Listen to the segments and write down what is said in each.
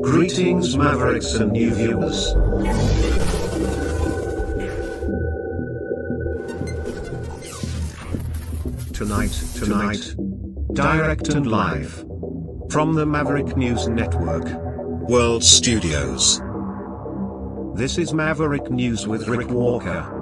Greetings, Mavericks and new viewers. Tonight, direct and live from the Maverick News Network World Studios. This is Maverick News with Rick Walker.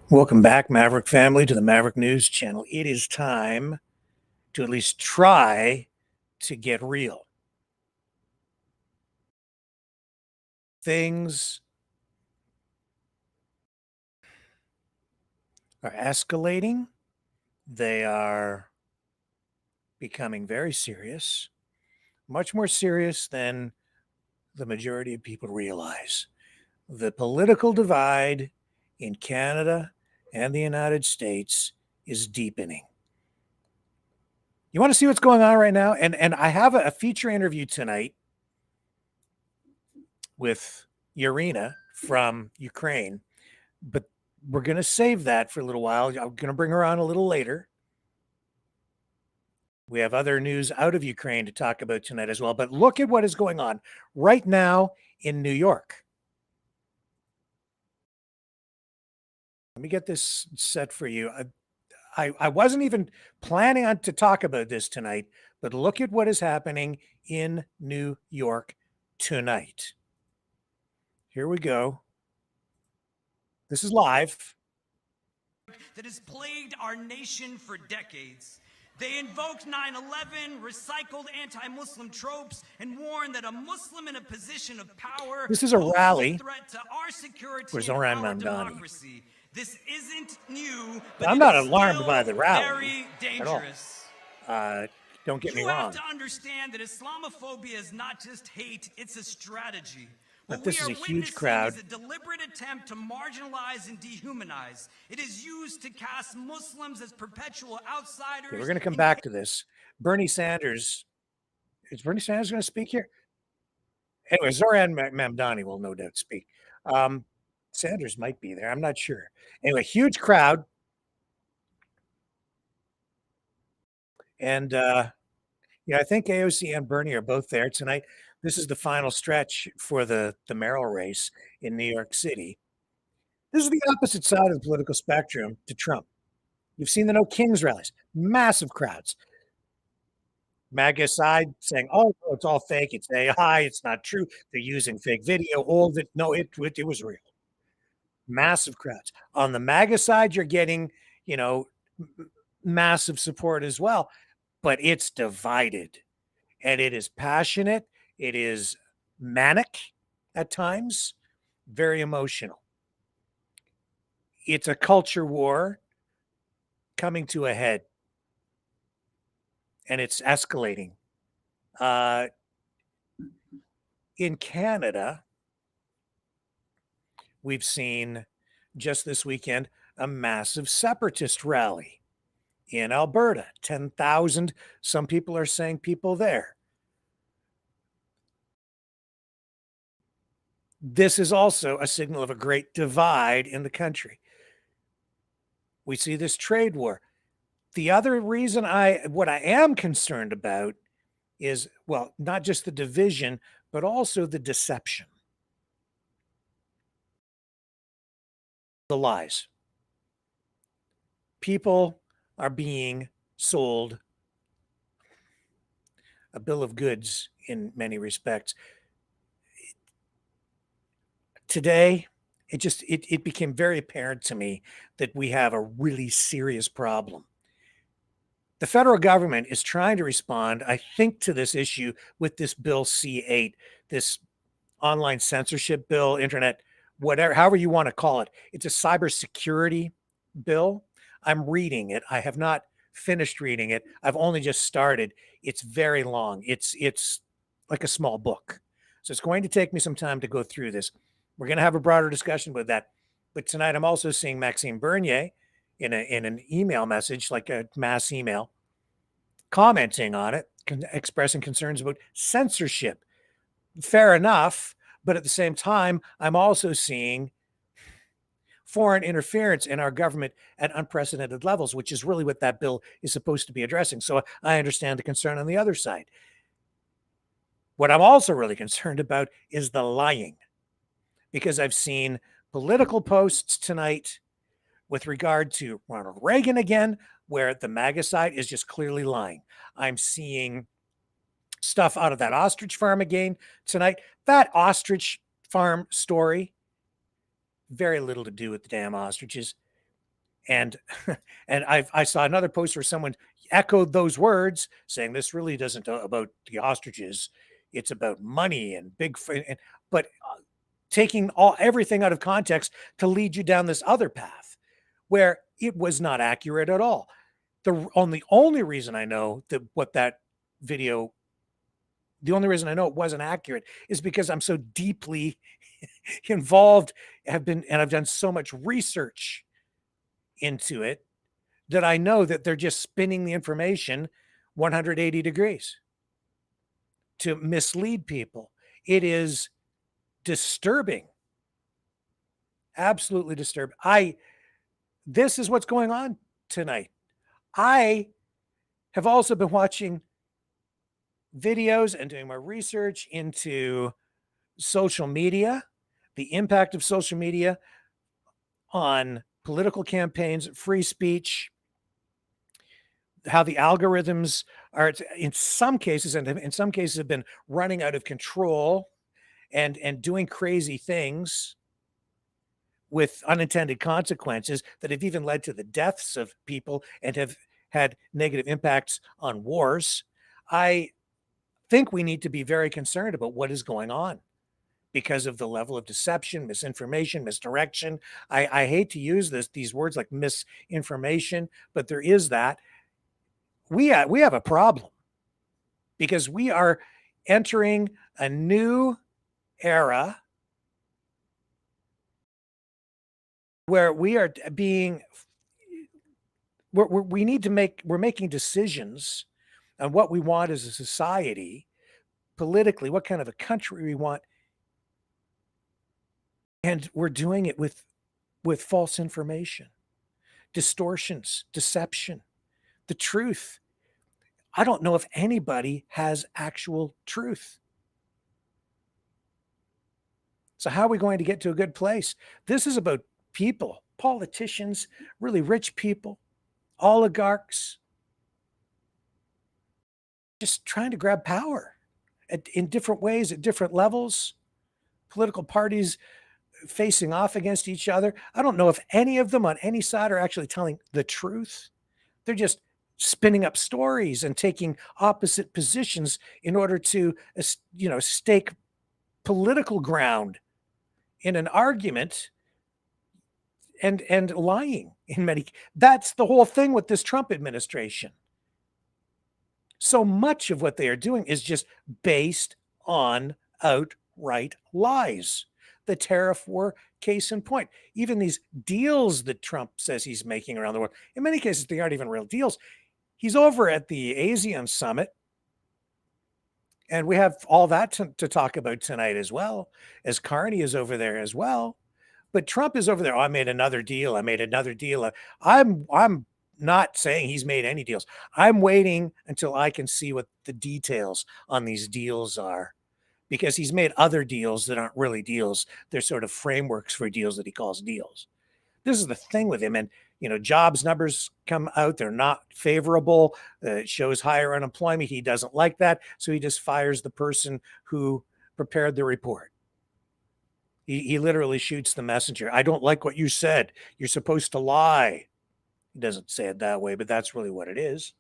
Welcome back, Maverick family, to the Maverick News channel. It is time to at least try to get real. Things are escalating. They are becoming very serious, much more serious than the majority of people realize. The political divide in Canada and the United States is deepening. You want to see what's going on right now? And I have a feature interview tonight with Yaryna from Ukraine, but we're going to save that for a little while. I'm going to bring her on a little later. We have other news out of Ukraine to talk about tonight as well, but look at what is going on right now in New York. Let me get this set for you. I wasn't even planning on to talk about this tonight, but look at what is happening in New York tonight. Here we go. This is live. That has plagued our nation for decades. They invoked 9/11, recycled anti-Muslim tropes, and warned that a Muslim in a position of power. This is a rally threat to our security for Zohran and our Mamdani. democracy. This isn't new, but I'm not alarmed by the rally very dangerous. Don't get me wrong. You have to understand that Islamophobia is not just hate; it's a strategy. But this is a huge crowd. Is a deliberate attempt to marginalize and dehumanize. It is used to cast Muslims as perpetual outsiders. Okay, we're going to come back to this. Bernie Sanders. Is Bernie Sanders going to speak here? Anyway, Zohran Mamdani will no doubt speak. Sanders might be there. I'm not sure. Anyway, huge crowd. And, I think AOC and Bernie are both there tonight. This is the final stretch for the mayoral race in New York City. This is the opposite side of the political spectrum to Trump. You've seen the No Kings rallies, massive crowds. MAGA side saying, "Oh, it's all fake. It's AI. It's not true. They're using fake video. All of it. No, it was real." Massive crowds. On the MAGA side, you're getting, massive support as well, but it's divided, and it is passionate. It is manic at times, very emotional. It's a culture war coming to a head, and it's escalating. In Canada, we've seen just this weekend a massive separatist rally in Alberta. 10,000, some people are saying people there. This is also a signal of a great divide in the country. We see this trade war. The other reason what I am concerned about is, well, not just the division, but also the deception. The lies. People are being sold a bill of goods in many respects. Today, it became very apparent to me that we have a really serious problem. The federal government is trying to respond, I think, to this issue with this Bill C-8, this online censorship bill, internet, whatever, however you want to call it. It's a cybersecurity bill. I'm reading it. I have not finished reading it. I've only just started. It's very long. It's like a small book. So it's going to take me some time to go through this. We're going to have a broader discussion about that. But tonight I'm also seeing Maxime Bernier in an email message, like a mass email, commenting on it, expressing concerns about censorship. Fair enough, But at the same time, I'm also seeing foreign interference in our government at unprecedented levels, which is really what that bill is supposed to be addressing. So I understand the concern on the other side. What I'm also really concerned about is the lying, because I've seen political posts tonight with regard to Ronald Reagan again, where the MAGA side is just clearly lying. I'm seeing stuff out of that ostrich farm again tonight. That ostrich farm story, very little to do with the damn ostriches. And and I saw another post where someone echoed those words, saying this really doesn't about the ostriches. It's about money and big, but taking everything out of context to lead you down this other path where it was not accurate at all. The only reason I know that the only reason I know it wasn't accurate is because I'm so deeply involved, I've done so much research into it that I know that they're just spinning the information 180 degrees to mislead people. It is disturbing. Absolutely disturbing. This is what's going on tonight. I have also been watching videos and doing my research into social media, the impact of social media on political campaigns, free speech, how the algorithms are in some cases, and in some cases have been running out of control and doing crazy things with unintended consequences that have even led to the deaths of people and have had negative impacts on wars. I think we need to be very concerned about what is going on because of the level of deception, misinformation, misdirection. I hate to use these words like misinformation, but there is that. We have a problem because we are entering a new era where we're making decisions on what we want as a society, politically, what kind of a country we want. And we're doing it with false information, distortions, deception, the truth. I don't know if anybody has actual truth. So how are we going to get to a good place? This is about people, politicians, really rich people, oligarchs, just trying to grab power in different ways, at different levels, political parties facing off against each other. I don't know if any of them on any side are actually telling the truth. They're just spinning up stories and taking opposite positions in order to, stake political ground in an argument and lying in many. That's the whole thing with this Trump administration. So much of what they are doing is just based on outright lies. The tariff war, case in point. Even these deals that Trump says he's making around the world, in many cases, they aren't even real deals. He's over at the ASEAN summit, and we have all that to talk about tonight as well, as Carney is over there as well. But Trump is over there. Oh, I made another deal. I made another deal. I'm not saying he's made any deals. I'm waiting until I can see what the details on these deals are, because he's made other deals that aren't really deals. They're sort of frameworks for deals that he calls deals. This is the thing with him. And, jobs numbers come out. They're not favorable. It shows higher unemployment. He doesn't like that. So he just fires the person who prepared the report. He literally shoots the messenger. I don't like what you said. You're supposed to lie. He doesn't say it that way, but that's really what it is.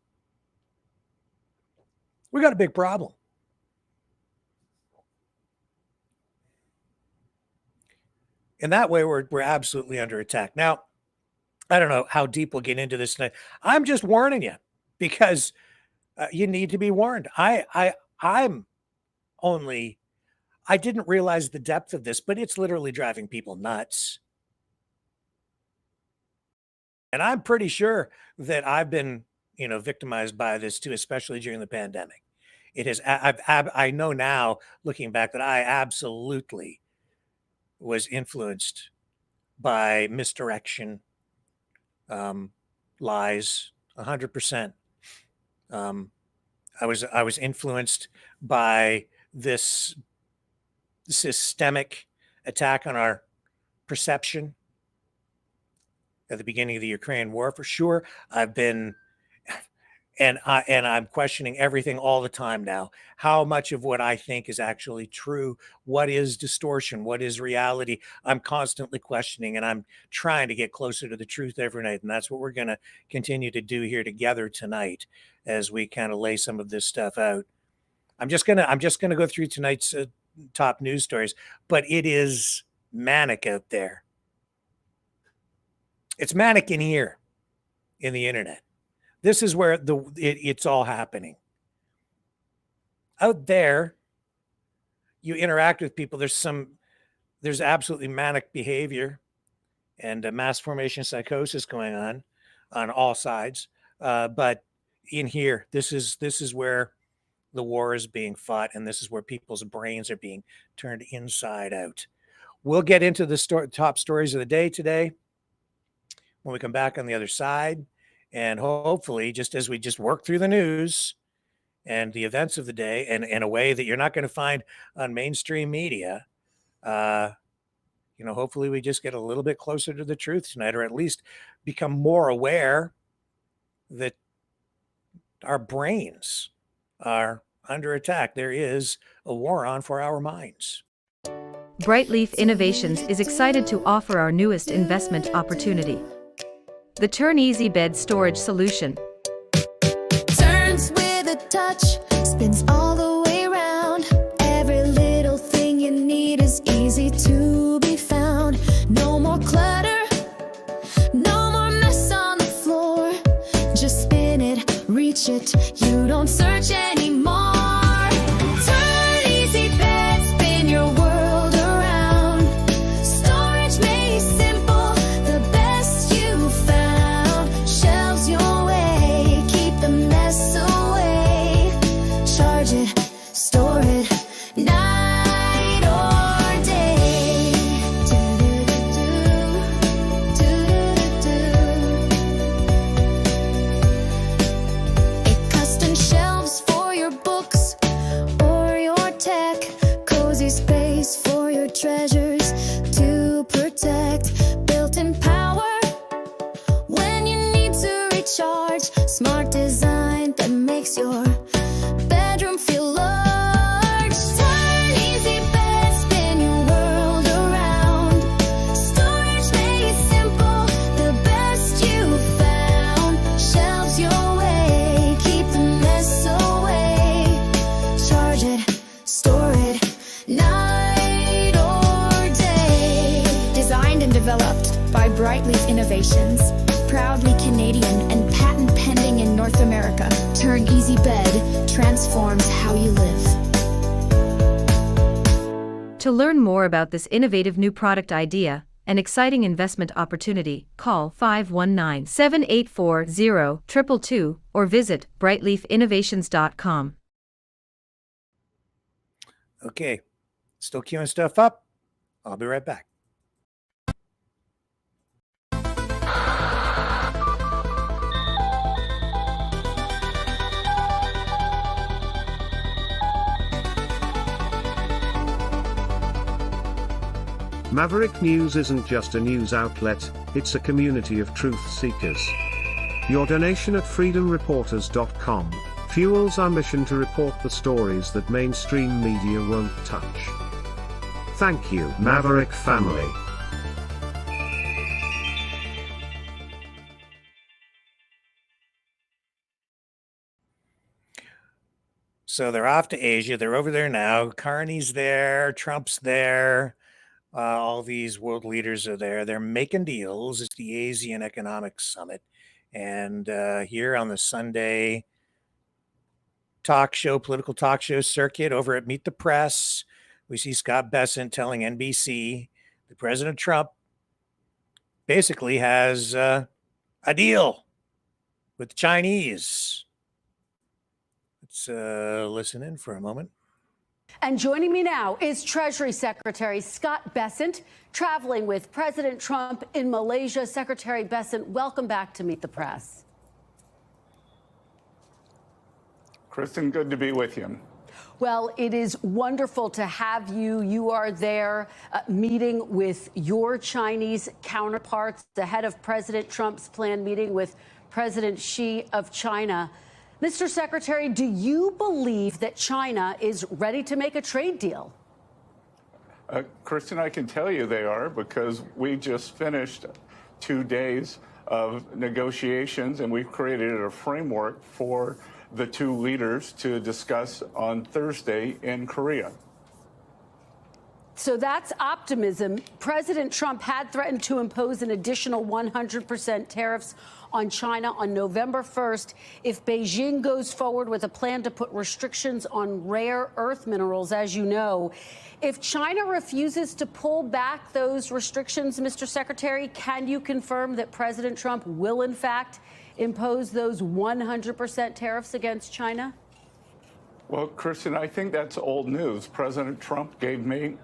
We got a big problem. In that way, we're absolutely under attack. Now, I don't know how deep we'll get into this tonight. I'm just warning you because you need to be warned. I didn't realize the depth of this, but it's literally driving people nuts. And I'm pretty sure that I've been, victimized by this too, especially during the pandemic. It has. I know now, looking back, that I absolutely was influenced by misdirection, lies, 100%. I was influenced by this systemic attack on our perception at the beginning of the Ukraine war, for sure. I've been, and I'm questioning everything all the time now. How much of what I think is actually true? What is distortion? What is reality? I'm constantly questioning, and I'm trying to get closer to the truth every night. And that's what we're going to continue to do here together tonight as we kind of lay some of this stuff out. I'm just gonna go through tonight's top news stories, but it is manic out there. It's manic in here, in the internet. This is where it's all happening. Out there, you interact with people. There's absolutely manic behavior and mass formation psychosis going on all sides. But in here, this is where the war is being fought, and this is where people's brains are being turned inside out. We'll get into the top stories of the day today when we come back on the other side. And hopefully, just as we just work through the news and the events of the day, and in a way that you're not going to find on mainstream media, hopefully we just get a little bit closer to the truth tonight, or at least become more aware that our brains are under attack. There is a war on for our minds. Brightleaf Innovations is excited to offer our newest investment opportunity, the Turn Easy Bed Storage Solution. Turns with a touch, spins all the way around. Every little thing you need is easy to be found. No more clutter, no more mess on the floor. Just spin it, reach it, you don't search anymore. Turn Easy Bed, spin your world around. Storage made simple, the best you found. Shelves your way, keep the mess away. Charge it, store it, night or day. Custom shelves for your books or your tech. Cozy space for your treasures to protect. Built-in power when you need to recharge. Smart design that makes your bedroom feel large. Turn Easy Bed, spin your world around. Storage made simple, the best you found. Shelves your way, keep the mess away. Charge it, store it, night or day. Designed and developed by Brightleaf Innovations, proudly Canadian and patent pending in North America. Turn Easy Bed transforms how you live. To learn more about this innovative new product idea and exciting investment opportunity, call 519-784-0222 or visit brightleafinnovations.com. Okay, still queuing stuff up. I'll be right back. Maverick News isn't just a news outlet, it's a community of truth seekers. Your donation at freedomreporters.com fuels our mission to report the stories that mainstream media won't touch. Thank you, Maverick family. So they're off to Asia. They're over there now. Carney's there. Trump's there. All these world leaders are there. They're making deals. It's the Asian Economic Summit. And here on the Sunday political talk show circuit over at Meet the Press, we see Scott Bessent telling NBC that President Trump basically has a deal with the Chinese. Let's listen in for a moment. And joining me now is Treasury Secretary Scott Bessent, traveling with President Trump in Malaysia. Secretary Bessent, welcome back to Meet the Press. Kristen, good to be with you. Well, it is wonderful to have you. You are there meeting with your Chinese counterparts ahead of President Trump's planned meeting with President Xi of China. Mr. Secretary, do you believe that China is ready to make a trade deal? Kristen, I can tell you they are, because we just finished 2 days of negotiations, and we've created a framework for the two leaders to discuss on Thursday in Korea. So that's optimism. President Trump had threatened to impose an additional 100% tariffs on China on November 1st if Beijing goes forward with a plan to put restrictions on rare earth minerals, as you know. If China refuses to pull back those restrictions, Mr. Secretary, can you confirm that President Trump will, in fact, impose those 100% tariffs against China? Well, Kristen, I think that's old news. President Trump gave me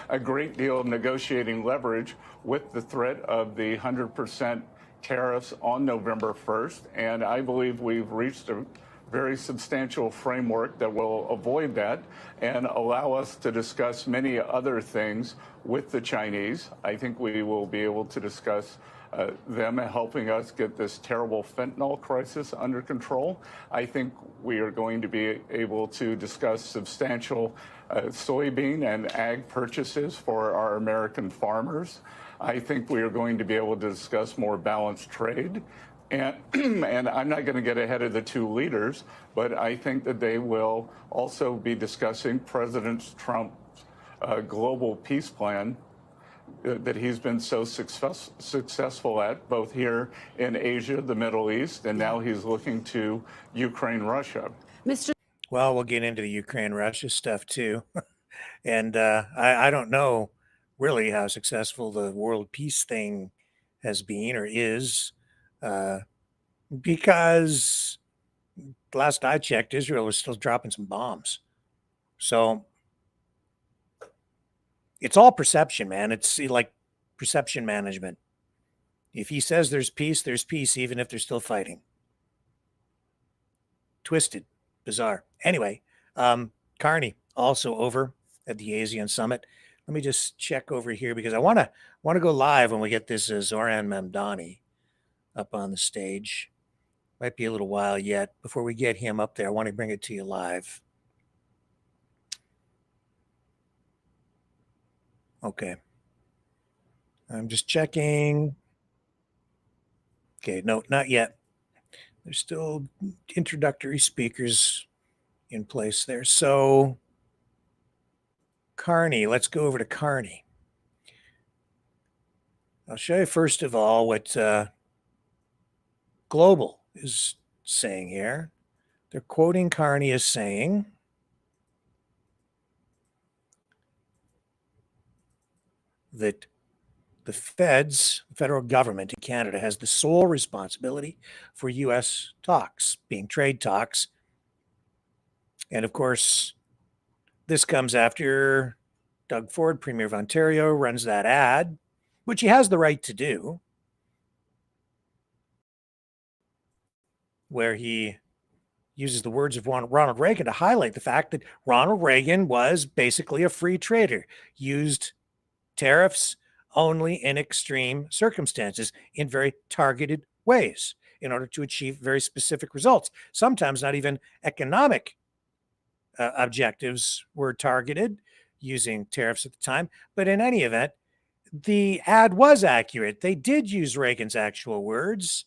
a great deal of negotiating leverage with the threat of the 100% tariffs on November 1st, and I believe we've reached a very substantial framework that will avoid that and allow us to discuss many other things with the Chinese. I think we will be able to discuss them helping us get this terrible fentanyl crisis under control. I think we are going to be able to discuss substantial soybean and ag purchases for our American farmers. I think we are going to be able to discuss more balanced trade. And, and I'm not going to get ahead of the two leaders, but I think that they will also be discussing President Trump's global peace plan that he's been so successful at, both here in Asia, the Middle East, and now he's looking to Ukraine, Russia. Well, we'll get into the Ukraine-Russia stuff too. And I don't know really how successful the world peace thing has been or is, because last I checked, Israel was still dropping some bombs. So it's all perception, man. It's like perception management. If he says there's peace, even if they're still fighting. Twisted, bizarre. Anyway, Carney also over at the ASEAN Summit. Let me just check over here because I want to go live when we get this Zohran Mamdani up on the stage. Might be a little while yet. Before we get him up there, I want to bring it to you live. Okay. I'm just checking. Okay, no, not yet. There's still introductory speakers in place there. So, Carney, let's go over to Carney. I'll show you first of all what Global is saying here. They're quoting Carney as saying, that the federal government in Canada, has the sole responsibility for U.S. talks, being trade talks. And of course, this comes after Doug Ford, Premier of Ontario, runs that ad, which he has the right to do, where he uses the words of Ronald Reagan to highlight the fact that Ronald Reagan was basically a free trader, used tariffs only in extreme circumstances in very targeted ways in order to achieve very specific results. Sometimes not even economic objectives were targeted using tariffs at the time. But in any event, the ad was accurate. They did use Reagan's actual words.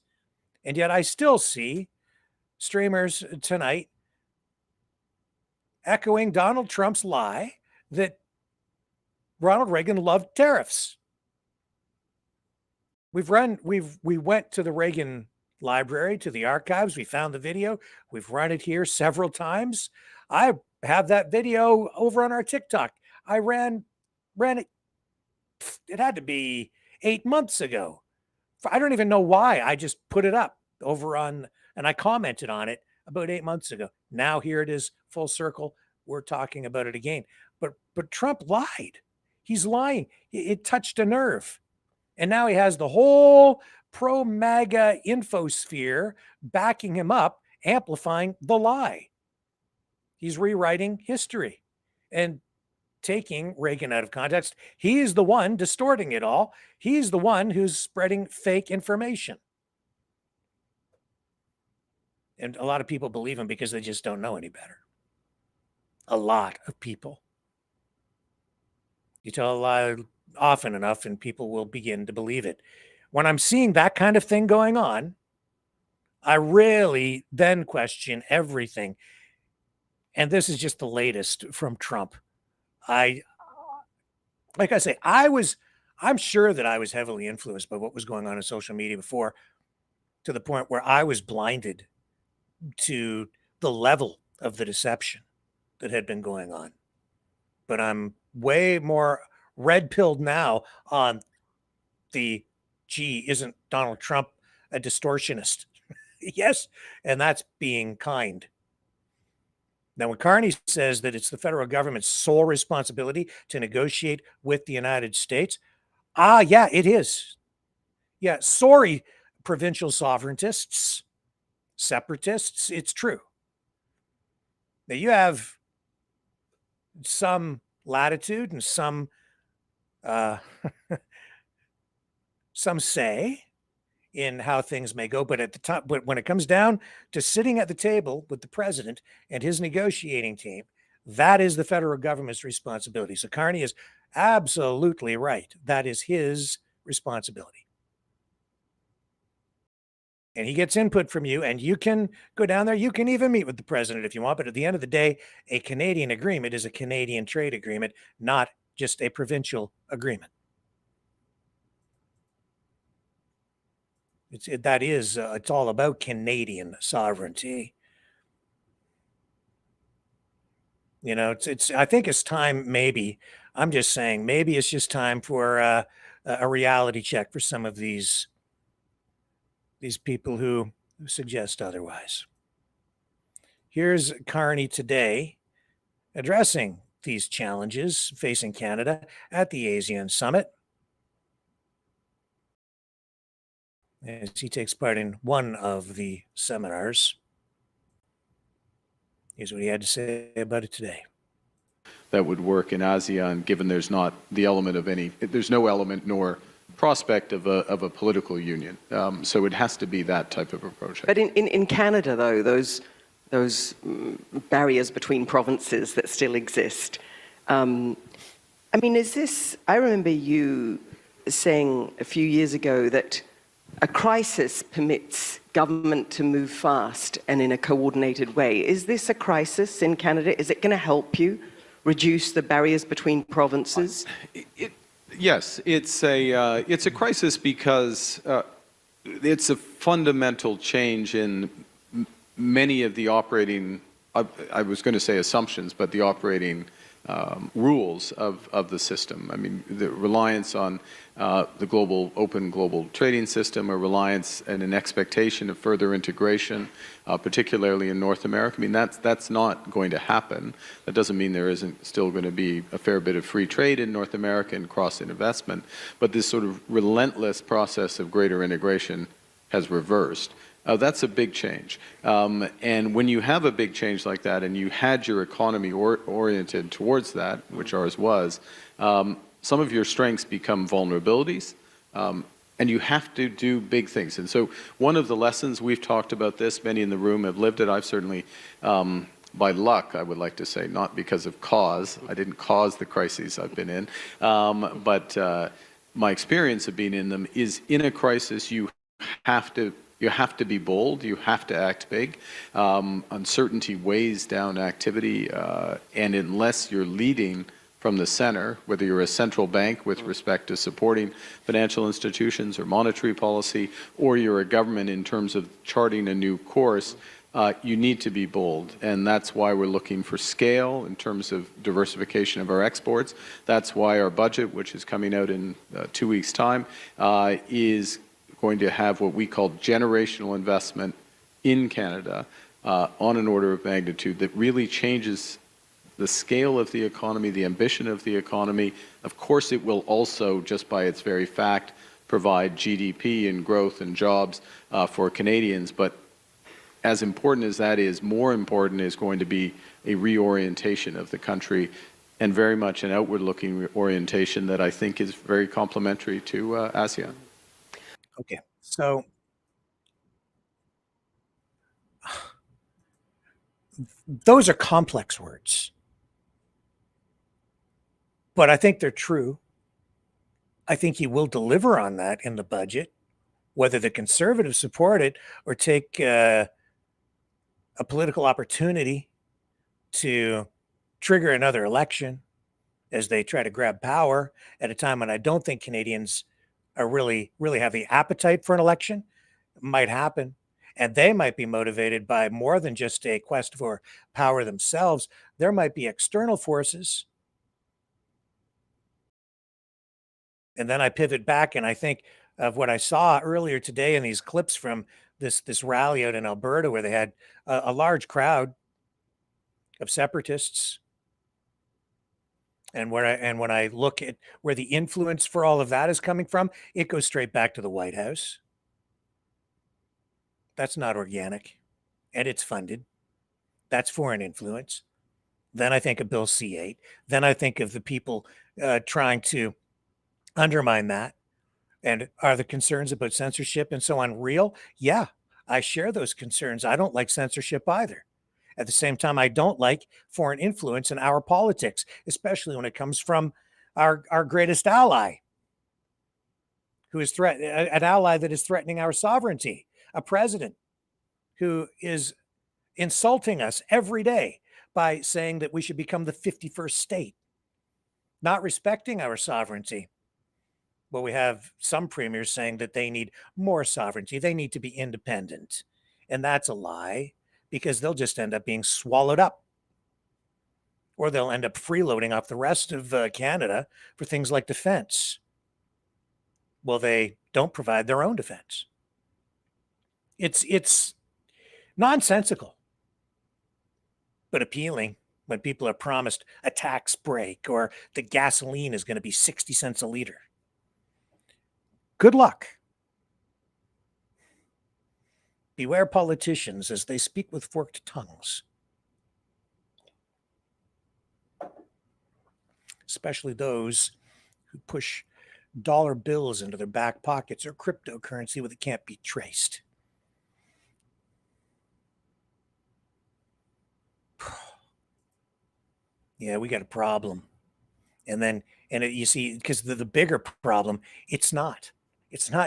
And yet I still see streamers tonight echoing Donald Trump's lie that Ronald Reagan loved tariffs. We went to the Reagan library, to the archives. We found the video. We've run it here several times. I have that video over on our TikTok. I ran it. It had to be 8 months ago. I don't even know why. I just put it up over on, and I commented on it about 8 months ago. Now here it is, full circle, we're talking about it again. But Trump lied. He's lying. It touched a nerve. And now he has the whole pro-MAGA infosphere backing him up, amplifying the lie. He's rewriting history and taking Reagan out of context. He's the one distorting it all. He's the one who's spreading fake information. And a lot of people believe him because they just don't know any better. A lot of people. You tell a lie often enough and people will begin to believe it. When I'm seeing that kind of thing going on, I really then question everything. And this is just the latest from Trump. Like I say, I'm sure that I was heavily influenced by what was going on in social media before, to the point where I was blinded to the level of the deception that had been going on. But I'm way more red-pilled now on isn't Donald Trump a distortionist? Yes, and that's being kind. Now, when Carney says that it's the federal government's sole responsibility to negotiate with the United States, yeah, it is. Yeah, sorry, provincial sovereigntists, separatists, it's true. Now, you have some latitude and some say in how things may go, but at the top, but when it comes down to sitting at the table with the president and his negotiating team, that is the federal government's responsibility. So Carney is absolutely right. That is his responsibility. And he gets input from you, and you can go down there. You can even meet with the president if you want. But at the end of the day, a Canadian agreement is a Canadian trade agreement, not just a provincial agreement. It's all about Canadian sovereignty. You know, I think it's time, maybe, I'm just saying, maybe it's just time for a reality check for some of these people who suggest otherwise. Here's Carney today addressing these challenges facing Canada at the ASEAN Summit, as he takes part in one of the seminars. Here's what he had to say about it today. That would work in ASEAN, given there's not the element of there's no element nor prospect of a political union. So it has to be that type of approach. But in Canada, though, those barriers between provinces that still exist, I mean, I remember you saying a few years ago that a crisis permits government to move fast and in a coordinated way. Is this a crisis in Canada? Is it going to help you reduce the barriers between provinces? Yes, it's a crisis because it's a fundamental change in many of the operating, I was going to say assumptions, but the operating rules of the system. I mean, the reliance on the open global trading system, a reliance and an expectation of further integration, particularly in North America. I mean, that's not going to happen. That doesn't mean there isn't still going to be a fair bit of free trade in North America and cross-investment, but this sort of relentless process of greater integration has reversed. That's a big change. And when you have a big change like that and you had your economy oriented towards that, which ours was, some of your strengths become vulnerabilities, and you have to do big things. And so one of the lessons, we've talked about this, many in the room have lived it. I've certainly, by luck, I would like to say, not because of cause. I didn't cause the crises I've been in. But my experience of being in them is, in a crisis, you have to be bold. You have to act big. Uncertainty weighs down activity, and unless you're leading from the center, whether you're a central bank with respect to supporting financial institutions or monetary policy, or you're a government in terms of charting a new course, you need to be bold. And that's why we're looking for scale in terms of diversification of our exports. That's why our budget, which is coming out in 2 weeks' time, is going to have what we call generational investment in Canada on an order of magnitude that really changes the scale of the economy, the ambition of the economy. Of course, it will also, just by its very fact, provide GDP and growth and jobs for Canadians. But as important as that is, more important is going to be a reorientation of the country, and very much an outward-looking orientation that I think is very complementary to ASEAN. Okay, so those are complex words, but I think they're true. I think he will deliver on that in the budget, whether the Conservatives support it or take a political opportunity to trigger another election as they try to grab power at a time when I don't think Canadians are really have the appetite for an election. It might happen. And they might be motivated by more than just a quest for power themselves. There might be external forces. And then I pivot back and I think of what I saw earlier today in these clips from this rally out in Alberta where they had a large crowd of separatists. And when I look at where the influence for all of that is coming from, it goes straight back to the White House. That's not organic, and it's funded. That's foreign influence. Then I think of Bill C-8. Then I think of the people trying to undermine that. And are the concerns about censorship and so on real? Yeah, I share those concerns. I don't like censorship either. At the same time, I don't like foreign influence in our politics, especially when it comes from our greatest ally, who is an ally that is threatening our sovereignty, a president who is insulting us every day by saying that we should become the 51st state, not respecting our sovereignty. Well, we have some premiers saying that they need more sovereignty. They need to be independent. And that's a lie, because they'll just end up being swallowed up. Or they'll end up freeloading off the rest of Canada for things like defense. Well, they don't provide their own defense. It's nonsensical, but appealing when people are promised a tax break or the gasoline is going to be 60 cents a liter. Good luck. Beware politicians as they speak with forked tongues, especially those who push dollar bills into their back pockets or cryptocurrency where it can't be traced. Yeah, we got a problem. You see, because the bigger problem, it's not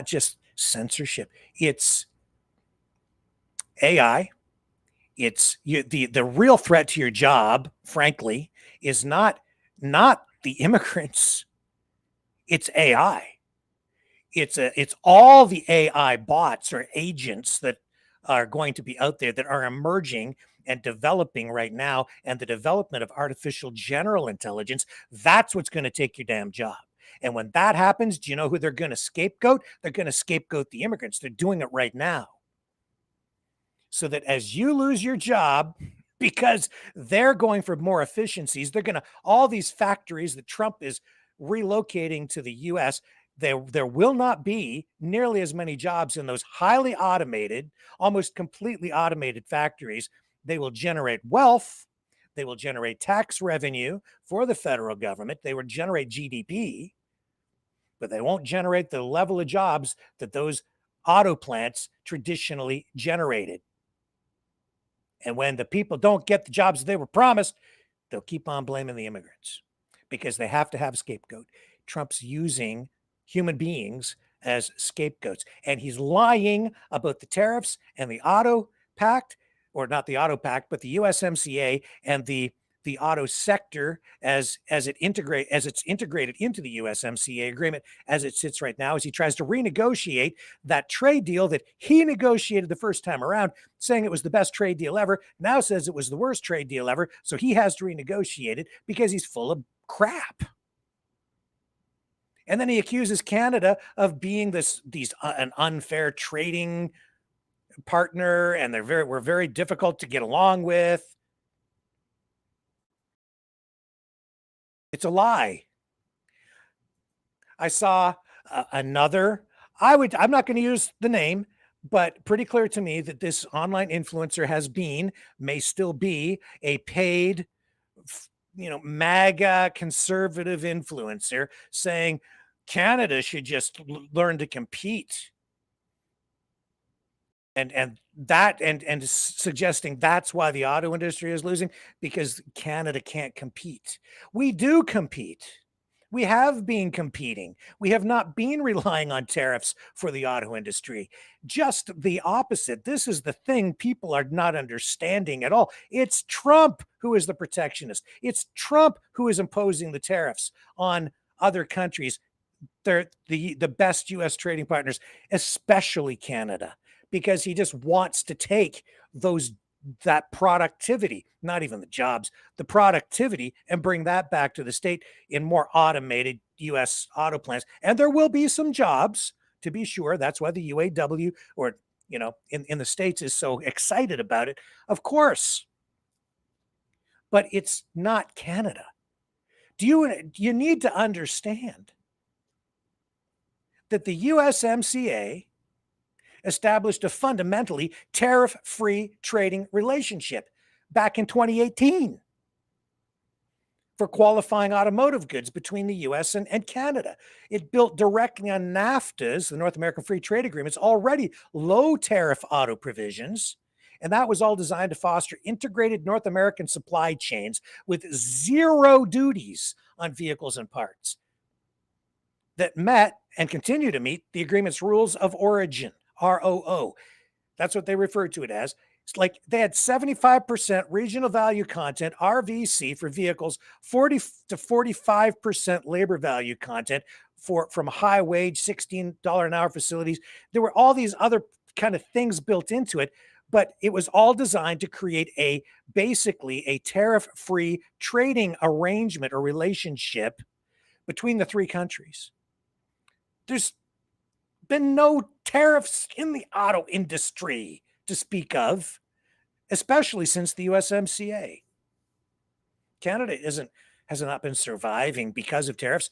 just censorship. It's AI. It's the real threat to your job, frankly, is not the immigrants. It's AI. It's all the AI bots or agents that are going to be out there that are emerging and developing right now, and the development of artificial general intelligence. That's what's going to take your damn job. And when that happens, do you know who they're going to scapegoat? They're going to scapegoat the immigrants. They're doing it right now. So that as you lose your job, because they're going for more efficiencies, all these factories that Trump is relocating to the US, there will not be nearly as many jobs in those highly automated, almost completely automated factories. They will generate wealth. They will generate tax revenue for the federal government. They will generate GDP, but they won't generate the level of jobs that those auto plants traditionally generated. And when the people don't get the jobs they were promised, they'll keep on blaming the immigrants because they have to have a scapegoat. Trump's using human beings as scapegoats, and he's lying about the tariffs and the auto pact, or not the auto pact, but the USMCA and the auto sector as it's integrated into the USMCA agreement as it sits right now, as he tries to renegotiate that trade deal that he negotiated the first time around, saying it was the best trade deal ever, now says it was the worst trade deal ever, so he has to renegotiate it because he's full of crap. And then he accuses Canada of being an unfair trading partner, and we're very difficult to get along with. It's a lie. I saw another, I'm not going to use the name, but pretty clear to me that this online influencer has been, may still be, a paid, MAGA conservative influencer saying Canada should just learn to compete. And suggesting that's why the auto industry is losing, because Canada can't compete. We do compete. We have been competing. We have not been relying on tariffs for the auto industry. Just the opposite. This is the thing people are not understanding at all. It's Trump who is the protectionist. It's Trump who is imposing the tariffs on other countries. They're the best U.S. trading partners, especially Canada, because he just wants to take that productivity, not even the jobs, the productivity, and bring that back to the state in more automated U.S. auto plants. And there will be some jobs, to be sure. That's why the UAW, or, in the States, is so excited about it, of course. But it's not Canada. You need to understand that the USMCA established a fundamentally tariff-free trading relationship back in 2018 for qualifying automotive goods between the US and Canada. It built directly on NAFTA's, the North American Free Trade Agreement's already low tariff auto provisions. And that was all designed to foster integrated North American supply chains with zero duties on vehicles and parts that met and continue to meet the agreement's rules of origin, ROO. That's what they referred to it as. It's like they had 75% regional value content, RVC, for vehicles, 40 to 45% labor value content from high wage, $16 an hour facilities. There were all these other kind of things built into it, but it was all designed to create basically a tariff-free trading arrangement or relationship between the three countries. There's been no tariffs in the auto industry to speak of, especially since the USMCA. Canada has not been surviving because of tariffs.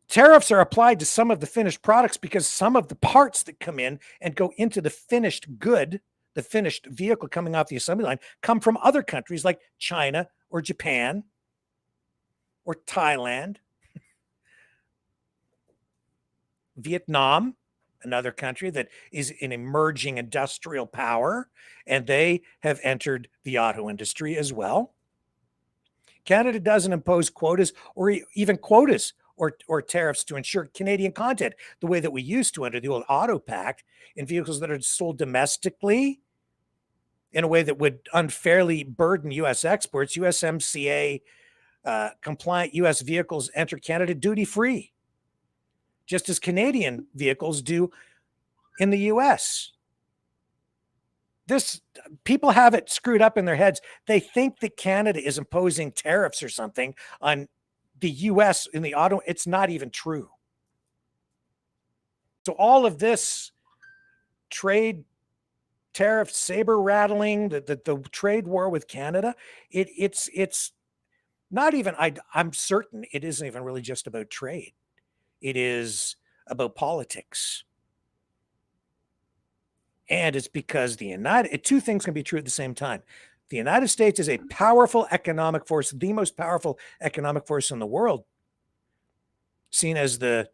Tariffs are applied to some of the finished products because some of the parts that come in and go into the finished good, the finished vehicle coming off the assembly line, come from other countries like China or Japan or Thailand, Vietnam, another country that is an emerging industrial power, and they have entered the auto industry as well. Canada doesn't impose quotas or even quotas or tariffs to ensure Canadian content the way that we used to under the old Auto Pact in vehicles that are sold domestically in a way that would unfairly burden U.S. exports. USMCA compliant U.S. vehicles enter Canada duty-free, just as Canadian vehicles do in the US. People have it screwed up in their heads. They think that Canada is imposing tariffs or something on the US in the auto. It's not even true. So all of this trade tariff saber rattling, the trade war with Canada, it's not even, I'm certain it isn't even really just about trade. It is about politics. And it's because two things can be true at the same time. The United States is a powerful economic force, the most powerful economic force in the world, seen as the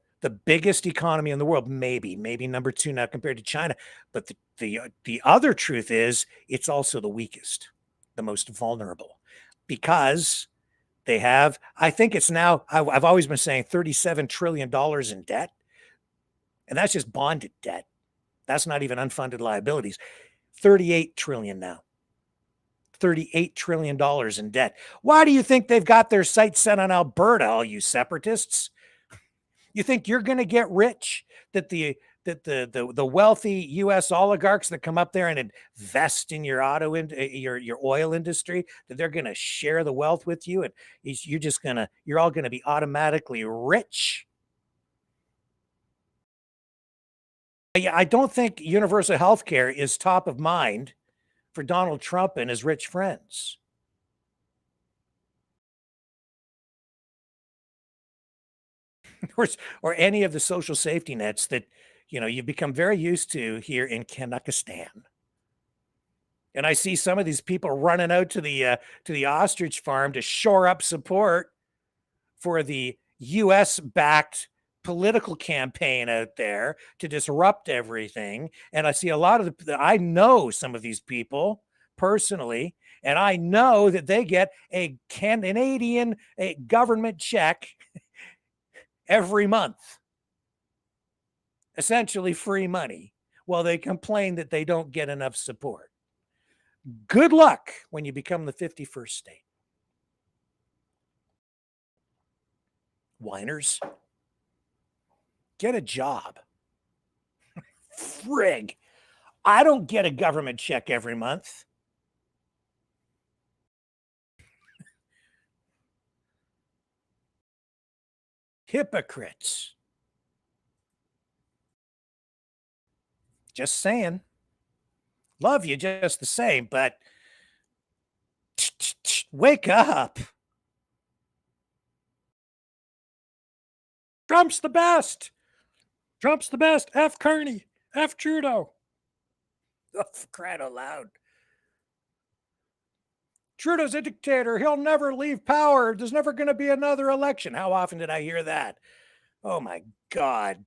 biggest economy in the world, maybe number two now compared to China. But the other truth is it's also the weakest, the most vulnerable, because they have, I think it's now, I've always been saying $37 trillion in debt. And that's just bonded debt. That's not even unfunded liabilities. 38 trillion now. $38 trillion in debt. Why do you think they've got their sights set on Alberta, all you separatists? You think you're going to get rich? That the wealthy U.S. oligarchs that come up there and invest in your your oil industry, that they're going to share the wealth with you, and you're all going to be automatically rich? I don't think universal health care is top of mind for Donald Trump and his rich friends. or any of the social safety nets that, you've become very used to here in Kanakistan. And I see some of these people running out to the ostrich farm to shore up support for the U.S.-backed political campaign out there to disrupt everything. And I see a lot of I know some of these people personally, and I know that they get a Canadian government check every month, essentially free money, while they complain that they don't get enough support. Good luck when you become the 51st state. Whiners. Get a job. Frig. I don't get a government check every month. Hypocrites. Just saying. Love you just the same, but wake up. Trump's the best. Trump's the best. F. Kearney. F. Trudeau. Oh, for crying out loud. Trudeau's a dictator. He'll never leave power. There's never going to be another election. How often did I hear that? Oh, my God.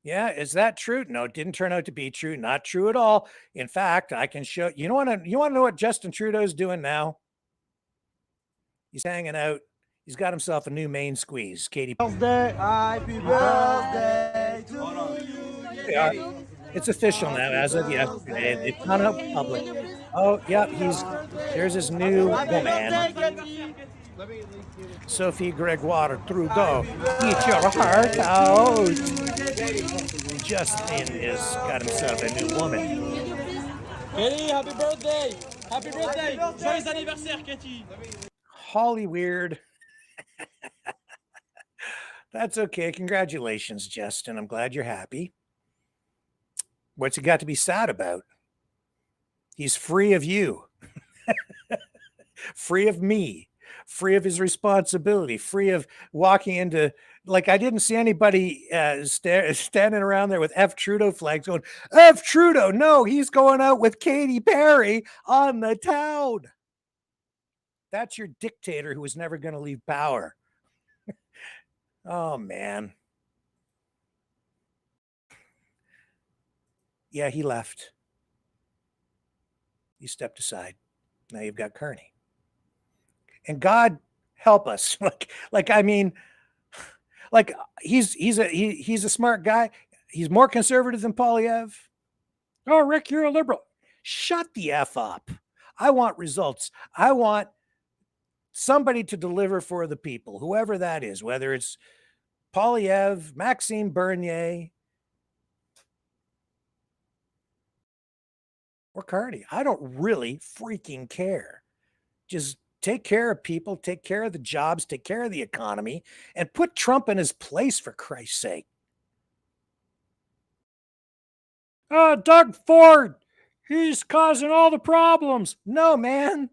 Yeah, is that true? No, it didn't turn out to be true. Not true at all. In fact, I can show you. Want to know what Justin Trudeau's doing now? He's hanging out. He's got himself a new main squeeze. Katie. Happy birthday to you. Yeah, it's official now as of yesterday. They've gone out public. Oh, yeah, there's his new woman. Sophie Gregoire Trudeau. Eat your heart out. Justin has got himself a new woman. Katie, happy birthday! Happy birthday! Joyeux anniversaire, Katie! Holly weird. That's okay. Congratulations, Justin. I'm glad you're happy. What's he got to be sad about? He's free of you. Free of me. Free of his responsibility. Free of walking into, like, I didn't see anybody standing around there with F. Trudeau flags going, F. Trudeau. No, he's going out with Katy Perry on the town. That's your dictator who was never going to leave power. Oh, man. Yeah, he left. He stepped aside. Now you've got Kearney. And God help us. I mean, he's a smart guy. He's more conservative than Poilievre. Oh, Rick, you're a liberal. Shut the F up. I want results. I want somebody to deliver for the people, whoever that is, whether it's Poilievre, Maxime Bernier, or Cardi. I don't really freaking care. Just take care of people, take care of the jobs, take care of the economy, and put Trump in his place, for Christ's sake. Doug Ford, he's causing all the problems. No, man.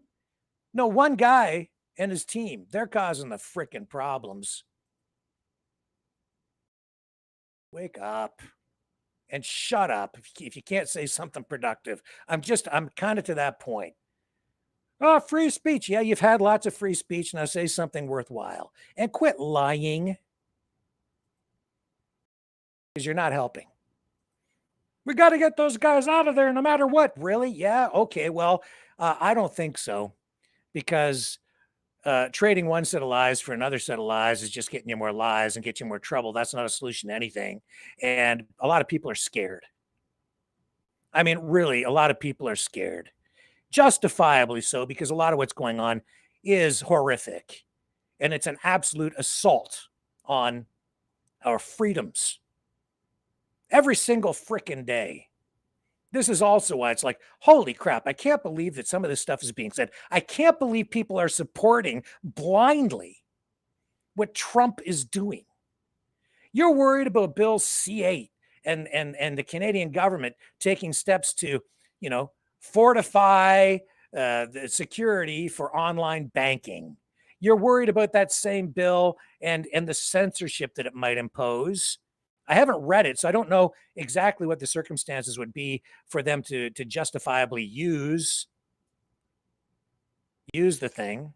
No, one guy and his team, they're causing the frickin' problems. Wake up and shut up if you can't say something productive. I'm kind of to that point. Oh, free speech. Yeah, you've had lots of free speech. Now say something worthwhile and quit lying, because you're not helping. We got to get those guys out of there no matter what. Really? Yeah. Okay. Well, I don't think so, because trading one set of lies for another set of lies is just getting you more lies and get you more trouble. That's not a solution to anything. And a lot of people are scared. I mean, really, a lot of people are scared. Justifiably so, because a lot of what's going on is horrific. And it's an absolute assault on our freedoms every single frickin' day. This is also why it's like, holy crap, I can't believe that some of this stuff is being said. I can't believe people are supporting blindly what Trump is doing. You're worried about Bill C-8 and the Canadian government taking steps to, fortify the security for online banking. you're worried about that same bill and the censorship that it might impose. I haven't read it, so I don't know exactly what the circumstances would be for them to justifiably use the thing.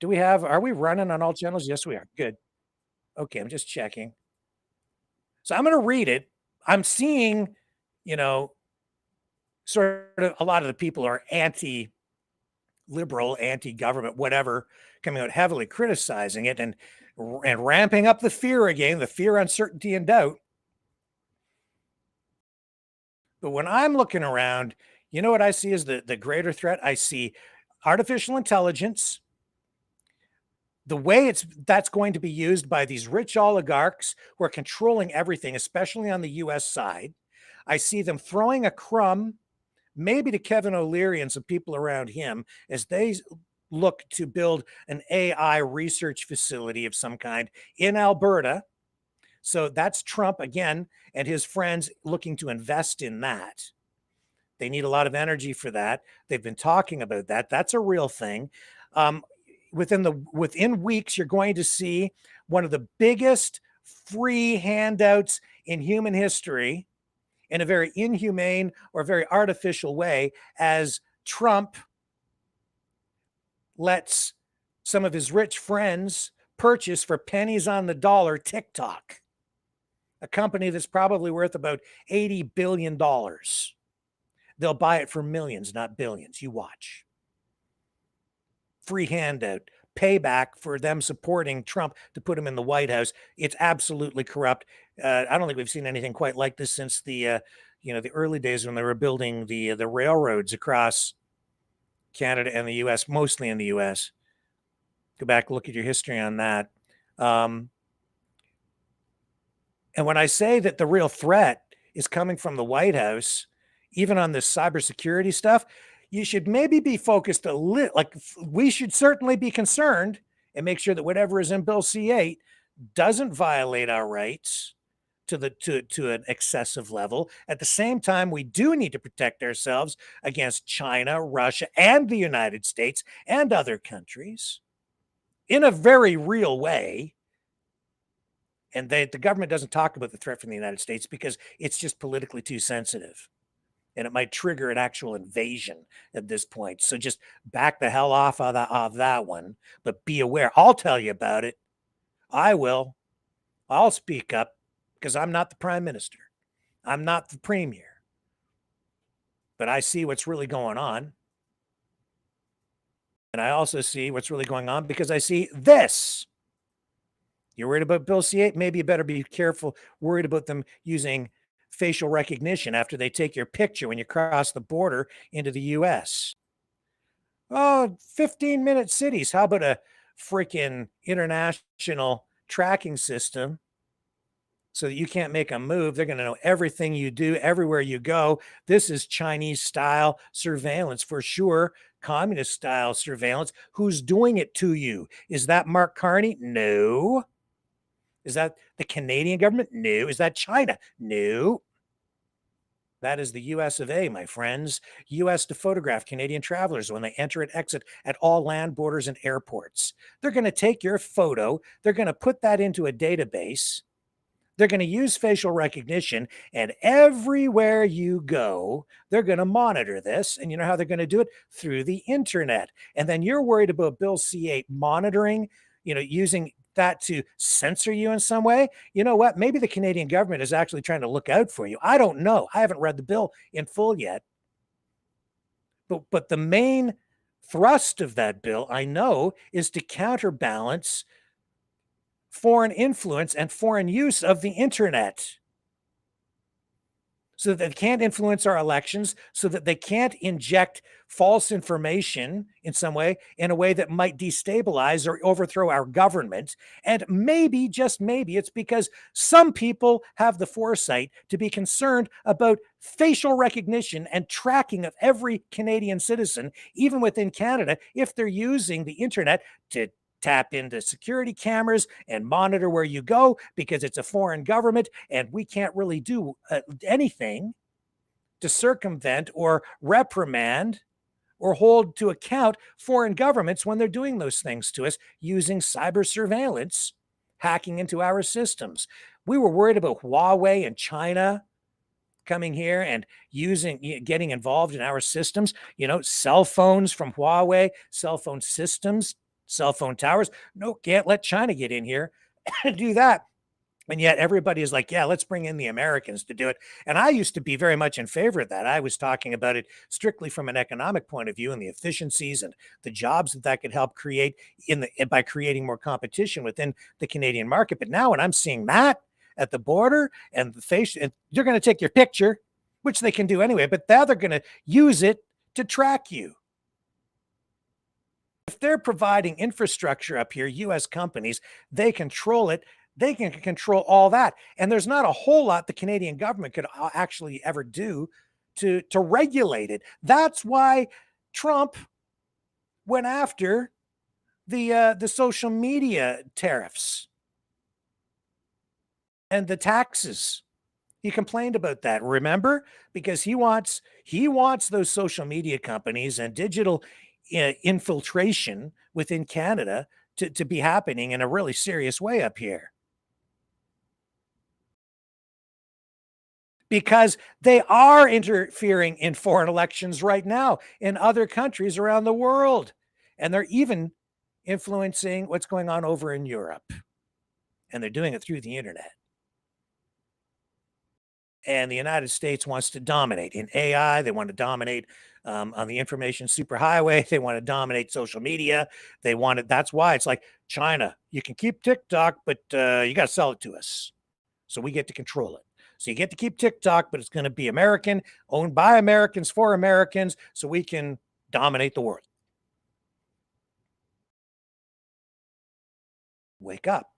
Are we running on all channels? Yes, we are. Good. Okay, I'm just checking. So I'm going to read it. I'm seeing, sort of a lot of the people are anti-liberal, anti-government, whatever, coming out heavily criticizing it and ramping up the fear again, the fear, uncertainty, and doubt. But when I'm looking around, you know what I see as the greater threat? I see artificial intelligence, the way that's going to be used by these rich oligarchs who are controlling everything, especially on the US side. I see them throwing a crumb, maybe to Kevin O'Leary and some people around him, as they look to build an AI research facility of some kind in Alberta. So that's Trump again and his friends looking to invest in that. They need a lot of energy for that. They've been talking about that. That's a real thing. Within weeks, you're going to see one of the biggest free handouts in human history in a very inhumane or very artificial way, as Trump lets some of his rich friends purchase for pennies on the dollar TikTok, a company that's probably worth about $80 billion. They'll buy it for millions, not billions. You watch. Free handout, payback for them supporting Trump to put him in the White House. It's absolutely corrupt. I don't think we've seen anything quite like this since the early days when they were building the railroads across Canada and the U.S., mostly in the U.S. Go back, look at your history on that. And when I say that the real threat is coming from the White House, even on this cybersecurity stuff, you should maybe be focused a little, like we should certainly be concerned and make sure that whatever is in Bill C-8 doesn't violate our rights to an excessive level. At the same time, we do need to protect ourselves against China, Russia, and the United States and other countries in a very real way. And the government doesn't talk about the threat from the United States because it's just politically too sensitive. And it might trigger an actual invasion at this point. So just back the hell off of that one. But be aware. I'll tell you about it. I will. I'll speak up because I'm not the prime minister. I'm not the premier. But I see what's really going on. And I also see what's really going on because I see this. You're worried about Bill C-8? Maybe you better be careful, worried about them using facial recognition after they take your picture when you cross the border into the US. Oh, 15-minute cities. How about a freaking international tracking system so that you can't make a move? They're going to know everything you do, everywhere you go. This is Chinese-style surveillance for sure, communist-style surveillance. Who's doing it to you? Is that Mark Carney? No. Is that the Canadian government? No. Is that China? No. That is the US of A, my friends. US to photograph Canadian travelers when they enter and exit at all land borders and airports. They're going to take your photo. They're going to put that into a database. They're going to use facial recognition, and everywhere you go, they're going to monitor this. And you know how they're going to do it? Through the internet. And then you're worried about Bill C-8 monitoring, using that to censor you in some way. You know what? Maybe the Canadian government is actually trying to look out for you. I don't know. I haven't read the bill in full yet. But the main thrust of that bill, I know, is to counterbalance foreign influence and foreign use of the internet, so that they can't influence our elections, so that they can't inject false information in some way, in a way that might destabilize or overthrow our government. And maybe, just maybe, it's because some people have the foresight to be concerned about facial recognition and tracking of every Canadian citizen, even within Canada, if they're using the internet to tap into security cameras and monitor where you go, because it's a foreign government and we can't really do anything to circumvent or reprimand or hold to account foreign governments when they're doing those things to us using cyber surveillance, hacking into our systems. We were worried about Huawei and China coming here and getting involved in our systems, cell phones from Huawei, cell phone systems, cell phone towers. No, can't let China get in here and do that. And yet everybody is like, yeah, let's bring in the Americans to do it. And I used to be very much in favor of that. I was talking about it strictly from an economic point of view and the efficiencies and the jobs that could help create by creating more competition within the Canadian market. But now when I'm seeing that at the border and and you're going to take your picture, which they can do anyway, but now they're going to use it to track you. If they're providing infrastructure up here, U.S. companies, they control it. They can control all that. And there's not a whole lot the Canadian government could actually ever do to regulate it. That's why Trump went after the social media tariffs and the taxes. He complained about that, remember? Because he wants those social media companies and digital infiltration within Canada to be happening in a really serious way up here. Because they are interfering in foreign elections right now in other countries around the world. And they're even influencing what's going on over in Europe. And they're doing it through the internet. And the United States wants to dominate in AI. They want to dominate on the information superhighway. They want to dominate social media. That's why it's like, China, you can keep TikTok, but you got to sell it to us. So we get to control it. So you get to keep TikTok, but it's going to be American, owned by Americans, for Americans, so we can dominate the world. Wake up.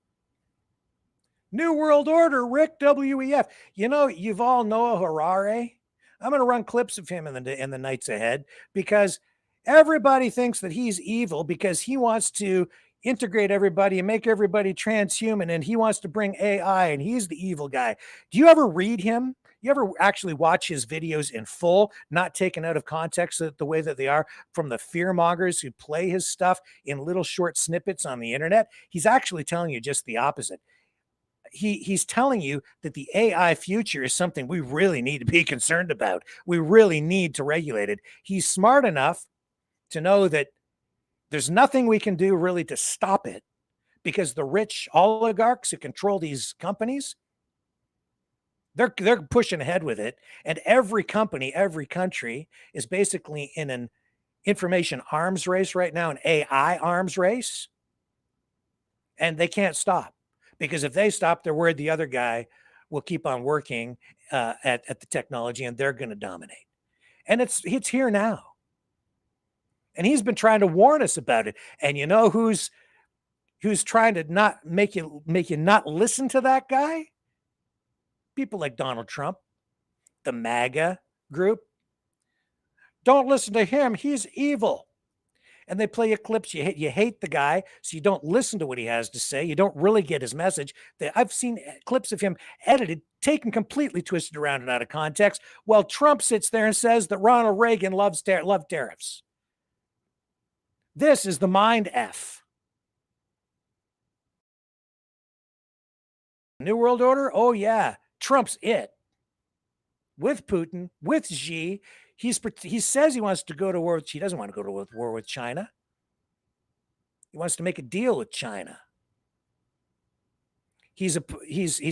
New World Order, Rick WEF. You've all Noah Harari. I'm going to run clips of him in the nights ahead because everybody thinks that he's evil because he wants to integrate everybody and make everybody transhuman, and he wants to bring AI, and he's the evil guy. Do you ever read him? You ever actually watch his videos in full, not taken out of context the way that they are from the fear mongers who play his stuff in little short snippets on the internet? He's actually telling you just the opposite. He's telling you that the AI future is something we really need to be concerned about. We really need to regulate it. He's smart enough to know that there's nothing we can do really to stop it because the rich oligarchs who control these companies, they're pushing ahead with it. And every company, every country is basically in an information arms race right now, an AI arms race. And they can't stop because if they stop, they're worried the other guy will keep on working at the technology and they're going to dominate. And it's here now. And he's been trying to warn us about it. And you know who's trying to not make you not listen to that guy? People like Donald Trump, the MAGA group. Don't listen to him. He's evil. And they play you clips. You hate the guy, so you don't listen to what he has to say. You don't really get his message. I've seen clips of him edited, taken completely twisted around and out of context, while Trump sits there and says that Ronald Reagan loved tariffs. This is the mind F. New World Order? Oh, yeah. Trump's it. With Putin, with Xi. He says he wants to go to war. He doesn't want to go to war with China. He wants to make a deal with China. He's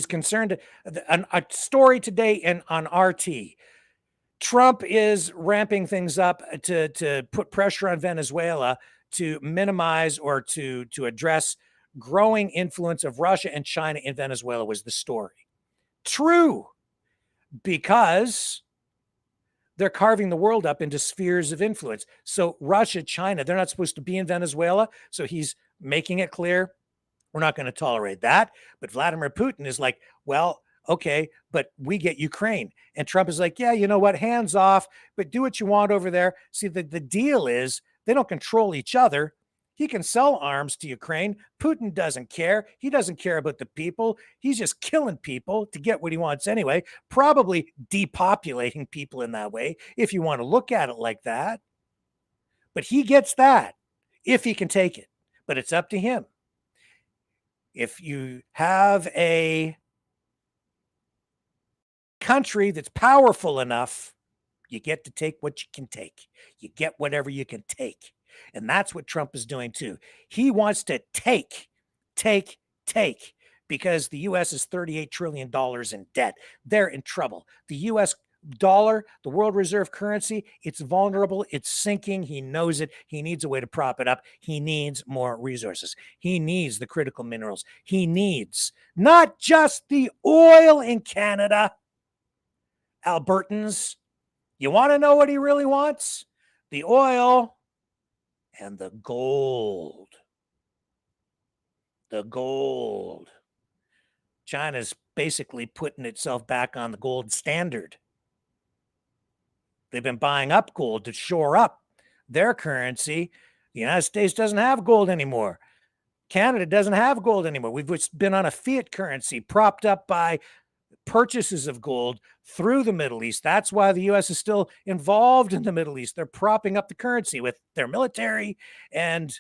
concerned. A story today on RT. Trump is ramping things up to put pressure on Venezuela to minimize or to address growing influence of Russia and China in Venezuela was the story. True, because they're carving the world up into spheres of influence. So Russia, China, they're not supposed to be in Venezuela. So he's making it clear, we're not going to tolerate that. But Vladimir Putin is like, well, okay, but we get Ukraine. And Trump is like, yeah, you know what? Hands off, but do what you want over there. See, the deal is they don't control each other. He can sell arms to Ukraine. Putin doesn't care. He doesn't care about the people. He's just killing people to get what he wants anyway, probably depopulating people in that way, if you want to look at it like that. But he gets that if he can take it. But it's up to him. If you have a country that's powerful enough, you get to take what you can take. You get whatever you can take. And that's what Trump is doing too. He wants to take, because the U.S. is $38 trillion in debt. They're in trouble. The U.S. dollar, the world reserve currency, it's vulnerable. It's sinking. He knows it. He needs a way to prop it up. He needs more resources. He needs the critical minerals. He needs not just the oil in Canada. Albertans, you want to know what he really wants? The oil and the gold. The gold. China's basically putting itself back on the gold standard. They've been buying up gold to shore up their currency. The United States doesn't have gold anymore. Canada doesn't have gold anymore. We've been on a fiat currency propped up by purchases of gold through the Middle East. That's why the U.S. is still involved in the Middle East. They're propping up the currency with their military and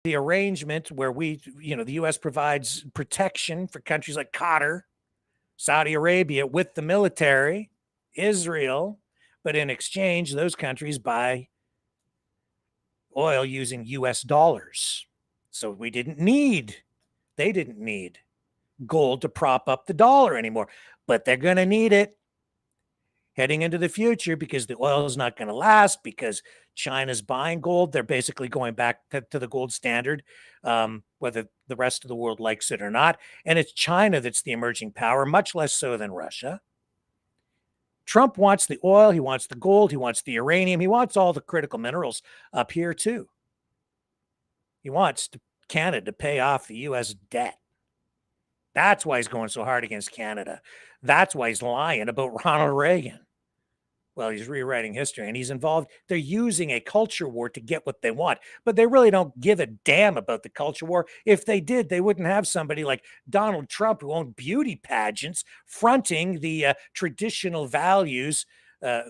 the arrangement where the U.S. provides protection for countries like Qatar, Saudi Arabia with the military, Israel, but in exchange, those countries buy oil using U.S. dollars. So they didn't need gold to prop up the dollar anymore, but they're going to need it heading into the future because the oil is not going to last, because China's buying gold. They're basically going back to the gold standard, whether the rest of the world likes it or not. And it's China that's the emerging power, much less so than Russia. Trump wants the oil. He wants the gold. He wants the uranium. He wants all the critical minerals up here too. He wants Canada to pay off the U.S. debt. That's why he's going so hard against Canada. That's why he's lying about Ronald Reagan. Well, he's rewriting history and he's involved. They're using a culture war to get what they want, but they really don't give a damn about the culture war. If they did, they wouldn't have somebody like Donald Trump, who owned beauty pageants, fronting the traditional values,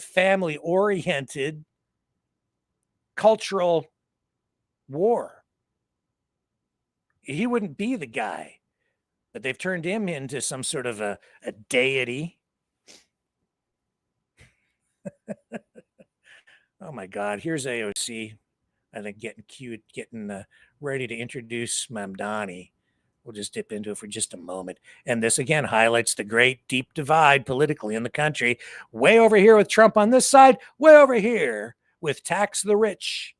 family-oriented cultural war. He wouldn't be the guy. But they've turned him into some sort of a deity. Oh my God, here's AOC, I think getting ready to introduce Mamdani. We'll just dip into it for just a moment. And this again highlights the great deep divide politically in the country. Way over here with Trump on this side, way over here with tax the rich.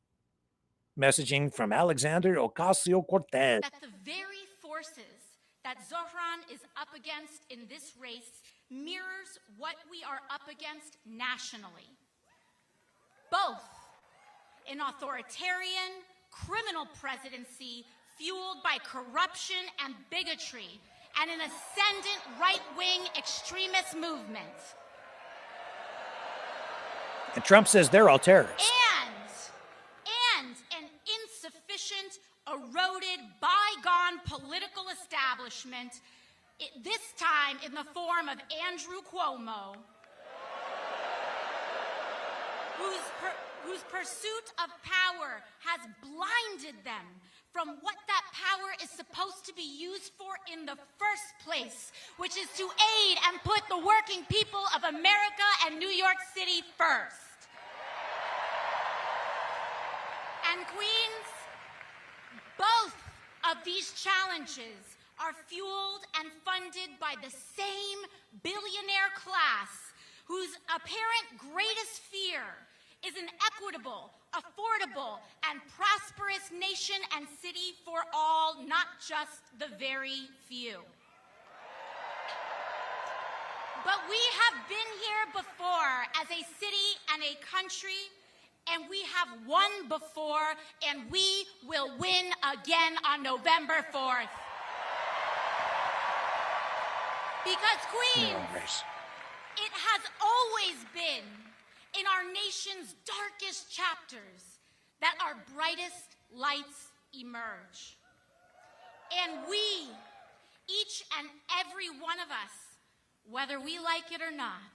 Messaging from Alexander Ocasio-Cortez. That the very forces that Zohran is up against in this race mirrors what we are up against nationally. Both an authoritarian, criminal presidency fueled by corruption and bigotry, and an ascendant right-wing extremist movement. And Trump says they're all terrorists. And an insufficient, eroded, bygone political establishment, this time in the form of Andrew Cuomo, whose pursuit of power has blinded them from what that power is supposed to be used for in the first place, which is to aid and put the working people of America and New York City first. And Queens, both of these challenges are fueled and funded by the same billionaire class whose apparent greatest fear is an equitable, affordable, and prosperous nation and city for all, not just the very few. But we have been here before as a city and a country, and we have won before, and we will win again on November 4th. Because Queens, it has always been in our nation's darkest chapters that our brightest lights emerge. And we, each and every one of us, whether we like it or not,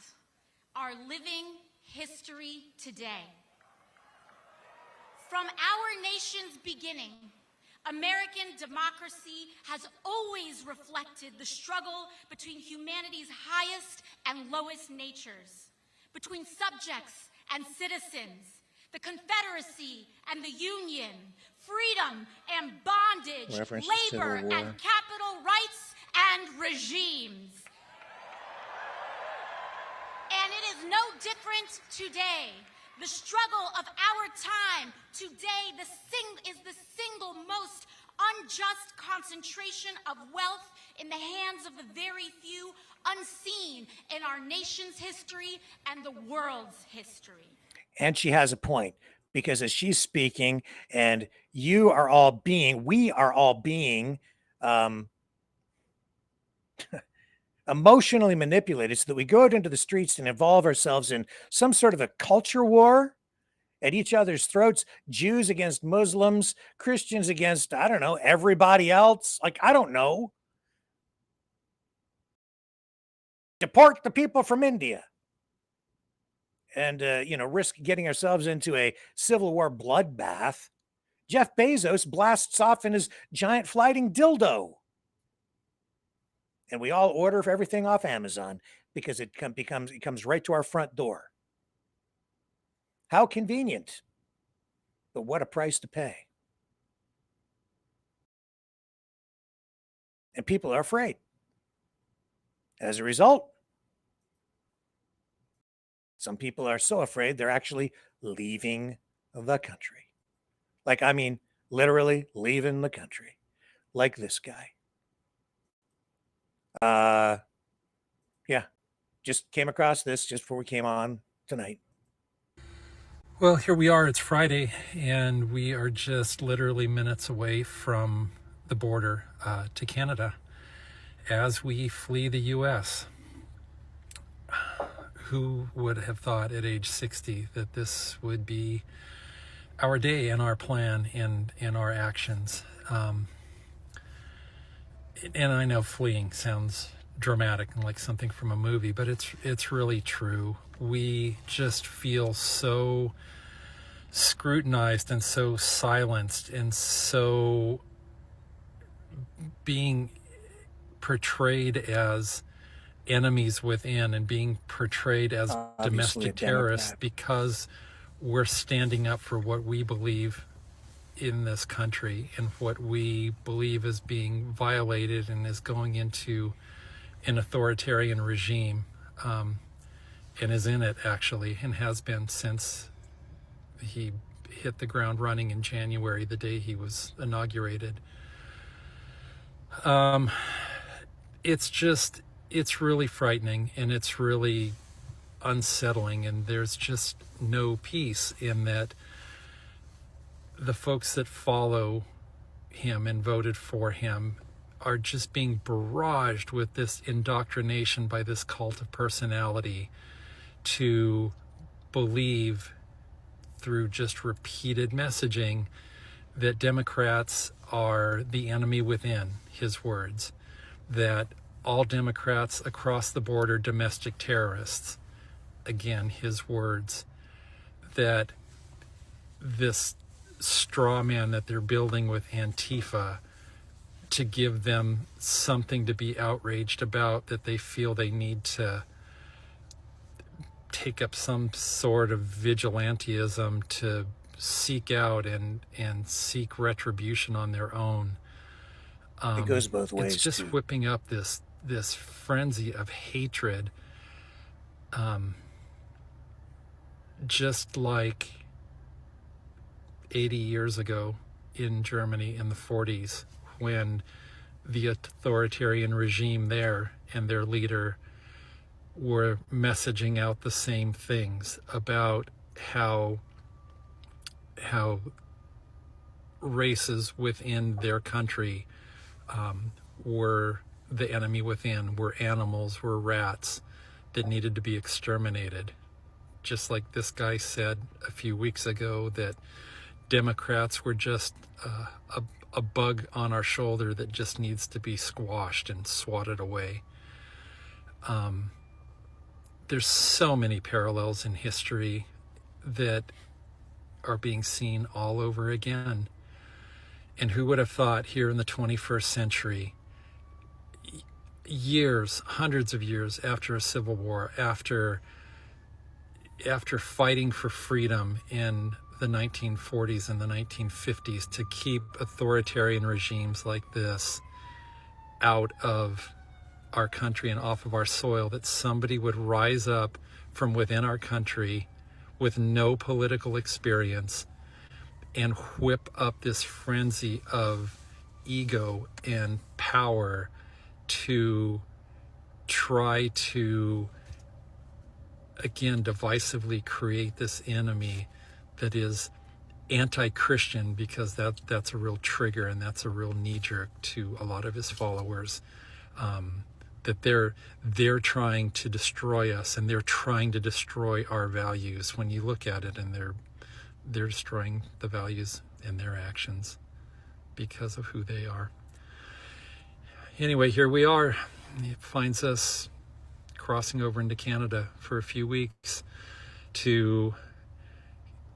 are living history today. From our nation's beginning, American democracy has always reflected the struggle between humanity's highest and lowest natures, between subjects and citizens, the Confederacy and the Union, freedom and bondage, labor and capital rights and regimes. And it is no different today. The struggle of our time today is the single most unjust concentration of wealth in the hands of the very few, unseen in our nation's history and the world's history. And she has a point, because as she's speaking, and we are all being emotionally manipulated so that we go out into the streets and involve ourselves in some sort of a culture war at each other's throats, Jews against Muslims, Christians against, I don't know, everybody else. Like, I don't know. Deport the people from India. And, risk getting ourselves into a Civil War bloodbath. Jeff Bezos blasts off in his giant flying dildo. And we all order for everything off Amazon because it comes right to our front door. How convenient, but what a price to pay. And people are afraid. As a result, some people are so afraid they're actually leaving the country. Like, I mean, literally leaving the country. Like this guy. Yeah, just came across this just before we came on tonight. Well, here we are. It's Friday, and we are just literally minutes away from the border to Canada as we flee the U.S. Who would have thought at age 60 that this would be our day and our plan and our actions? And I know fleeing sounds dramatic and like something from a movie, but it's really true. We just feel so scrutinized and so silenced and so being portrayed as enemies within and being portrayed as domestic terrorists because we're standing up for what we believe in this country and what we believe is being violated and is going into an authoritarian regime, and is in it actually, and has been since he hit the ground running in January, the day he was inaugurated. It's really frightening, and it's really unsettling, and there's just no peace in that the folks that follow him and voted for him are just being barraged with this indoctrination by this cult of personality to believe through just repeated messaging that Democrats are the enemy within, his words, that all Democrats across the board are domestic terrorists, again, his words, that this straw man that they're building with Antifa to give them something to be outraged about, that they feel they need to take up some sort of vigilantism to seek out and seek retribution on their own. It goes both ways. It's just whipping up this frenzy of hatred, just like 80 years ago in Germany in the 40s, when the authoritarian regime there and their leader were messaging out the same things about how races within their country were the enemy within, were animals, were rats that needed to be exterminated. Just like this guy said a few weeks ago that Democrats were just a bug on our shoulder that just needs to be squashed and swatted away. there's so many parallels in history that are being seen all over again. And who would have thought here in the 21st century, years, hundreds of years after a civil war, after fighting for freedom in the 1940s and the 1950s to keep authoritarian regimes like this out of our country and off of our soil, that somebody would rise up from within our country with no political experience and whip up this frenzy of ego and power to try to, again, divisively create this enemy that is anti-Christian, because that's a real trigger and that's a real knee-jerk to a lot of his followers, that they're trying to destroy us and they're trying to destroy our values when you look at it, and they're destroying the values in their actions because of who they are. Anyway, here we are. It finds us crossing over into Canada for a few weeks to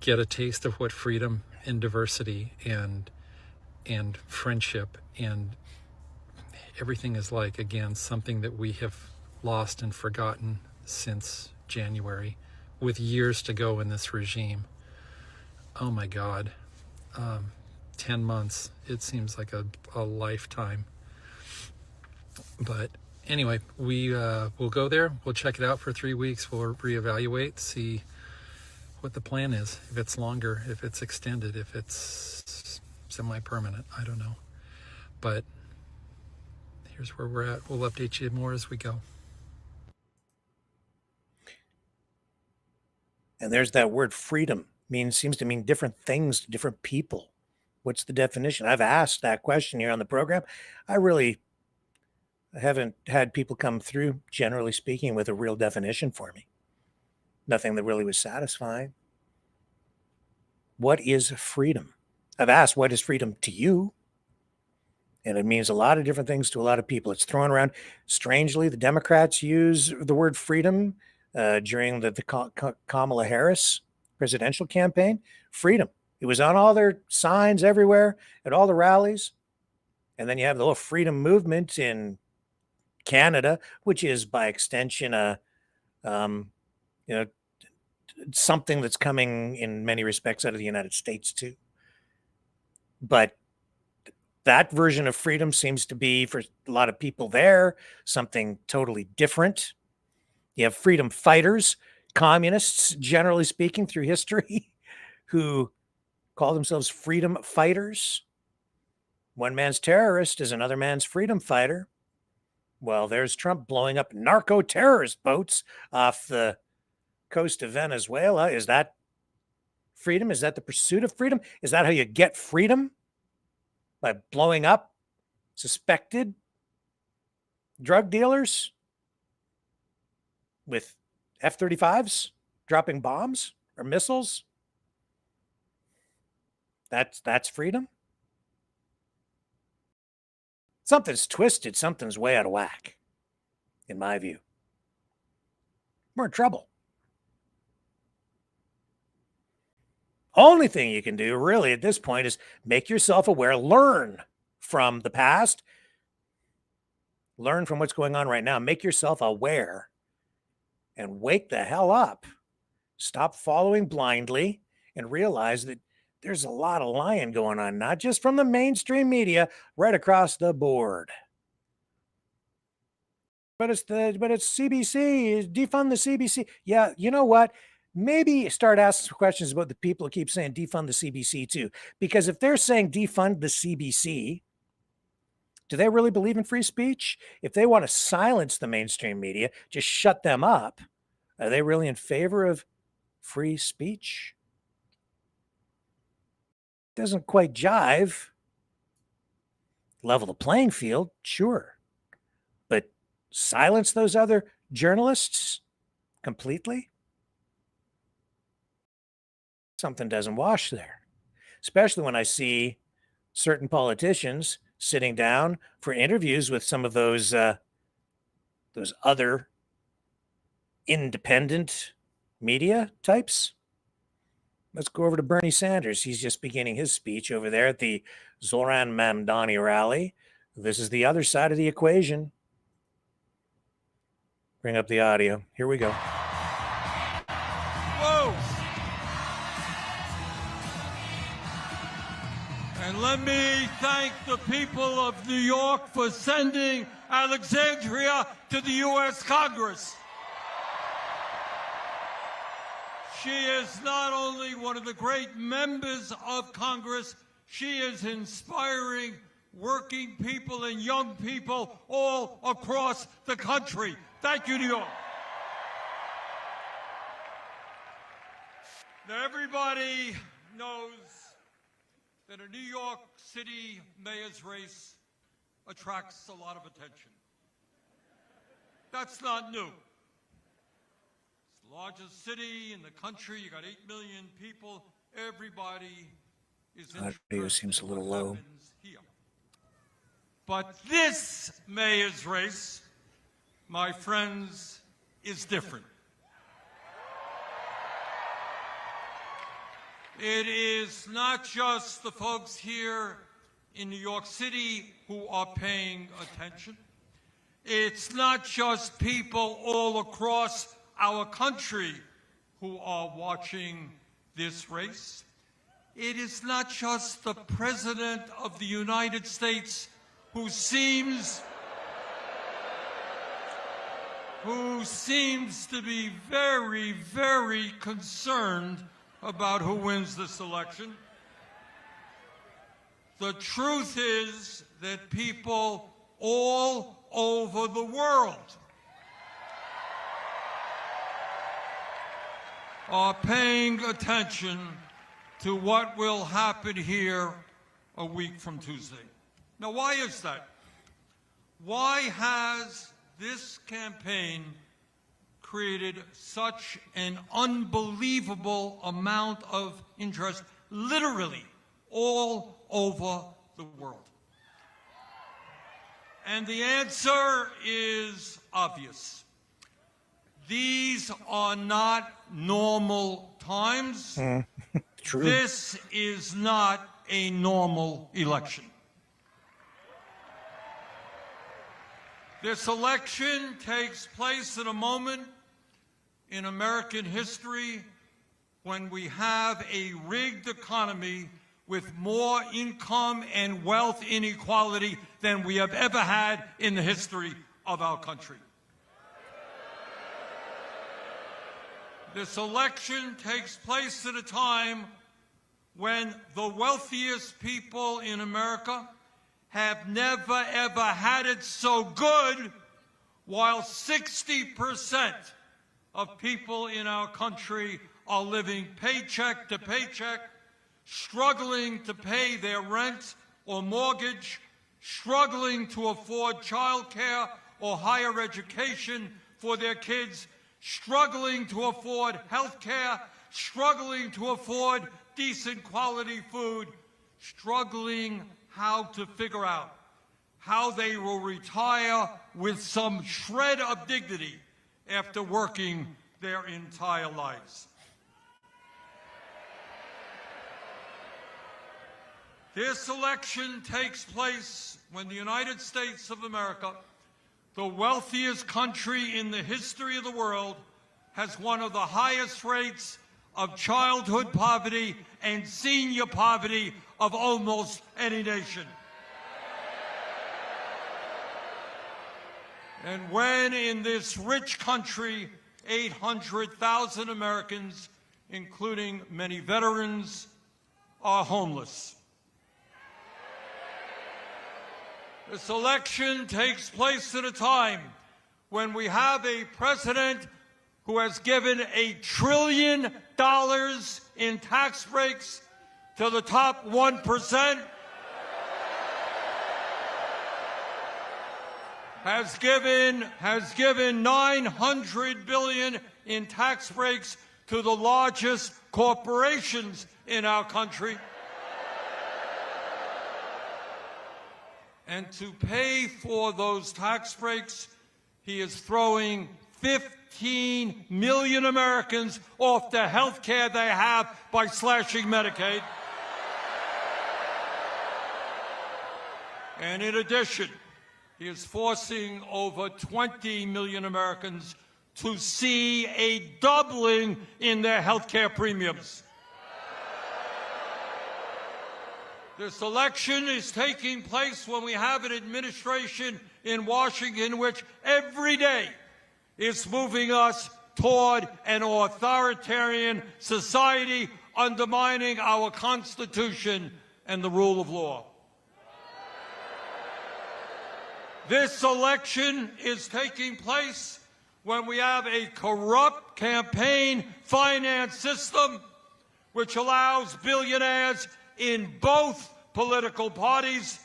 get a taste of what freedom and diversity and friendship and everything is like. Again, something that we have lost and forgotten since January, with years to go in this regime. Oh my God, 10 months. It seems like a lifetime. But anyway, we'll go there. We'll check it out for 3 weeks. We'll reevaluate, see what the plan is. If it's longer, if it's extended, if it's semi-permanent, I don't know. But here's where we're at. We'll update you more as we go. And there's that word freedom. Seems to mean different things to different people. What's the definition? I've asked that question here on the program. I really haven't had people come through, generally speaking, with a real definition for me. Nothing that really was satisfying. What is freedom? I've asked, what is freedom to you? And it means a lot of different things to a lot of people. It's thrown around. Strangely, the Democrats use the word freedom during the Kamala Harris presidential campaign. Freedom. It was on all their signs everywhere at all the rallies. And then you have the whole freedom movement in Canada, which is by extension something that's coming in many respects out of the United States too. But that version of freedom seems to be, for a lot of people there, something totally different. You have freedom fighters, communists, generally speaking, through history, who call themselves freedom fighters. One man's terrorist is another man's freedom fighter. Well, there's Trump blowing up narco-terrorist boats off the coast of Venezuela. Is that freedom? Is that the pursuit of freedom? Is that how you get freedom? By blowing up suspected drug dealers with F-35s dropping bombs or missiles? That's freedom? Something's twisted. Something's way out of whack, in my view. We're in trouble. Only thing you can do really at this point is make yourself aware, learn from the past, learn from what's going on right now, make yourself aware and wake the hell up. Stop following blindly and realize that there's a lot of lying going on, not just from the mainstream media, right across the board. But it's CBC, defund the CBC. Yeah, you know what? Maybe start asking some questions about the people who keep saying defund the CBC too. Because if they're saying defund the CBC, do they really believe in free speech? If they want to silence the mainstream media, just shut them up, are they really in favor of free speech? Doesn't quite jive. Level the playing field, sure. But silence those other journalists completely? Something doesn't wash there, especially when I see certain politicians sitting down for interviews with some of those other independent media types. Let's go over to Bernie Sanders. He's just beginning his speech over there at the Zohran Mamdani Rally. This is the other side of the equation. Bring up the audio. Here we go. Whoa! And let me thank the people of New York for sending Alexandria to the U.S. Congress. She is not only one of the great members of Congress, she is inspiring working people and young people all across the country. Thank you, New York. Now, everybody knows that a New York City mayor's race attracts a lot of attention. That's not new. It's the largest city in the country. You got 8 million people. Everybody is interested. Audio seems a little low. Here. But this mayor's race, my friends, is different. It is not just the folks here in New York City who are paying attention. It's not just people all across our country who are watching this race. It is not just the President of the United States who seems to be very, very concerned about who wins this election. The truth is that people all over the world are paying attention to what will happen here a week from Tuesday. Now, why is that? Why has this campaign created such an unbelievable amount of interest, literally all over the world? And the answer is obvious. These are not normal times. True. This is not a normal election. This election takes place at a moment in American history when we have a rigged economy with more income and wealth inequality than we have ever had in the history of our country. This election takes place at a time when the wealthiest people in America have never, ever had it so good, while 60% of people in our country are living paycheck to paycheck, struggling to pay their rent or mortgage, struggling to afford child care or higher education for their kids, struggling to afford health care, struggling to afford decent quality food, struggling how to figure out how they will retire with some shred of dignity after working their entire lives. This election takes place when the United States of America, the wealthiest country in the history of the world, has one of the highest rates of childhood poverty and senior poverty of almost any nation. And when in this rich country, 800,000 Americans, including many veterans, are homeless. This election takes place at a time when we have a president who has given $1 trillion in tax breaks to the top 1%, has given $900 billion in tax breaks to the largest corporations in our country. And to pay for those tax breaks, he is throwing $15 15 million Americans off the health care they have by slashing Medicaid. And in addition, he is forcing over 20 million Americans to see a doubling in their health care premiums. This election is taking place when we have an administration in Washington which every day is moving us toward an authoritarian society, undermining our Constitution and the rule of law. This election is taking place when we have a corrupt campaign finance system which allows billionaires in both political parties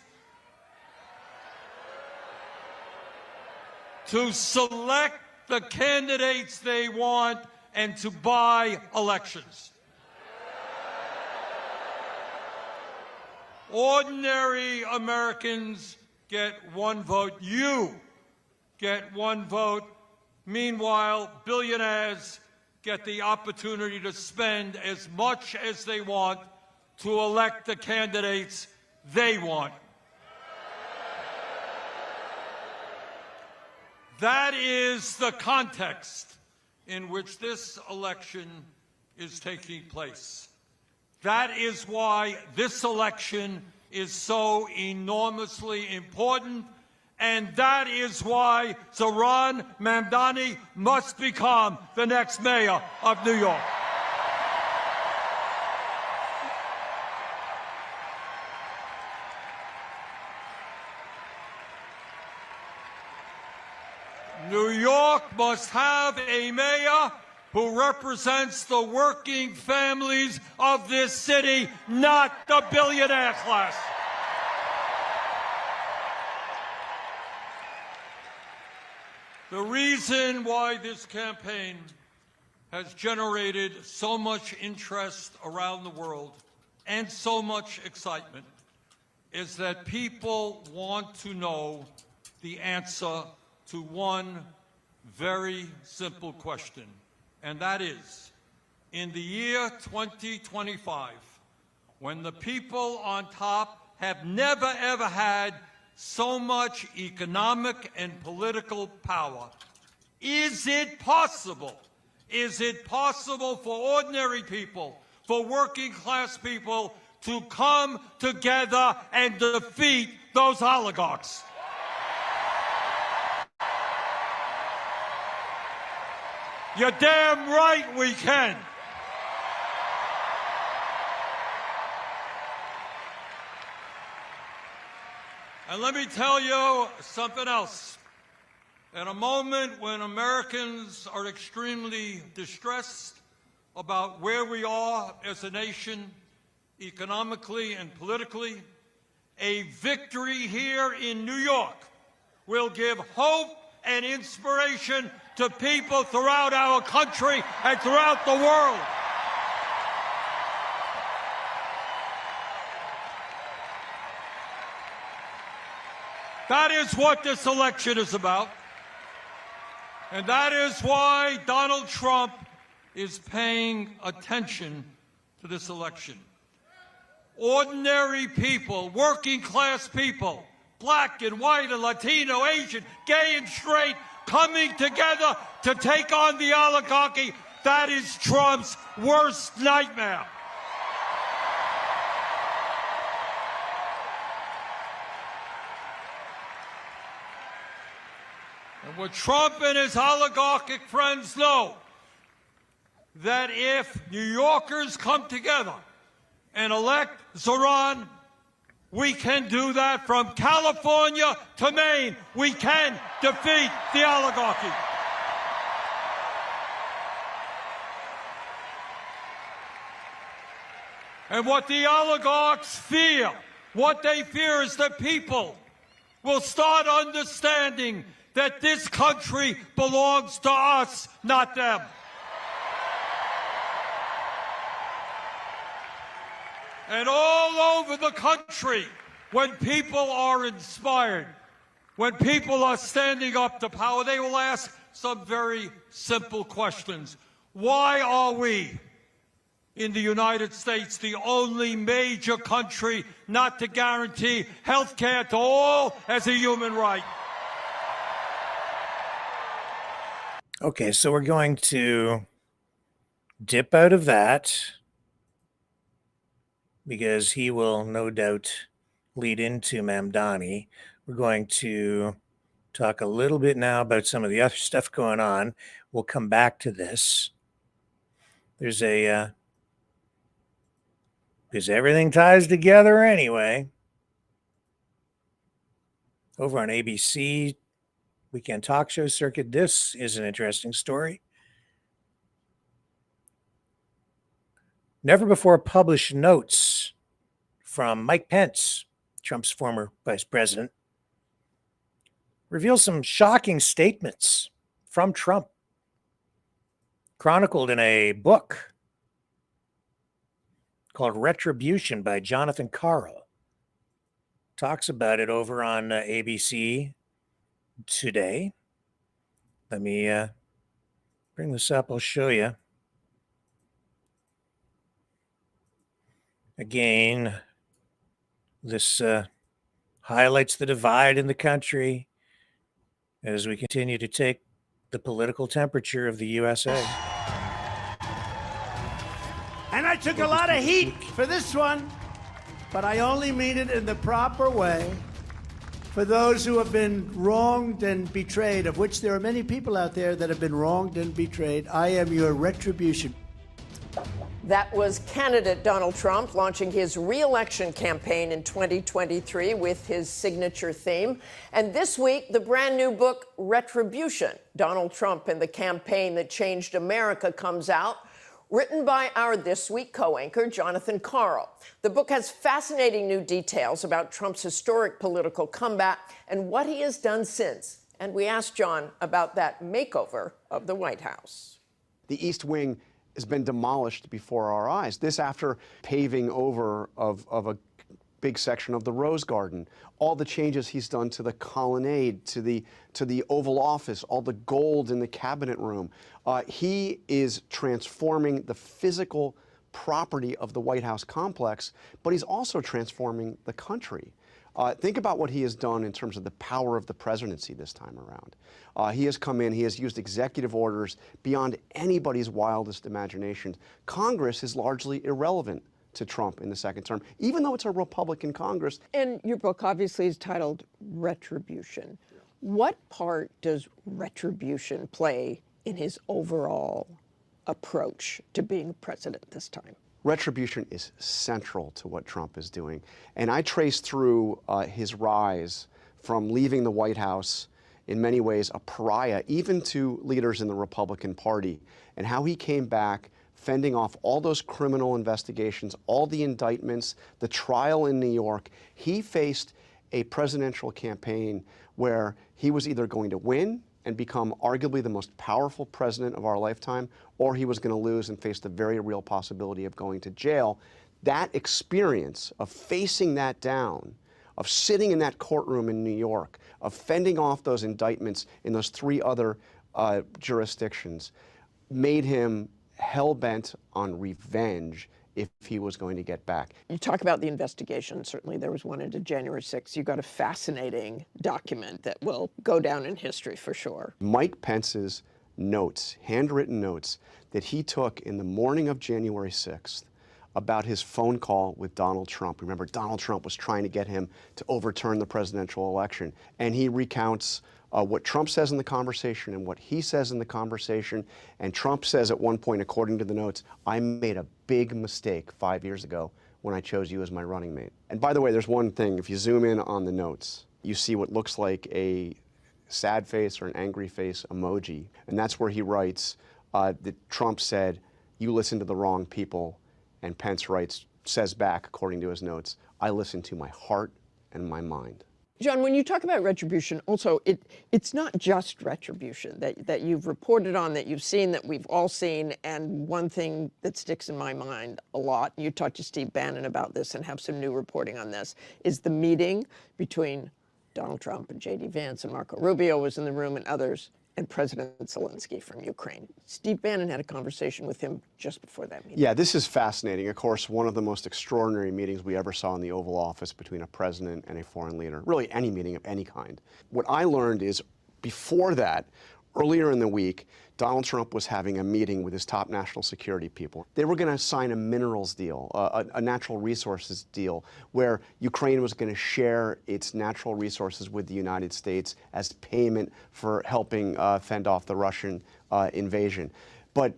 to select the candidates they want and to buy elections. Ordinary Americans get one vote. You get one vote. Meanwhile, billionaires get the opportunity to spend as much as they want to elect the candidates they want. That is the context in which this election is taking place. That is why this election is so enormously important, and that is why Zohran Mamdani must become the next mayor of New York. New York must have a mayor who represents the working families of this city, not the billionaire class. The reason why this campaign has generated so much interest around the world and so much excitement is that people want to know the answer to one very simple question, and that is, in the year 2025, when the people on top have never ever had so much economic and political power, is it possible for ordinary people, for working class people to come together and defeat those oligarchs? You're damn right we can. And let me tell you something else. At a moment when Americans are extremely distressed about where we are as a nation, economically and politically, a victory here in New York will give hope and inspiration to people throughout our country and throughout the world. That is what this election is about. And that is why Donald Trump is paying attention to this election. Ordinary people, working class people, black and white and Latino, Asian, gay and straight, coming together to take on the oligarchy. That is Trump's worst nightmare. And what Trump and his oligarchic friends know, that if New Yorkers come together and elect Zohran, we can do that from California to Maine. We can defeat the oligarchy. And what the oligarchs fear, what they fear is that people will start understanding that this country belongs to us, not them. And all over the country, when people are inspired, when people are standing up to power, they will ask some very simple questions. Why are we in the United States the only major country not to guarantee health care to all as a human right? Okay, so we're going to dip out of that because he will no doubt lead into Mamdani. We're going to talk a little bit now about some of the other stuff going on. We'll come back to this. There's a because everything ties together anyway. Over on ABC Weekend Talk Show Circuit, this is an interesting story. Never before published notes from Mike Pence, Trump's former vice president, reveal some shocking statements from Trump, chronicled in a book called Retribution by Jonathan Caro. Talks about it over on ABC today. Let me bring this up. I'll show you. Again, this highlights the divide in the country as we continue to take the political temperature of the USA. And I took a lot of heat for this one, but I only mean it in the proper way. For those who have been wronged and betrayed, of which there are many people out there that have been wronged and betrayed, I am your retribution. That was candidate Donald Trump launching his re-election campaign in 2023 with his signature theme. And this week, the brand new book, Retribution, Donald Trump and the Campaign That Changed America, comes out, written by our This Week co-anchor, Jonathan Caro. The book has fascinating new details about Trump's historic political comeback and what he has done since. And we asked John about that makeover of the White House. The East Wing has been demolished before our eyes. This after paving over of a big section of the Rose Garden, all the changes he's done to the colonnade, to the Oval Office, all the gold in the cabinet room. He is transforming the physical property of the White House complex, but he's also transforming the country. Think about what he has done in terms of the power of the presidency this time around. He has come in, he has used executive orders beyond anybody's wildest imaginations. Congress is largely irrelevant to Trump in the second term, even though it's a Republican Congress. And your book obviously is titled Retribution. What part does retribution play in his overall approach to being president this time? Retribution is central to what Trump is doing. And I trace through his rise from leaving the White House, in many ways a pariah, even to leaders in the Republican Party, and how he came back, fending off all those criminal investigations, all the indictments, the trial in New York. He faced a presidential campaign where he was either going to win and become arguably the most powerful president of our lifetime, or he was going to lose and face the very real possibility of going to jail. That experience of facing that down, of sitting in that courtroom in New York, of fending off those indictments in those three other jurisdictions, made him hell-bent on revenge if he was going to get back. You talk about the investigation. Certainly there was one into January 6th. You got a fascinating document that will go down in history for sure. Mike Pence's notes, handwritten notes, that he took in the morning of January 6th about his phone call with Donald Trump. Remember, Donald Trump was trying to get him to overturn the presidential election. And he recounts what Trump says in the conversation and what he says in the conversation. And Trump says at one point, according to the notes, I made a big mistake 5 years ago when I chose you as my running mate. And by the way, there's one thing. If you zoom in on the notes, you see what looks like a sad face or an angry face emoji. And that's where he writes that Trump said, you listened to the wrong people. And Pence writes, says back, according to his notes, I listened to my heart and my mind. John, when you talk about retribution, also, it's not just retribution that you've reported on, that you've seen, that we've all seen. And one thing that sticks in my mind a lot, you talked to Steve Bannon about this and have some new reporting on this, is the meeting between Donald Trump and J.D. Vance and Marco Rubio was in the room and others, and President Zelensky from Ukraine. Steve Bannon had a conversation with him just before that meeting. Yeah, this is fascinating. Of course, one of the most extraordinary meetings we ever saw in the Oval Office between a president and a foreign leader, really any meeting of any kind. What I learned is before that, earlier in the week, Donald Trump was having a meeting with his top national security people. They were going to sign a minerals deal, a natural resources deal, where Ukraine was going to share its natural resources with the United States as payment for helping fend off the Russian invasion. But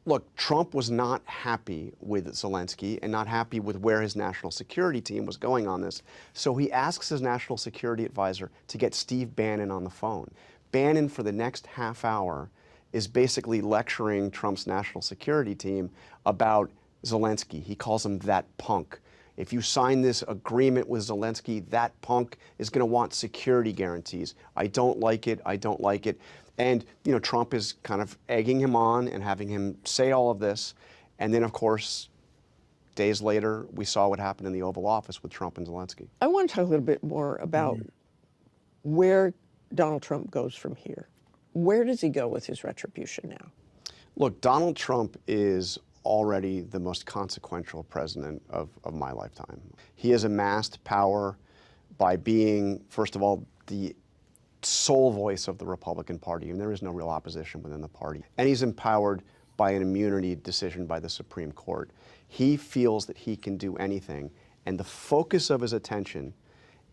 look, Trump was not happy with Zelensky and not happy with where his national security team was going on this. So he asks his national security advisor to get Steve Bannon on the phone. Bannon, for the next half hour, is basically lecturing Trump's national security team about Zelensky. He calls him that punk. If you sign this agreement with Zelensky, that punk is going to want security guarantees. I don't like it. I don't like it. And, you know, Trump is kind of egging him on and having him say all of this. And then, of course, days later, we saw what happened in the Oval Office with Trump and Zelensky. I want to talk a little bit more about where Donald Trump goes from here. Where does he go with his retribution now? Look, Donald Trump is already the most consequential president of my lifetime. He has amassed power by being, first of all, the sole voice of the Republican Party, and there is no real opposition within the party. And he's empowered by an immunity decision by the Supreme Court. He feels that he can do anything, and the focus of his attention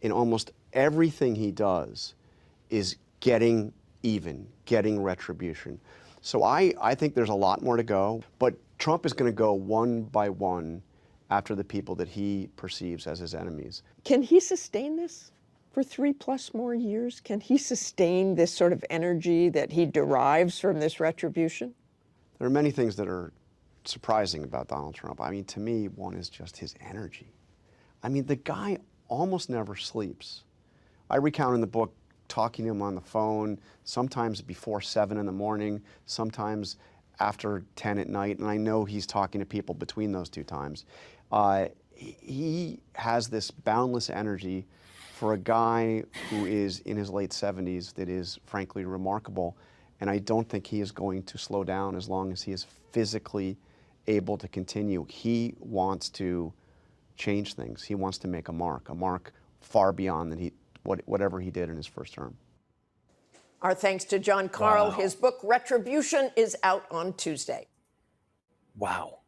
in almost everything he does is getting even, getting retribution. So I think there's a lot more to go, but Trump is going to go one by one after the people that he perceives as his enemies. Can he sustain this for 3+ more years? Can he sustain this sort of energy that he derives from this retribution? There are many things that are surprising about Donald Trump. I mean, to me, one is just his energy. I mean, the guy almost never sleeps. I recount in the book talking to him on the phone, sometimes before 7 in the morning, sometimes after 10 at night, and I know he's talking to people between those two times. He has this boundless energy for a guy who is in his late 70s that is frankly remarkable, and I don't think he is going to slow down as long as he is physically able to continue. He wants to change things. He wants to make a mark far beyond that whatever he did in his first term. Our thanks to John Carl. Wow. His book, Retribution, is out on Tuesday. Wow.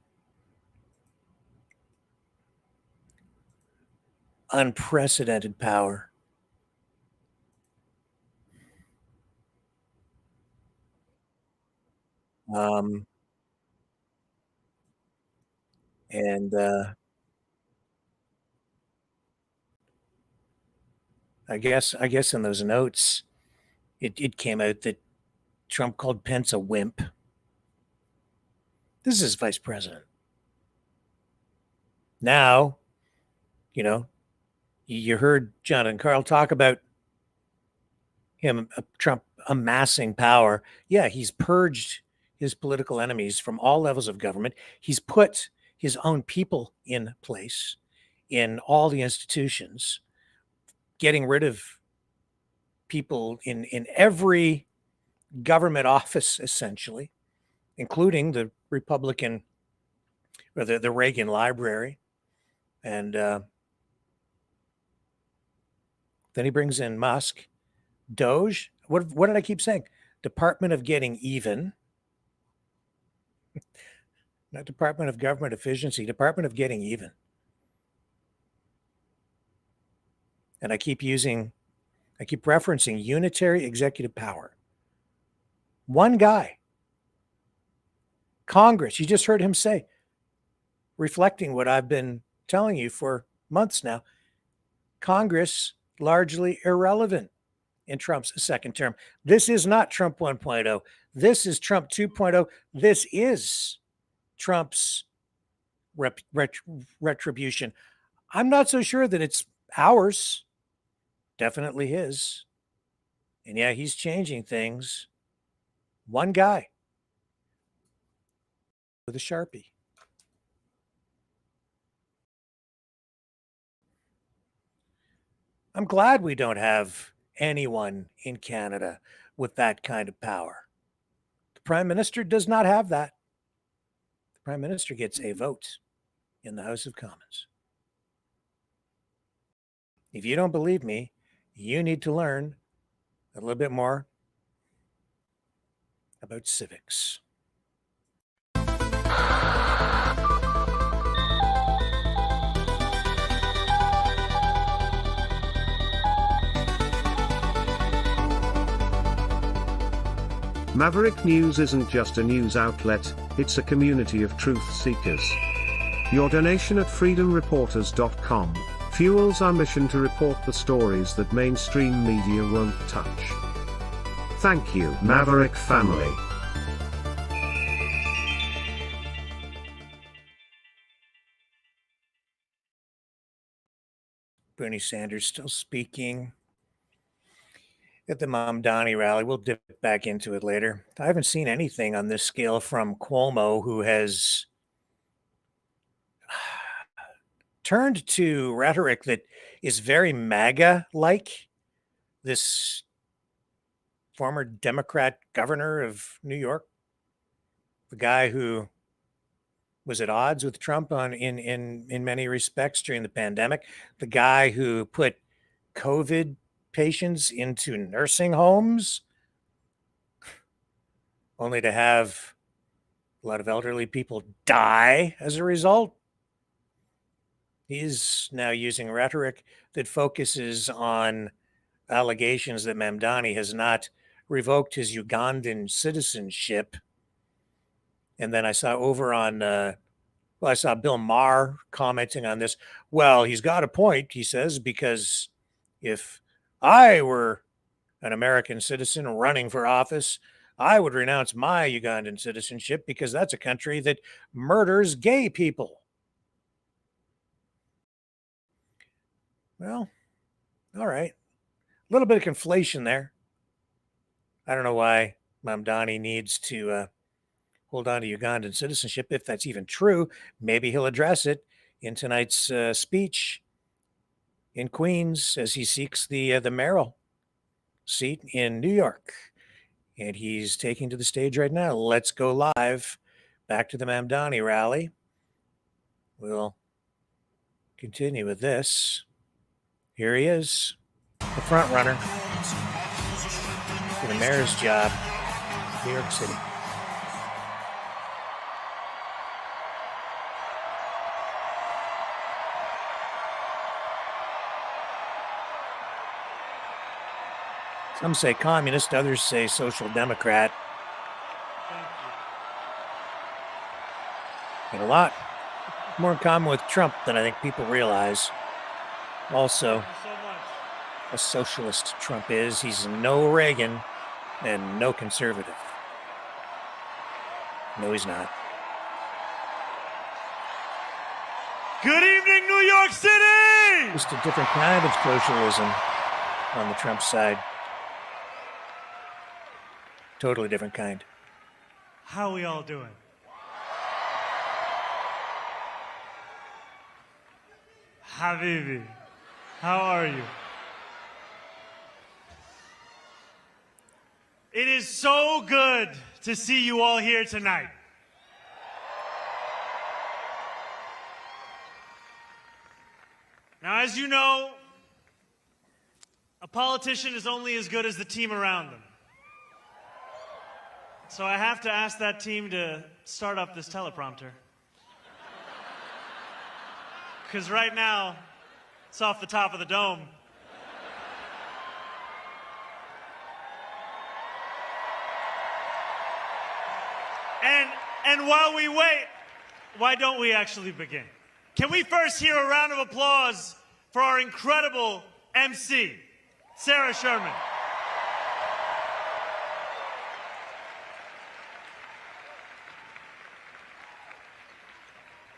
Unprecedented power. And I guess in those notes, it came out that Trump called Pence a wimp. This is his vice president. Now, you know, you heard John and Carl talk about him, Trump amassing power. Yeah, he's purged his political enemies from all levels of government. He's put his own people in place in all the institutions, getting rid of people in every government office, essentially, including the Republican or the Reagan Library. And then he brings in Musk, Doge. What did I keep saying? Department of Getting Even. Not Department of Government Efficiency, Department of Getting Even. And I keep referencing unitary executive power. One guy. Congress, you just heard him say, reflecting what I've been telling you for months now, Congress largely irrelevant in Trump's second term. This is not Trump 1.0. This is Trump 2.0. This is Trump's retribution. I'm not so sure that it's ours. Definitely his. And yeah, he's changing things. One guy with a Sharpie. I'm glad we don't have anyone in Canada with that kind of power. The Prime Minister does not have that. The Prime Minister gets a vote in the House of Commons. If you don't believe me, you need to learn a little bit more about civics. Maverick News isn't just a news outlet, it's a community of truth seekers. Your donation at freedomreporters.com fuels our mission to report the stories that mainstream media won't touch. Thank you, Maverick family. Bernie Sanders still speaking at the Mamdani rally. We'll dip back into it later. I haven't seen anything on this scale from Cuomo, who has turned to rhetoric that is very MAGA-like. This former Democrat governor of New York, the guy who was at odds with Trump in many respects during the pandemic, the guy who put COVID patients into nursing homes, only to have a lot of elderly people die as a result. He's now using rhetoric that focuses on allegations that Mamdani has not revoked his Ugandan citizenship. And then I saw over on, I saw Bill Maher commenting on this. Well, he's got a point, he says, because if I were an American citizen running for office, I would renounce my Ugandan citizenship because that's a country that murders gay people. Well, all right. A little bit of conflation there. I don't know why Mamdani needs to hold on to Ugandan citizenship. If that's even true, maybe he'll address it in tonight's speech in Queens as he seeks the mayoral seat in New York. And he's taking to the stage right now. Let's go live back to the Mamdani rally. We'll continue with this. Here he is, the front runner for the mayor's job, New York City. Some say communist, others say social democrat. And a lot more in common with Trump than I think people realize. Also, a socialist Trump is. He's no Reagan and no conservative. No, he's not. Good evening, New York City! Just a different kind of socialism on the Trump side. Totally different kind. How are we all doing? Habibi, how are you? It is so good to see you all here tonight. Now, as you know, a politician is only as good as the team around them. So I have to ask that team to start up this teleprompter. Because right now, it's off the top of the dome. And while we wait, why don't we actually begin? Can we first hear a round of applause for our incredible MC, Sarah Sherman?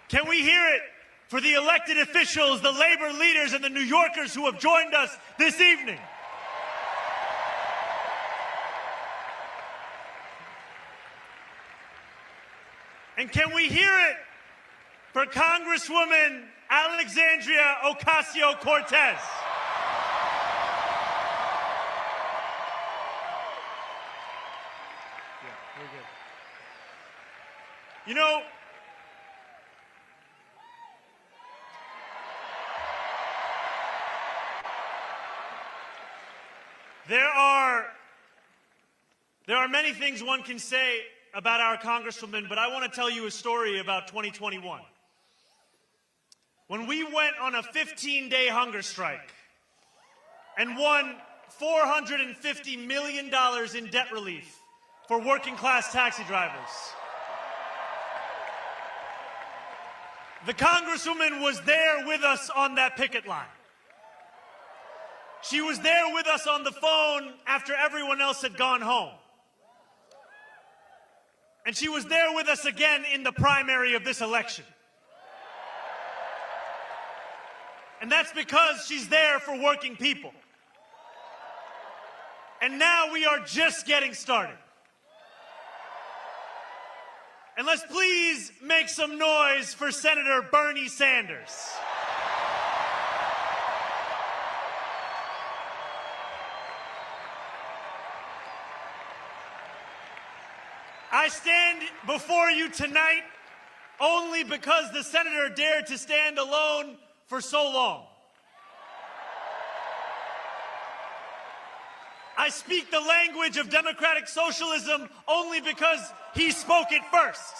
Can we hear it for the elected officials, the labor leaders, and the New Yorkers who have joined us this evening? And can we hear it for Congresswoman Alexandria Ocasio-Cortez? Very good. You know, there are many things one can say about our congresswoman, but I want to tell you a story about 2021. When we went on a 15-day hunger strike and won $450 million in debt relief for working-class taxi drivers. The Congresswoman was there with us on that picket line. She was there with us on the phone after everyone else had gone home. And she was there with us again in the primary of this election. And that's because she's there for working people. And now we are just getting started. And let's please make some noise for Senator Bernie Sanders. I stand before you tonight only because the senator dared to stand alone for so long. I speak the language of democratic socialism only because he spoke it first.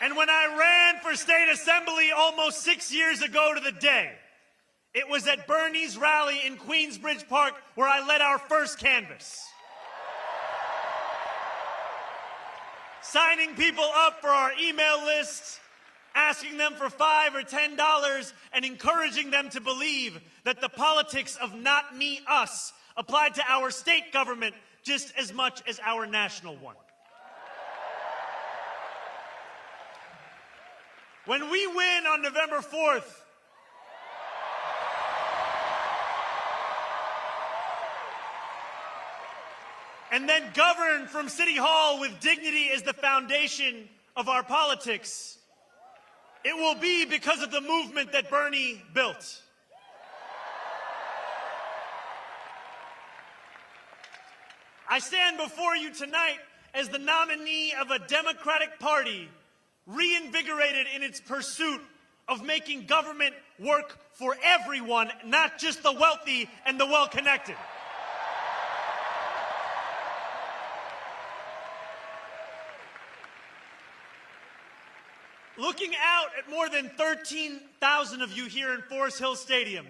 And when I ran for state assembly almost 6 years ago to the day, it was at Bernie's rally in Queensbridge Park where I led our first canvass. Signing people up for our email list, asking them for $5 or $10, and encouraging them to believe that the politics of not me, us applied to our state government just as much as our national one. When we win on November 4th, and then govern from City Hall with dignity as the foundation of our politics, it will be because of the movement that Bernie built. I stand before you tonight as the nominee of a Democratic Party reinvigorated in its pursuit of making government work for everyone, not just the wealthy and the well-connected. Looking out at more than 13,000 of you here in Forest Hill Stadium,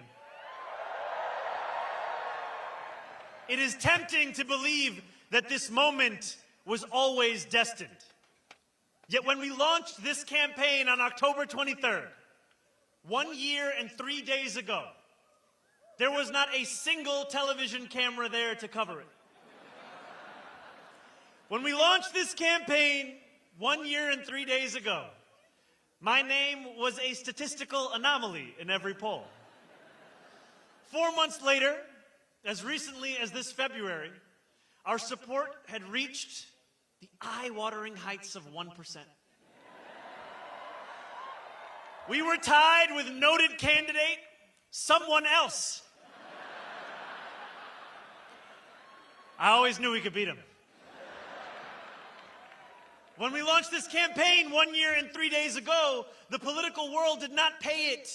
it is tempting to believe that this moment was always destined. Yet when we launched this campaign on October 23rd, 1 year and 3 days ago, there was not a single television camera there to cover it. When we launched this campaign 1 year and 3 days ago, my name was a statistical anomaly in every poll. 4 months later, as recently as this February, our support had reached the eye-watering heights of 1%. We were tied with noted candidate, someone else. I always knew we could beat him. When we launched this campaign 1 year and 3 days ago, the political world did not pay it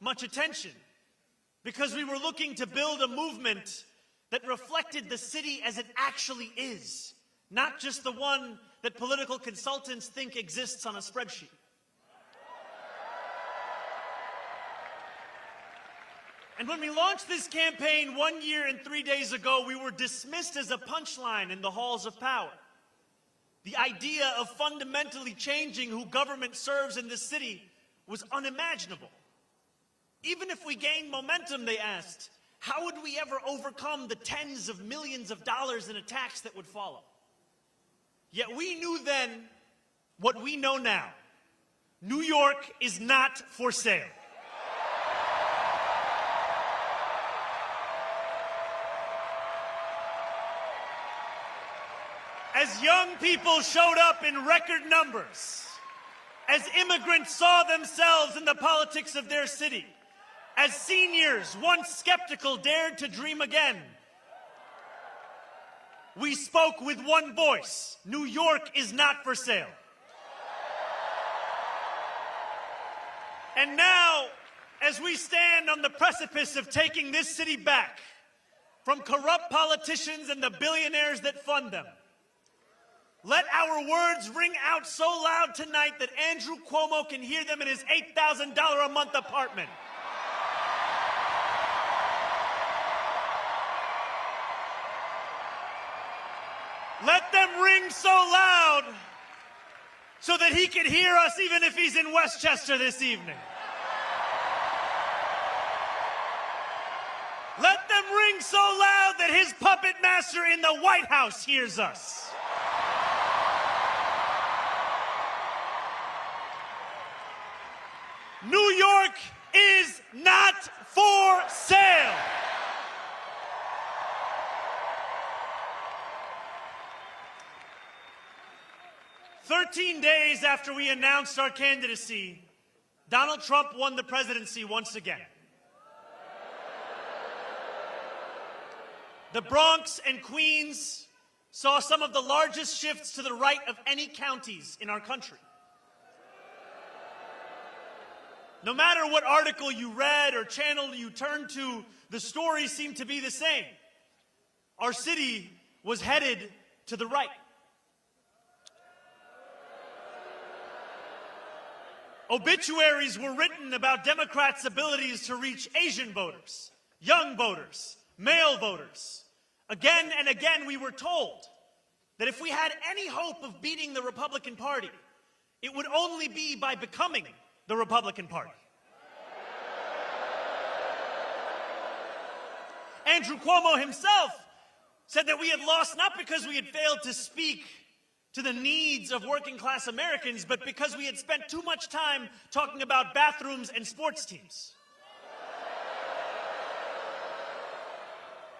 much attention because we were looking to build a movement that reflected the city as it actually is, not just the one that political consultants think exists on a spreadsheet. And when we launched this campaign 1 year and 3 days ago, we were dismissed as a punchline in the halls of power. The idea of fundamentally changing who government serves in this city was unimaginable. Even if we gained momentum, they asked, how would we ever overcome the tens of millions of dollars in attacks that would follow? Yet we knew then what we know now. New York is not for sale. As young people showed up in record numbers, as immigrants saw themselves in the politics of their city, As seniors, once skeptical, dared to dream again. We spoke with one voice. New York is not for sale. And now, as we stand on the precipice of taking this city back from corrupt politicians and the billionaires that fund them, let our words ring out so loud tonight that Andrew Cuomo can hear them in his $8,000 a month apartment. Let them ring so loud so that he can hear us even if he's in Westchester this evening. Let them ring so loud that his puppet master in the White House hears us. New York is not for sale. "13 days after we announced our candidacy, Donald Trump won the presidency once again. The Bronx and Queens saw some of the largest shifts to the right of any counties in our country. No matter what article you read or channel you turned to, the stories seemed to be the same. Our city was headed to the right. Obituaries were written about Democrats' abilities to reach Asian voters, young voters, male voters. Again and again, we were told that if we had any hope of beating the Republican Party, it would only be by becoming the Republican Party. Andrew Cuomo himself said that we had lost not because we had failed to speak to the needs of working-class Americans, but because we had spent too much time talking about bathrooms and sports teams.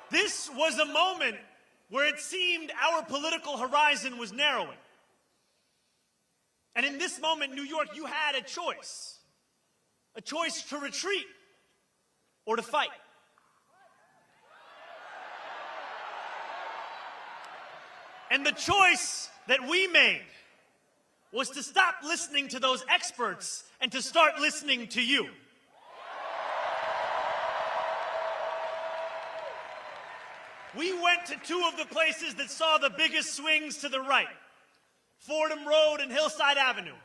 This was a moment where it seemed our political horizon was narrowing. And in this moment, New York, you had a choice to retreat or to fight. And the choice that we made was to stop listening to those experts and to start listening to you. We went to two of the places that saw the biggest swings to the right, Fordham Road and Hillside Avenue.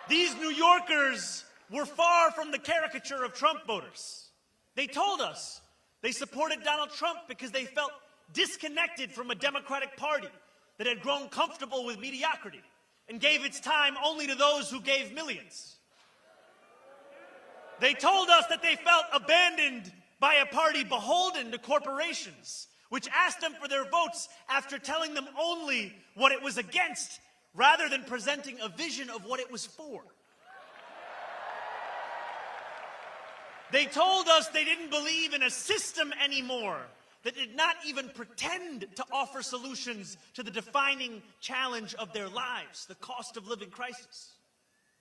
These New Yorkers were far from the caricature of Trump voters. They told us they supported Donald Trump because they felt disconnected from a Democratic Party that had grown comfortable with mediocrity and gave its time only to those who gave millions. They told us that they felt abandoned by a party beholden to corporations, which asked them for their votes after telling them only what it was against, rather than presenting a vision of what it was for. They told us they didn't believe in a system anymore that did not even pretend to offer solutions to the defining challenge of their lives, the cost of living crisis.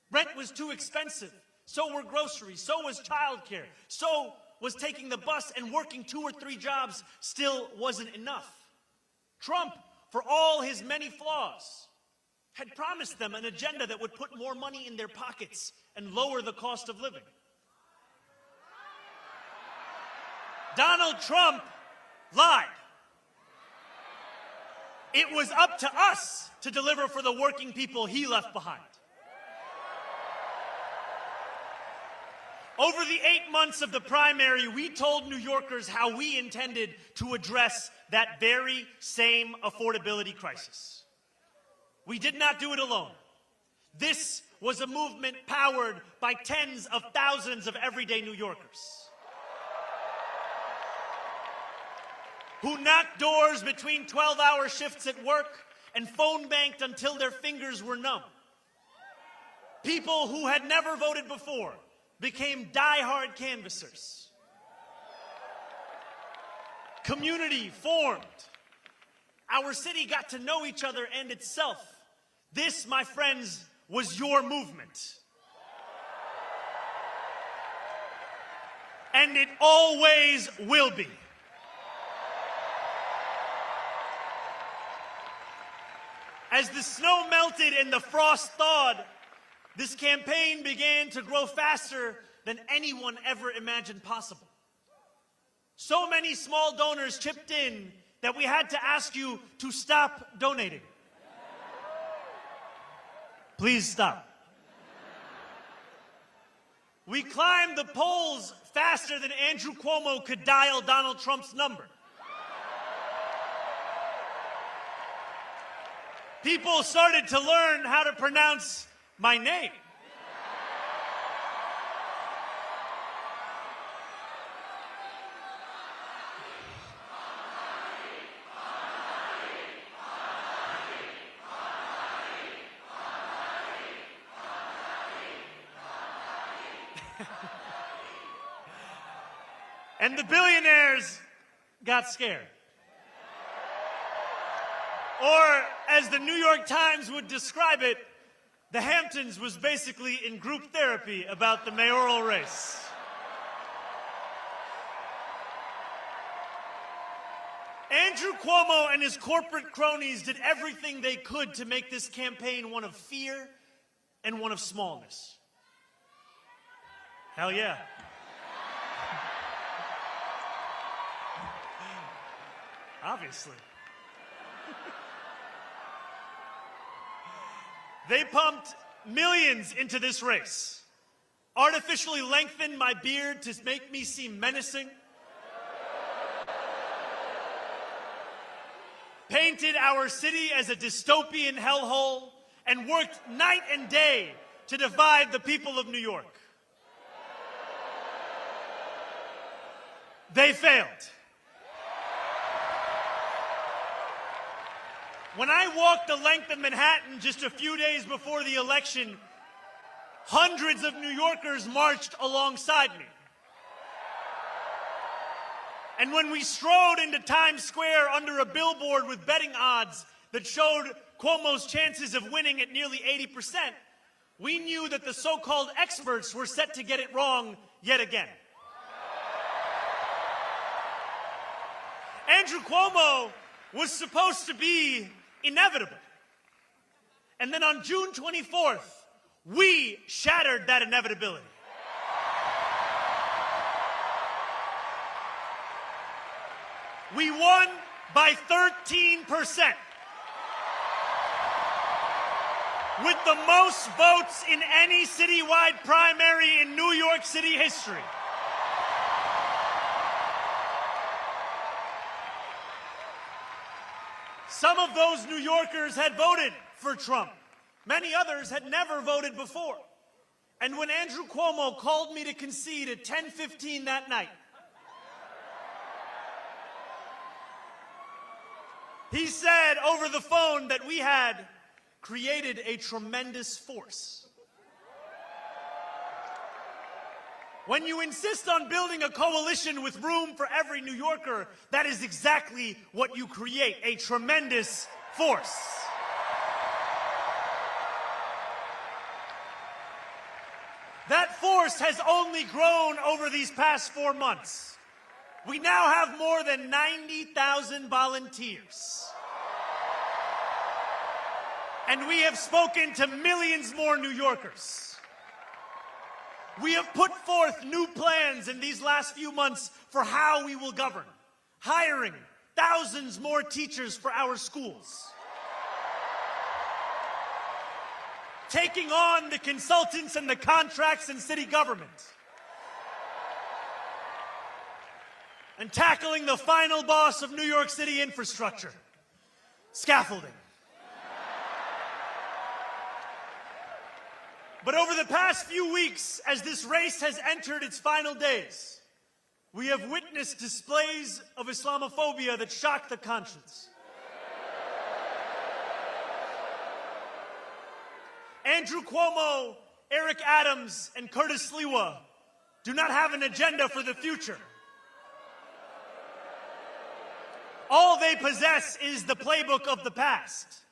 Rent was too expensive, so were groceries, so was childcare, so was taking the bus, and working 2 or 3 jobs still wasn't enough. Trump, for all his many flaws, had promised them an agenda that would put more money in their pockets and lower the cost of living. Donald Trump lied. It was up to us to deliver for the working people he left behind. Over the 8 months of the primary, we told New Yorkers how we intended to address that very same affordability crisis. We did not do it alone. This was a movement powered by tens of thousands of everyday New Yorkers who knocked doors between 12-hour shifts at work and phone banked until their fingers were numb. People who had never voted before became die-hard canvassers. Community formed. Our city got to know each other and itself. This, my friends, was your movement. and it always will be. As the snow melted and the frost thawed, this campaign began to grow faster than anyone ever imagined possible. So many small donors chipped in that we had to ask you to stop donating. Please stop. We climbed the polls faster than Andrew Cuomo could dial Donald Trump's number. People started to learn how to pronounce my name. And the billionaires got scared. Or, as the New York Times would describe it, the Hamptons was basically in group therapy about the mayoral race. Andrew Cuomo and his corporate cronies did everything they could to make this campaign one of fear and one of smallness. Hell yeah. Obviously. They pumped millions into this race, artificially lengthened my beard to make me seem menacing, painted our city as a dystopian hellhole, and worked night and day to divide the people of New York. They failed. When I walked the length of Manhattan just a few days before the election, hundreds of New Yorkers marched alongside me. And when we strode into Times Square under a billboard with betting odds that showed Cuomo's chances of winning at nearly 80%, we knew that the so-called experts were set to get it wrong yet again. Andrew Cuomo was supposed to be inevitable. And then on June 24th, we shattered that inevitability. We won by 13%, with the most votes in any citywide primary in New York City history. Some of those New Yorkers had voted for Trump. Many others had never voted before. And when Andrew Cuomo called me to concede at 10:15 that night, he said over the phone that we had created a tremendous force. When you insist on building a coalition with room for every New Yorker, that is exactly what you create, a tremendous force. That force has only grown over these past 4 months. We now have more than 90,000 volunteers. And we have spoken to millions more New Yorkers. We have put forth new plans in these last few months for how we will govern, hiring thousands more teachers for our schools, taking on the consultants and the contracts in city government, and tackling the final boss of New York City infrastructure, scaffolding. But over the past few weeks, as this race has entered its final days, we have witnessed displays of Islamophobia that shock the conscience. Andrew Cuomo, Eric Adams, and Curtis Sliwa do not have an agenda for the future. All they possess is the playbook of the past.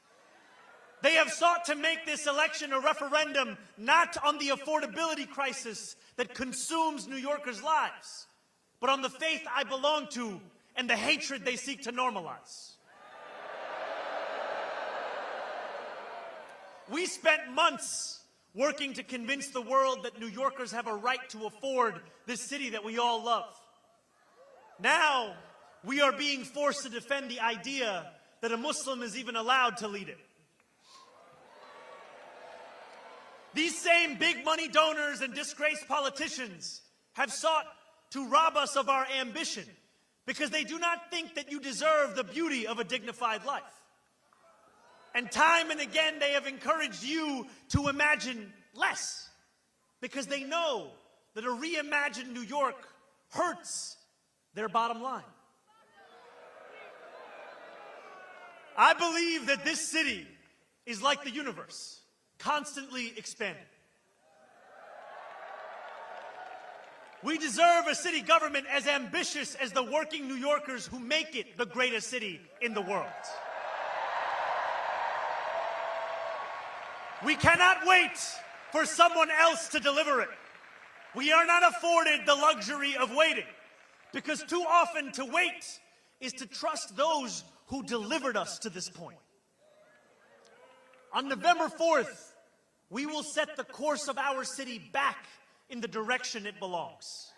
They have sought to make this election a referendum not on the affordability crisis that consumes New Yorkers' lives, but on the faith I belong to and the hatred they seek to normalize. We spent months working to convince the world that New Yorkers have a right to afford this city that we all love. Now, we are being forced to defend the idea that a Muslim is even allowed to lead it. These same big money donors and disgraced politicians have sought to rob us of our ambition because they do not think that you deserve the beauty of a dignified life. And time and again, they have encouraged you to imagine less because they know that a reimagined New York hurts their bottom line. I believe that this city is like the universe, constantly expanding. We deserve a city government as ambitious as the working New Yorkers who make it the greatest city in the world. We cannot wait for someone else to deliver it. We are not afforded the luxury of waiting, because too often to wait is to trust those who delivered us to this point. On November 4th, we will set the course of our city back in the direction it belongs.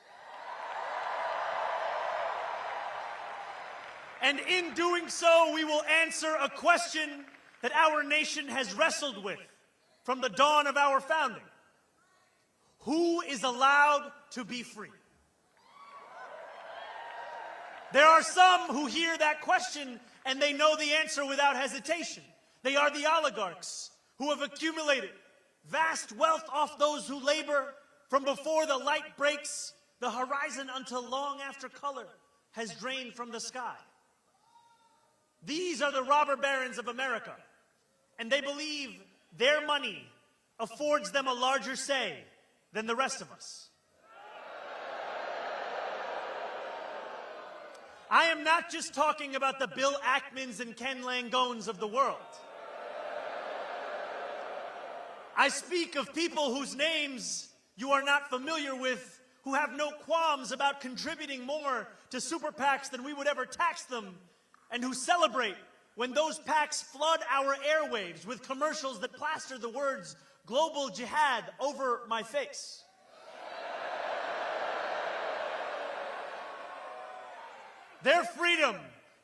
And in doing so, we will answer a question that our nation has wrestled with from the dawn of our founding. Who is allowed to be free? There are some who hear that question and they know the answer without hesitation. They are the oligarchs who have accumulated vast wealth off those who labor from before the light breaks the horizon until long after color has drained from the sky. These are the robber barons of America, and they believe their money affords them a larger say than the rest of us. I am not just talking about the Bill Ackmans and Ken Langones of the world. I speak of people whose names you are not familiar with, who have no qualms about contributing more to super PACs than we would ever tax them, and who celebrate when those PACs flood our airwaves with commercials that plaster the words "global jihad" over my face. Their freedom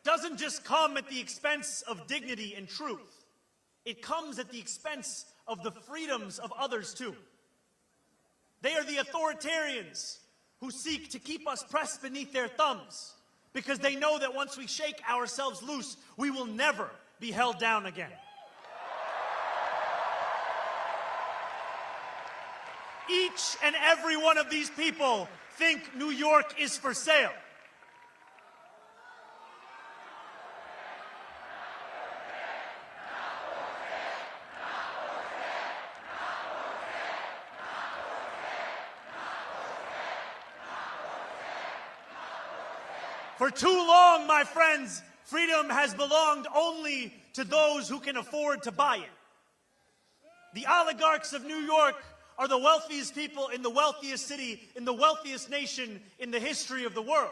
doesn't just come at the expense of dignity and truth. It comes at the expense of the freedoms of others too. They are the authoritarians who seek to keep us pressed beneath their thumbs because they know that once we shake ourselves loose, we will never be held down again. Each and every one of these people think New York is for sale. For too long, my friends, freedom has belonged only to those who can afford to buy it. The oligarchs of New York are the wealthiest people in the wealthiest city, in the wealthiest nation in the history of the world.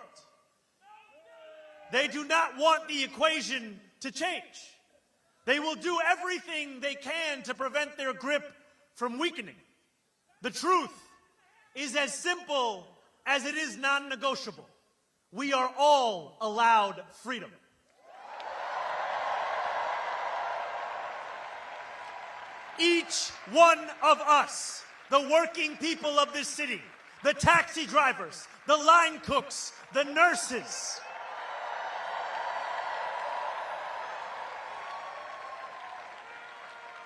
They do not want the equation to change. They will do everything they can to prevent their grip from weakening. The truth is as simple as it is non-negotiable. We are all allowed freedom. Each one of us, the working people of this city, the taxi drivers, the line cooks, the nurses,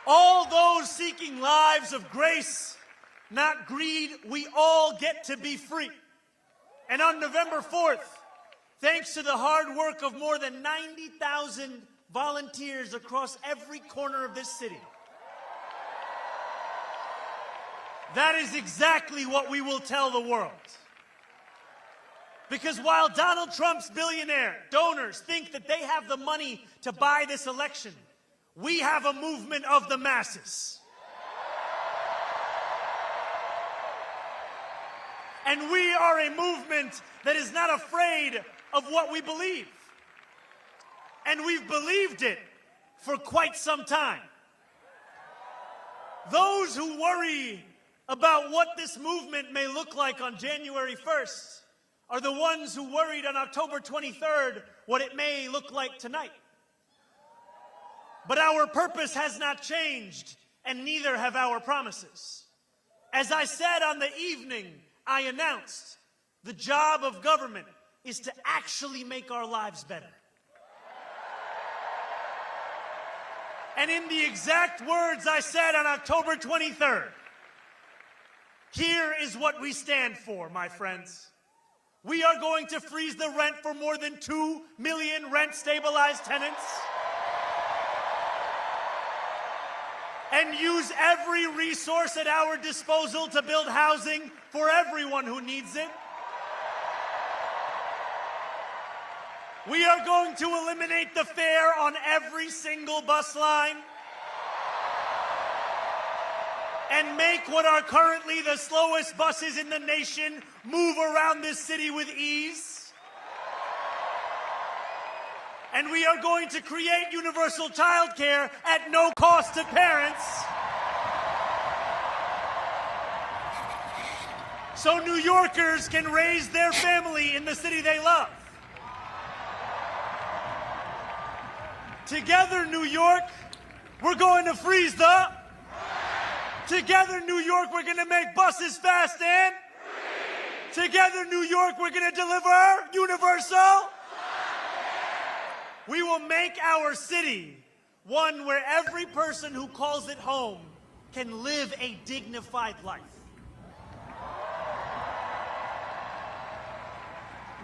all those seeking lives of grace, not greed, we all get to be free. And on November 4th, thanks to the hard work of more than 90,000 volunteers across every corner of this city, that is exactly what we will tell the world. Because while Donald Trump's billionaire donors think that they have the money to buy this election, we have a movement of the masses. And we are a movement that is not afraid of what we believe. And we've believed it for quite some time. Those who worry about what this movement may look like on January 1st are the ones who worried on October 23rd what it may look like tonight. But our purpose has not changed, and neither have our promises. As I said on the evening I announced, the job of government is to actually make our lives better. And in the exact words I said on October 23rd, here is what we stand for, my friends. We are going to freeze the rent for more than 2 million rent-stabilized tenants and use every resource at our disposal to build housing for everyone who needs it. We are going to eliminate the fare on every single bus line and make what are currently the slowest buses in the nation move around this city with ease. And we are going to create universal childcare at no cost to parents, so New Yorkers can raise their family in the city they love. Together, New York, we're going to freeze the... Together, New York, we're going to make buses fast and... Together, New York, we're going to deliver universal... We will make our city one where every person who calls it home can live a dignified life.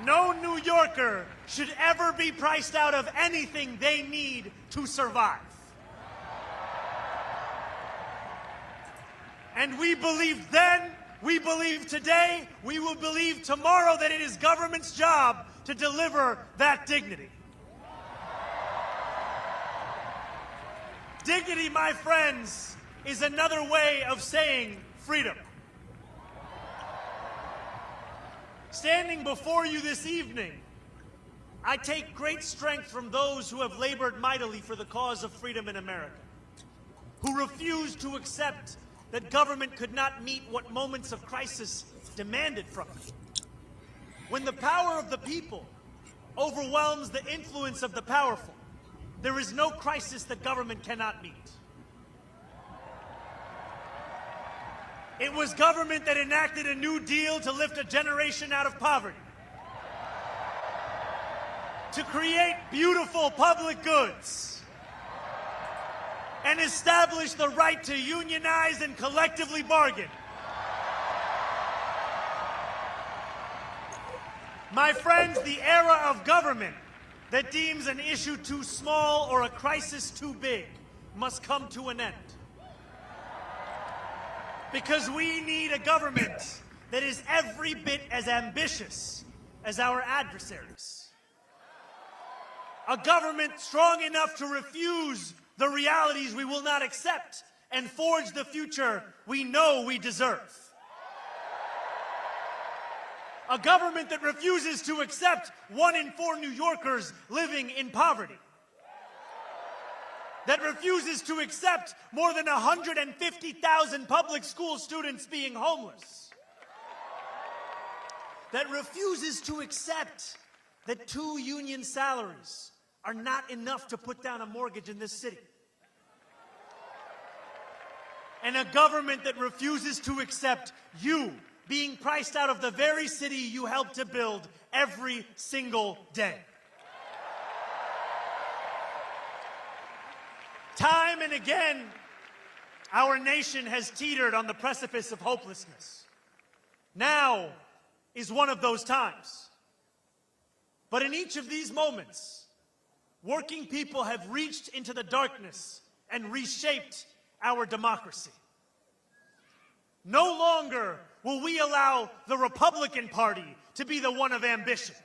No New Yorker should ever be priced out of anything they need to survive. And we believed then, we believe today, we will believe tomorrow that it is government's job to deliver that dignity. Dignity, my friends, is another way of saying freedom. Standing before you this evening, I take great strength from those who have labored mightily for the cause of freedom in America, who refused to accept that government could not meet what moments of crisis demanded from it. When the power of the people overwhelms the influence of the powerful, there is no crisis that government cannot meet. It was government that enacted a New Deal to lift a generation out of poverty, to create beautiful public goods, and establish the right to unionize and collectively bargain. My friends, the era of government that deems an issue too small or a crisis too big must come to an end. Because we need a government that is every bit as ambitious as our adversaries. A government strong enough to refuse the realities we will not accept and forge the future we know we deserve. A government that refuses to accept 1 in 4 New Yorkers living in poverty. That refuses to accept more than 150,000 public school students being homeless. That refuses to accept that 2 union salaries are not enough to put down a mortgage in this city. And a government that refuses to accept you being priced out of the very city you helped to build every single day. Time and again, our nation has teetered on the precipice of hopelessness. Now is one of those times. But in each of these moments, working people have reached into the darkness and reshaped our democracy. No longer will we allow the Republican Party to be the one of ambition.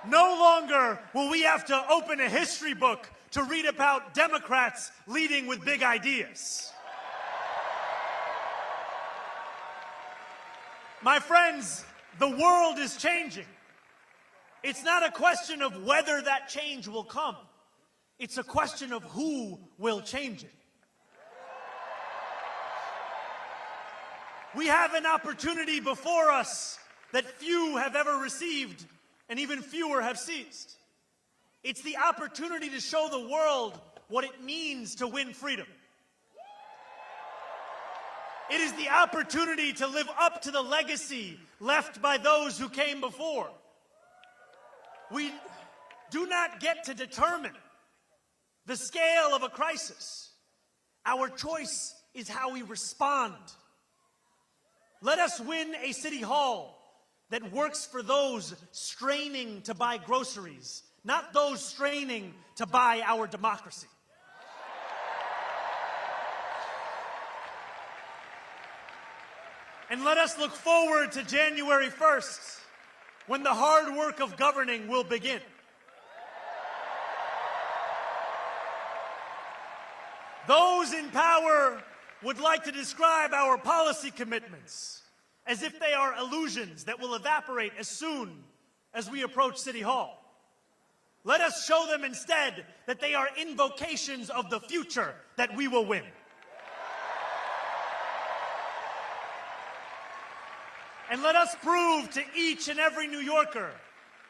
No longer will we have to open a history book to read about Democrats leading with big ideas. My friends, the world is changing. It's not a question of whether that change will come. It's a question of who will change it. We have an opportunity before us that few have ever received and even fewer have seized. It's the opportunity to show the world what it means to win freedom. It is the opportunity to live up to the legacy left by those who came before. We do not get to determine the scale of a crisis. Our choice is how we respond. Let us win a city hall that works for those straining to buy groceries, not those straining to buy our democracy. And let us look forward to January 1st, when the hard work of governing will begin. Those in power would like to describe our policy commitments as if they are illusions that will evaporate as soon as we approach City Hall. Let us show them instead that they are invocations of the future that we will win. And let us prove to each and every New Yorker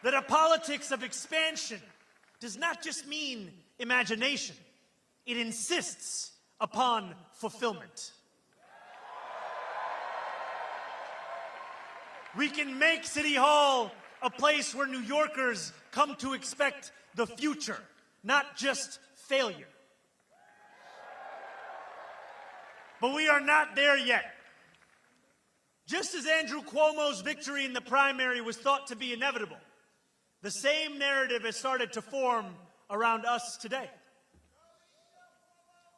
that a politics of expansion does not just mean imagination. It insists upon fulfillment. We can make City Hall a place where New Yorkers come to expect the future, not just failure. But we are not there yet. Just as Andrew Cuomo's victory in the primary was thought to be inevitable, the same narrative has started to form around us today.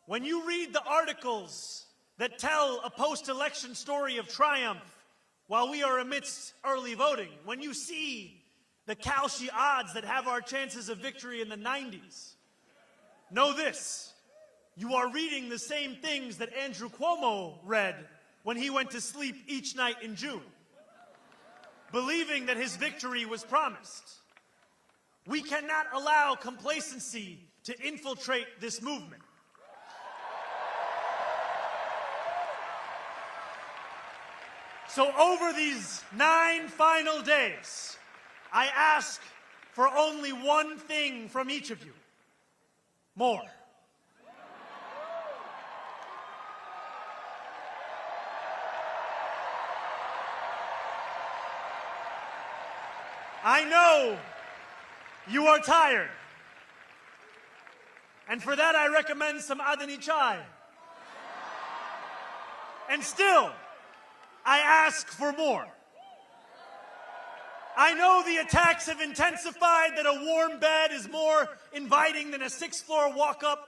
When you read the articles that tell a post-election story of triumph while we are amidst early voting, when you see the Kalshi odds that have our chances of victory in the 90s, know this: you are reading the same things that Andrew Cuomo read when he went to sleep each night in June, believing that his victory was promised. We cannot allow complacency to infiltrate this movement. So over these 9 final days, I ask for only one thing from each of you: more. I know you are tired, and for that I recommend some Adani chai. And still, I ask for more. I know the attacks have intensified, that a warm bed is more inviting than a 6th-floor walk-up,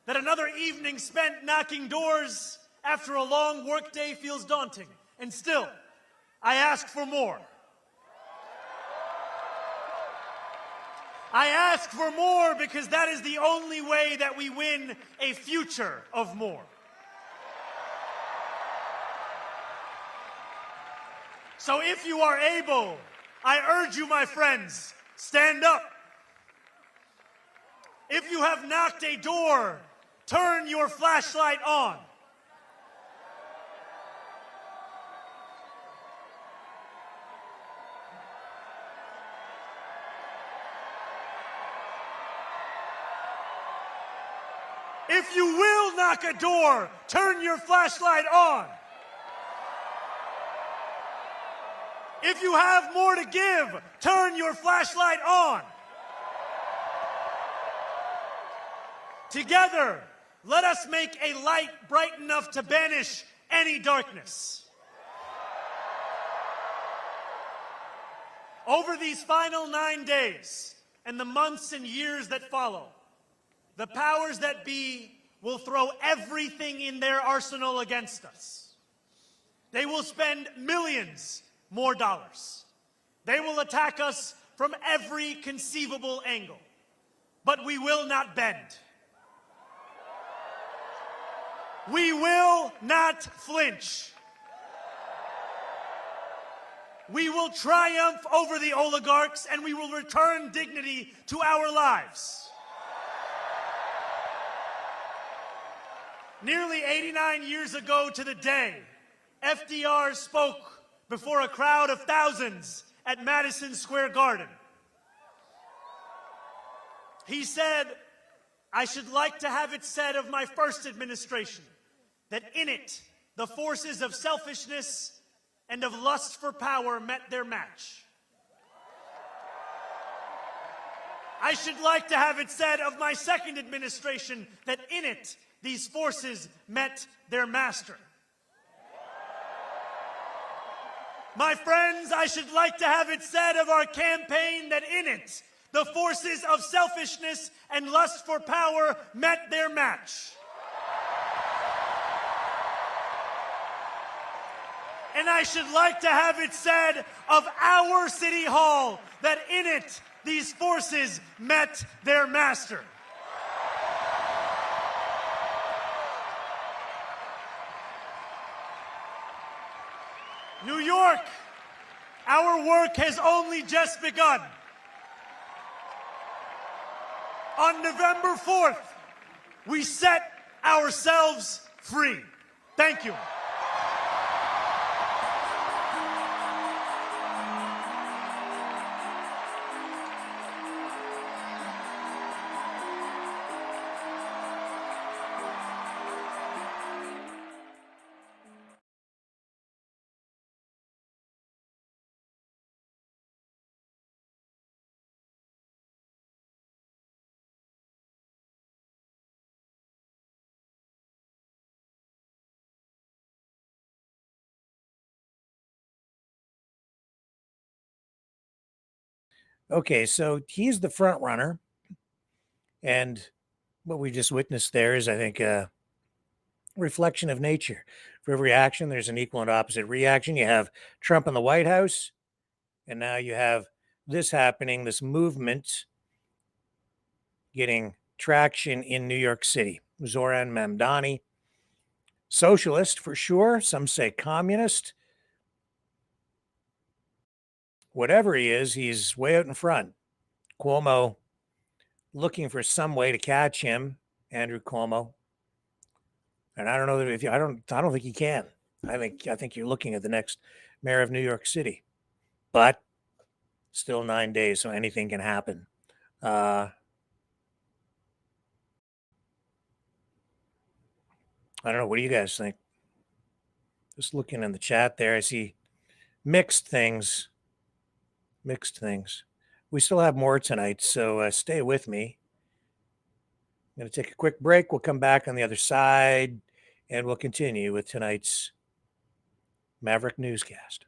that another evening spent knocking doors after a long workday feels daunting. And still, I ask for more. I ask for more because that is the only way that we win a future of more. So if you are able, I urge you, my friends, stand up. If you have knocked a door, turn your flashlight on. If you will knock a door, turn your flashlight on. If you have more to give, turn your flashlight on. Together, let us make a light bright enough to banish any darkness. Over these final 9 days and the months and years that follow, the powers that be will throw everything in their arsenal against us. They will spend millions more dollars. They will attack us from every conceivable angle. But we will not bend. We will not flinch. We will triumph over the oligarchs, and we will return dignity to our lives. Nearly 89 years ago to the day, FDR spoke before a crowd of thousands at Madison Square Garden. He said, "I should like to have it said of my first administration that in it, the forces of selfishness and of lust for power met their match. I should like to have it said of my second administration that in it, these forces met their master. My friends, I should like to have it said of our campaign that in it, the forces of selfishness and lust for power met their match. And I should like to have it said of our City Hall that in it, these forces met their master. New York, our work has only just begun. On November 4th, we set ourselves free. Thank you. Okay, so he's the front runner. And what we just witnessed there is, I think, a reflection of nature. For every action, there's an equal and opposite reaction. You have Trump in the White House, and now you have this happening, this movement getting traction in New York City. Zohran Mamdani, socialist for sure. Some say communist. Whatever he is, he's way out in front. Cuomo looking for some way to catch him, Andrew Cuomo. And I don't know that if you, I don't think he can. I think you're looking at the next mayor of New York City, but still 9 days, so anything can happen. I don't know. What do you guys think? Just looking in the chat there, I see mixed things. Mixed things. We still have more tonight, so stay with me. I'm going to take a quick break. We'll come back on the other side, and we'll continue with tonight's Maverick newscast.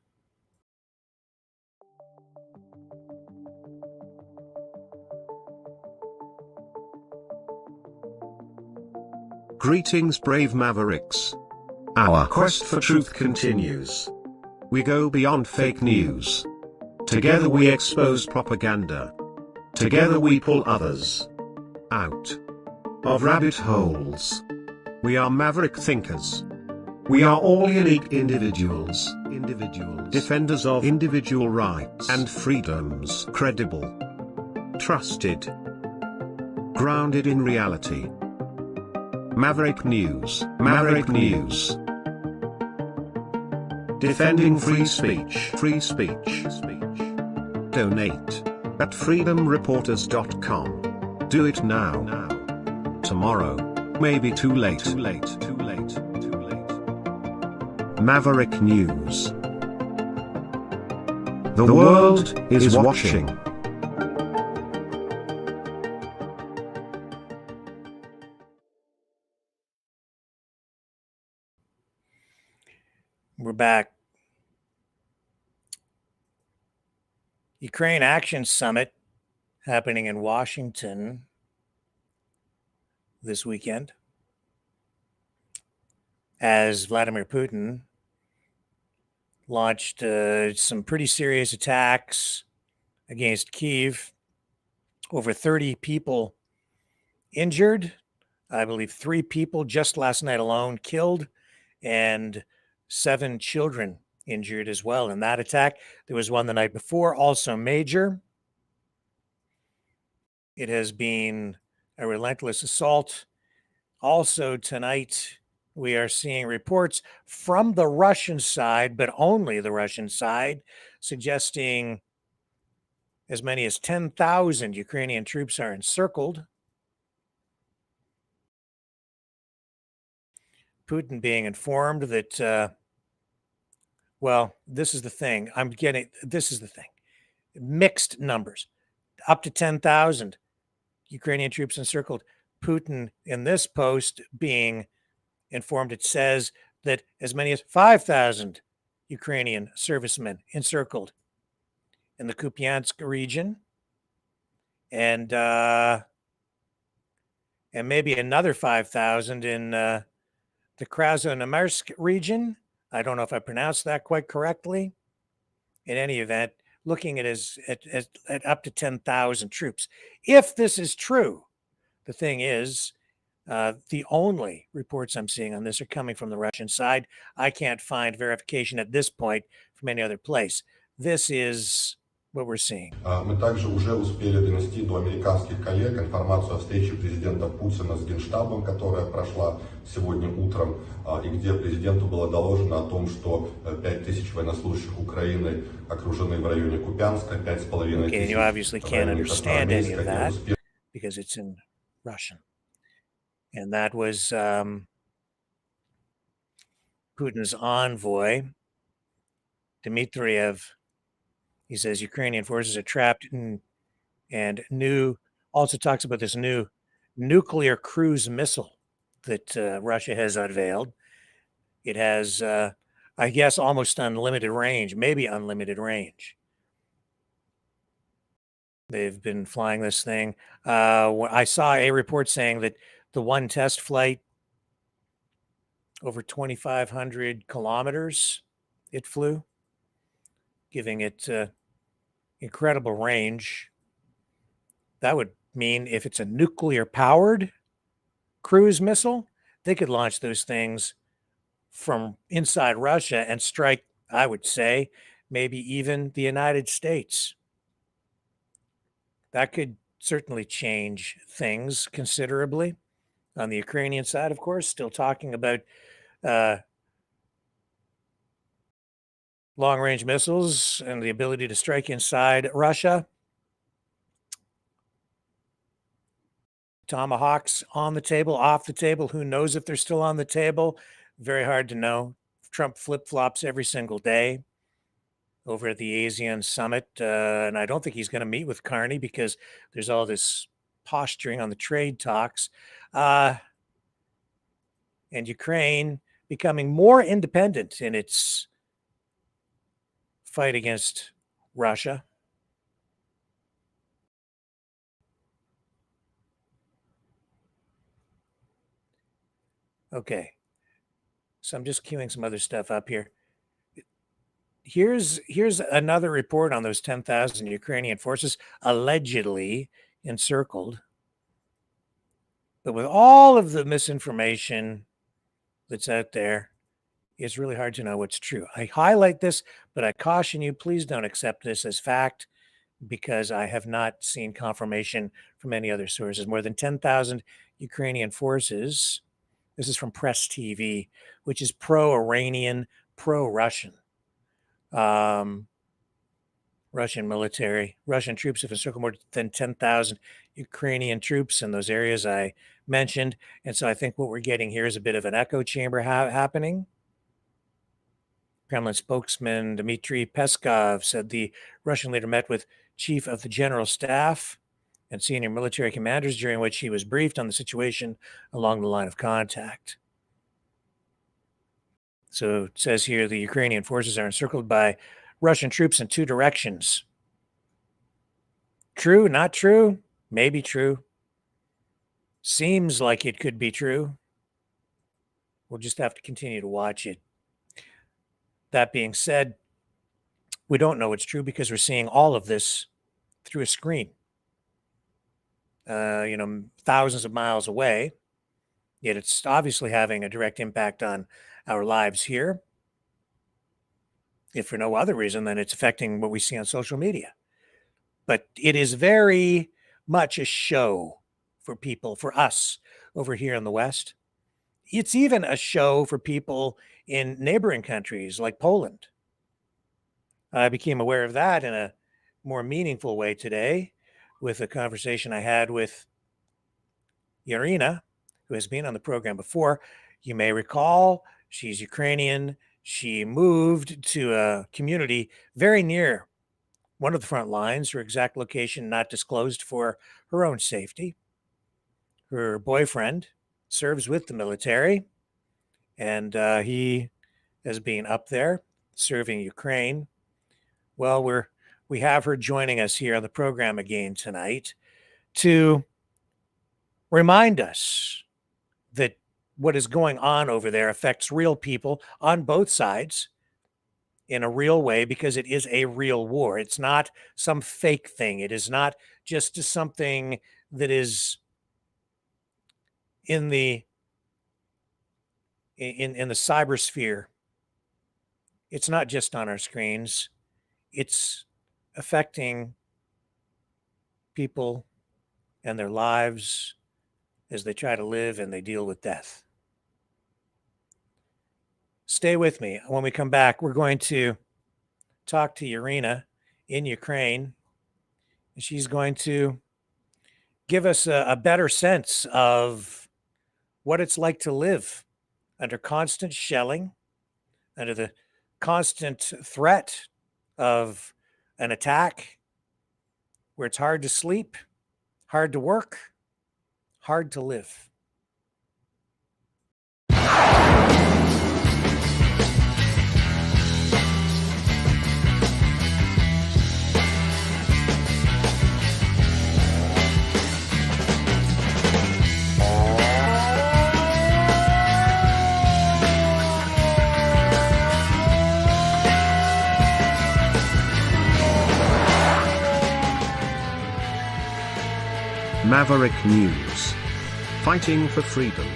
Greetings, brave Mavericks. Our quest for truth continues. We go beyond fake news. Together we expose propaganda. Together we pull others out of rabbit holes. We are maverick thinkers. We are all unique individuals, defenders of individual rights and freedoms, credible, trusted, grounded in reality. Maverick News, Maverick News. Defending free speech, Donate at freedomreporters.com. Do it now. Tomorrow may be too late. Maverick News. The world is watching. We're back. Ukraine Action Summit happening in Washington this weekend, as Vladimir Putin launched some pretty serious attacks against Kyiv. Over 30 people injured. I believe 3 people just last night alone killed, and 7 children injured as well in that attack. There was one the night before, also major. It has been a relentless assault. Also tonight, we are seeing reports from the Russian side, but only the Russian side, suggesting as many as 10,000 Ukrainian troops are encircled. Putin being informed that, well, this is the thing. This is the thing. Mixed numbers, up to 10,000 Ukrainian troops encircled. Putin in this post being informed, it says that as many as 5,000 Ukrainian servicemen encircled in the Kupiansk region, and maybe another 5,000 in the Krasnoyarsk region. I don't know if I pronounced that quite correctly. In any event, looking at up to 10,000 troops. If this is true, the thing is, the only reports I'm seeing on this are coming from the Russian side. I can't find verification at this point from any other place. This is what we're seeing. Мы также уже успели донести до американских коллег информацию о встрече президента Путина с Генштабом, которая прошла сегодня утром, и где президенту было доложено о том, что 5000 военнослужащих Украины окружены в районе Купянска, 5500 Okay, and you obviously can't understand any of that because it's in Russian. And that was Putin's envoy, Dmitriev. He says Ukrainian forces are trapped in, and also talks about this new nuclear cruise missile that Russia has unveiled. It has, I guess, almost unlimited range, maybe unlimited range. They've been flying this thing. I saw a report saying that the one test flight over 2,500 kilometers it flew, giving it incredible range. That would mean if it's a nuclear powered cruise missile, they could launch those things from inside Russia and strike, I would say, maybe even the United States. That could certainly change things considerably. On the Ukrainian side, of course, still talking about long-range missiles and the ability to strike inside Russia. Tomahawks on the table, off the table. Who knows if they're still on the table? Very hard to know. Trump flip-flops every single day over at the ASEAN summit. And I don't think he's going to meet with Carney because there's all this posturing on the trade talks. And Ukraine becoming more independent in its fight against Russia. Okay. So I'm just queuing some other stuff up here. Here's another report on those 10,000 Ukrainian forces allegedly encircled. But with all of the misinformation that's out there, it's really hard to know what's true. I highlight this, but I caution you, please don't accept this as fact because I have not seen confirmation from any other sources. More than 10,000 Ukrainian forces. This is from Press TV, which is pro-Iranian, pro-Russian. Russian military. Russian troops have encircled more than 10,000 Ukrainian troops in those areas I mentioned. And so I think what we're getting here is a bit of an echo chamber happening. Kremlin spokesman Dmitry Peskov said the Russian leader met with chief of the general staff and senior military commanders, during which he was briefed on the situation along the line of contact. So it says here the Ukrainian forces are encircled by Russian troops in two directions. True, not true, maybe true. Seems like it could be true. We'll just have to continue to watch it. That being said, we don't know it's true because we're seeing all of this through a screen. Thousands of miles away, yet it's obviously having a direct impact on our lives here. if for no other reason than it's affecting what we see on social media. But it is very much a show for people, for us over here in the West. It's even a show for people in neighboring countries like Poland. I became aware of that in a more meaningful way today with a conversation I had with Yaryna, who has been on the program before. You may recall she's Ukrainian. She moved to a community very near one of the front lines, her exact location not disclosed for her own safety. Her boyfriend serves with the military, and he has been up there serving Ukraine. Well, we have her joining us here on the program again tonight to remind us that what is going on over there affects real people on both sides in a real way, because it is a real war. It's not some fake thing. It is not just something that is in the cybersphere. It's not just on our screens. It's affecting people and their lives as they try to live and they deal with death. Stay with me. When we come back, we're going to talk to Yaryna in Ukraine. She's going to give us a better sense of what it's like to live under constant shelling, under the constant threat of an attack, where it's hard to sleep, hard to work, hard to live. Maverick News. Fighting for freedom.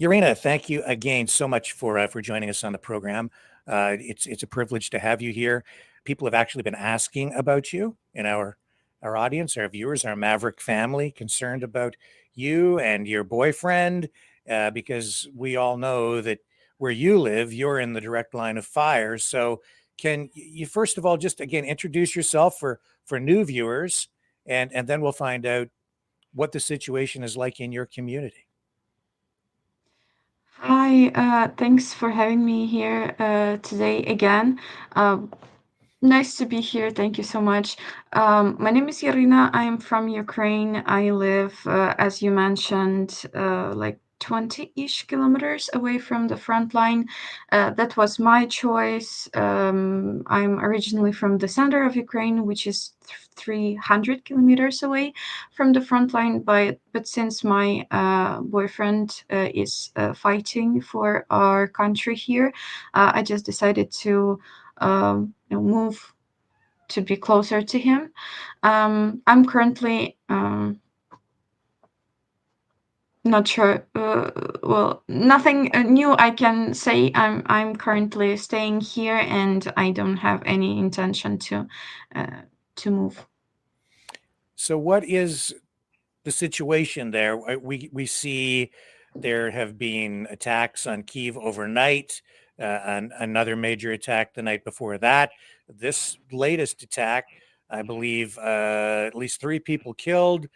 Yaryna, thank you again so much for joining us on the program. It's a privilege to have you here. People have actually been asking about you in our audience, our viewers, our Maverick family, concerned about you and your boyfriend, because we all know that where you live, you're in the direct line of fire. So can you first of all just again introduce yourself for new viewers, and then we'll find out what the situation is like in your community. Hi, thanks for having me here today again. Nice to be here. Thank you so much. My name is Yaryna. I am from Ukraine. I live, as you mentioned, like 20-ish kilometers away from the front line. That was my choice. I'm originally from the center of Ukraine, which is 300 kilometers away from the front line. But since my boyfriend is fighting for our country here, I just decided to move to be closer to him. I'm currently not sure. Well, nothing new I can say. I'm currently staying here, and I don't have any intention to move. So, what is the situation there? We see there have been attacks on Kyiv overnight, and another major attack the night before that. This latest attack, I believe, at least 3 people killed,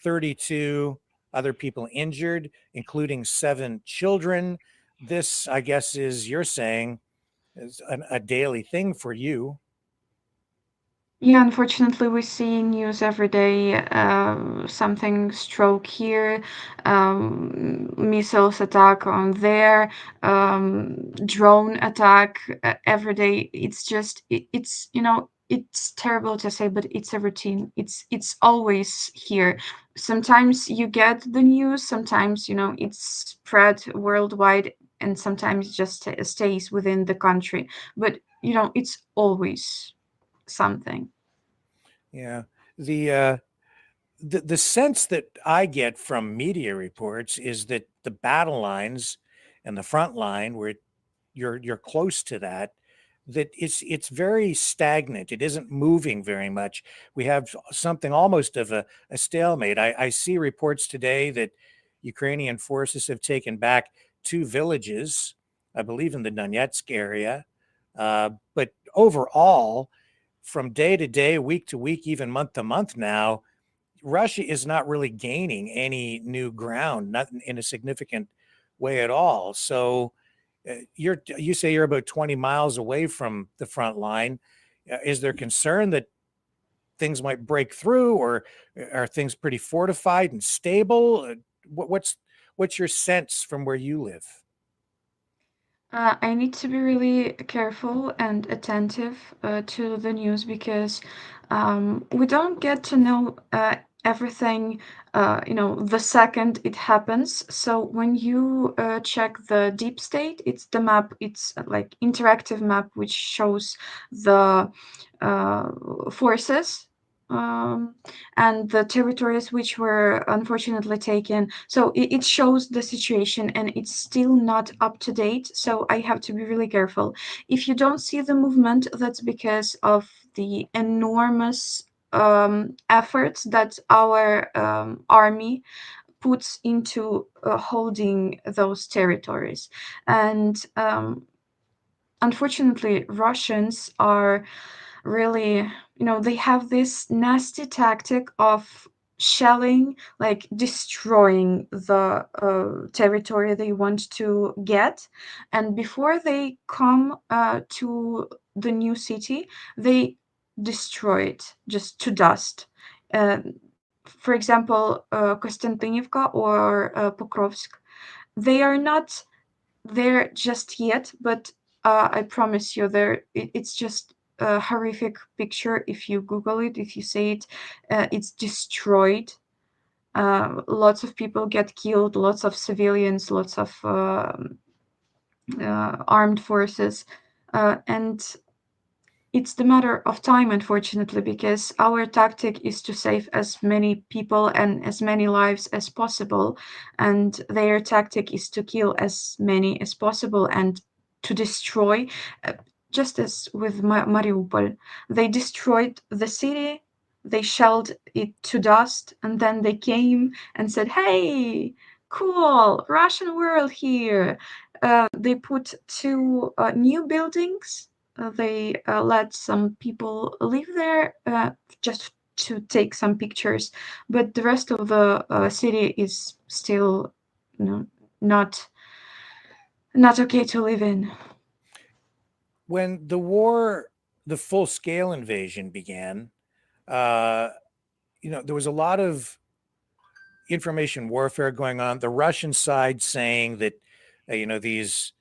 32 other people injured, including 7 children. This, I guess, is, you're saying, is a daily thing for you. Yeah, unfortunately, we see news every day. Something stroke here, missiles attack on there, drone attack every day. It's just it's it's terrible to say, but it's a routine. It's always here. Sometimes you get the news. Sometimes it's spread worldwide, and sometimes just stays within the country. But it's always something. Yeah. The the sense that I get from media reports is that the battle lines and the front line, where you're close to that, that it's very stagnant. It isn't moving very much. We have something almost of a stalemate. I see reports today that Ukrainian forces have taken back 2 villages, I believe in the Donetsk area. But overall, from day to day, week to week, even month to month now, Russia is not really gaining any new ground, not in a significant way at all. So you say you're about 20 miles away from the front line. Is there concern that things might break through, or are things pretty fortified and stable? What's your sense from where you live? I need to be really careful and attentive to the news because we don't get to know everything, the second it happens. So when you check the deep state, it's the map, it's like interactive map which shows the forces and the territories which were unfortunately taken. So it shows the situation and it's still not up to date. So I have to be really careful. If you don't see the movement, that's because of the enormous efforts that our army puts into holding those territories. And unfortunately, Russians are really, they have this nasty tactic of shelling, like destroying the territory they want to get. And before they come to the new city, they destroy it just to dust. Uh, for example, Konstantinivka or Pokrovsk, they are not there just yet, but I promise you, it's just a horrific picture. If you Google it, if you say it, it's destroyed. Lots of people get killed, lots of civilians, lots of armed forces, and it's the matter of time, unfortunately, because our tactic is to save as many people and as many lives as possible, and their tactic is to kill as many as possible and to destroy, just as with Mariupol. They destroyed the city, they shelled it to dust, and then they came and said, "Hey, cool, Russian world here." They put 2 new buildings. They let some people live there just to take some pictures, but the rest of the city is still not okay to live in. When the full-scale invasion began, there was a lot of information warfare going on. The Russian side saying that, these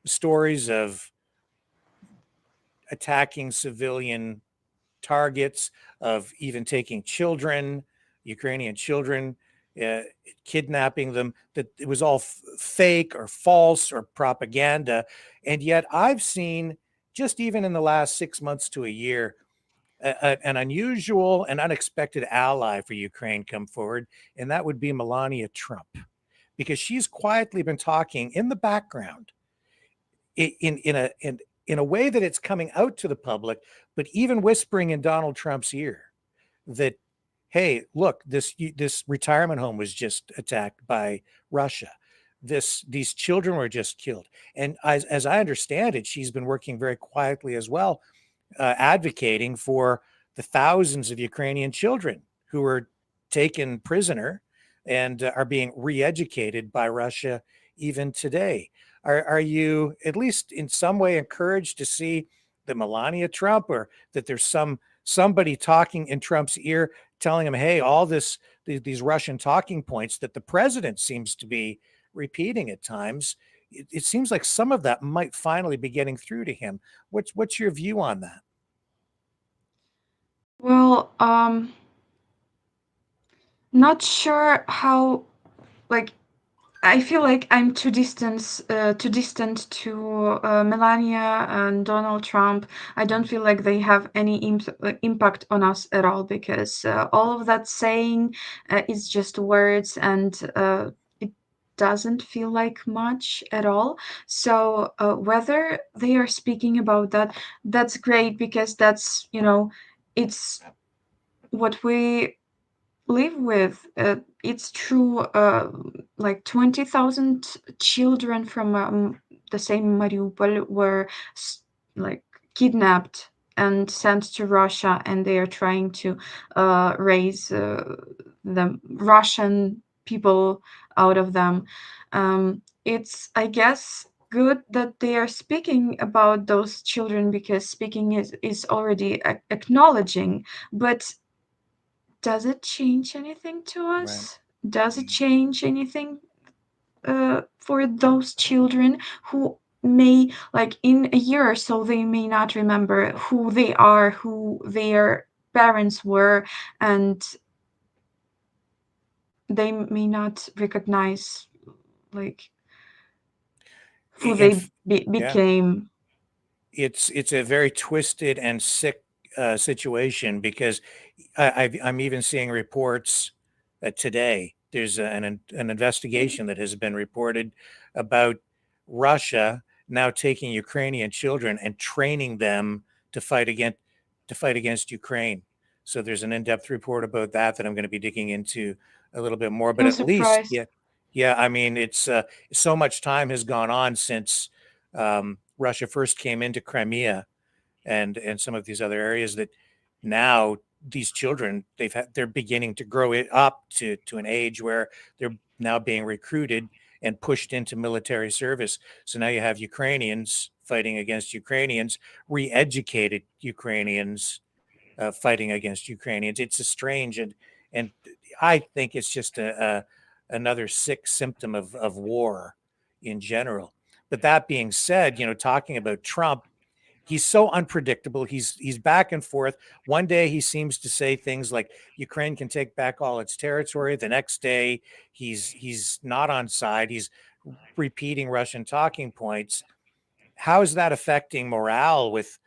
stories of attacking civilian targets, of even taking children, Ukrainian children, uh, kidnapping them, that it was all fake or false or propaganda. And yet I've seen, just even in the last 6 months to a year, an unusual and unexpected ally for Ukraine come forward, and that would be Melania Trump, because she's quietly been talking in the background in a way that it's coming out to the public, but even whispering in Donald Trump's ear that, hey, look, this retirement home was just attacked by Russia. These children were just killed. And as I understand it, she's been working very quietly as well, advocating for the thousands of Ukrainian children who were taken prisoner and are being re-educated by Russia even today. Are you at least in some way encouraged to see that Melania Trump, or that there's somebody talking in Trump's ear telling him, hey, all these Russian talking points that the president seems to be repeating at times, it seems like some of that might finally be getting through to him. What's your view on that? Well, not sure how, like, I feel like I'm too distant to Melania and Donald Trump. I don't feel like they have any impact on us at all, because all of that saying is just words, and it doesn't feel like much at all. So whether they are speaking about that, that's great, because that's, it's what we live with. It's true. Like 20,000 children from the same Mariupol were like kidnapped and sent to Russia, and they are trying to raise the Russian people out of them. It's, I guess, good that they are speaking about those children, because speaking is already acknowledging. But does it change anything to us? Does it change anything for those children who may, like, in a year or so, they may not remember who they are, who their parents were, and they may not recognize, like, who they became. It's a very twisted and sick situation, because I'm even seeing reports today. There's an investigation that has been reported about Russia now taking Ukrainian children and training them to fight against Ukraine. So there's an in-depth report about that I'm going to be digging into a little bit more. But No at least, surprise. yeah. I mean, it's so much time has gone on since Russia first came into Crimea and some of these other areas, that now these children, they're beginning to grow it up to an age where they're now being recruited and pushed into military service. So now you have Ukrainians fighting against Ukrainians, re-educated Ukrainians fighting against Ukrainians. It's a strange, and I think it's just another sick symptom of war in general. But that being said, talking about Trump, he's so unpredictable. He's back and forth. One day he seems to say things like Ukraine can take back all its territory. The next day he's not on side. He's repeating Russian talking points. How is that affecting morale with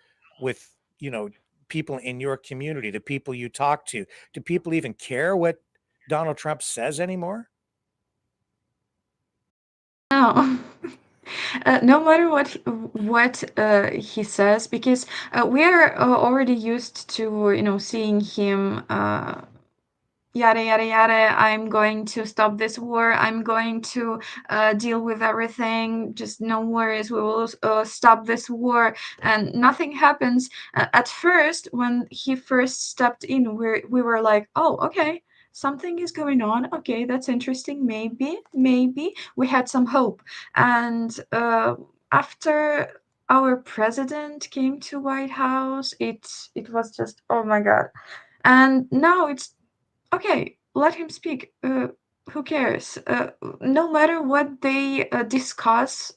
people in your community, the people you talk to? Do people even care what Donald Trump says anymore? No. No matter what he says, because we are already used to seeing him yada yada yada. I'm going to stop this war. I'm going to deal with everything. Just no worries. We will stop this war, and nothing happens. At first, when he first stepped in, we were like, oh, okay. Something is going on. Okay, that's interesting. Maybe we had some hope. And after our president came to White House, it was just, oh my God. And now it's okay. Let him speak. Who cares? No matter what they discuss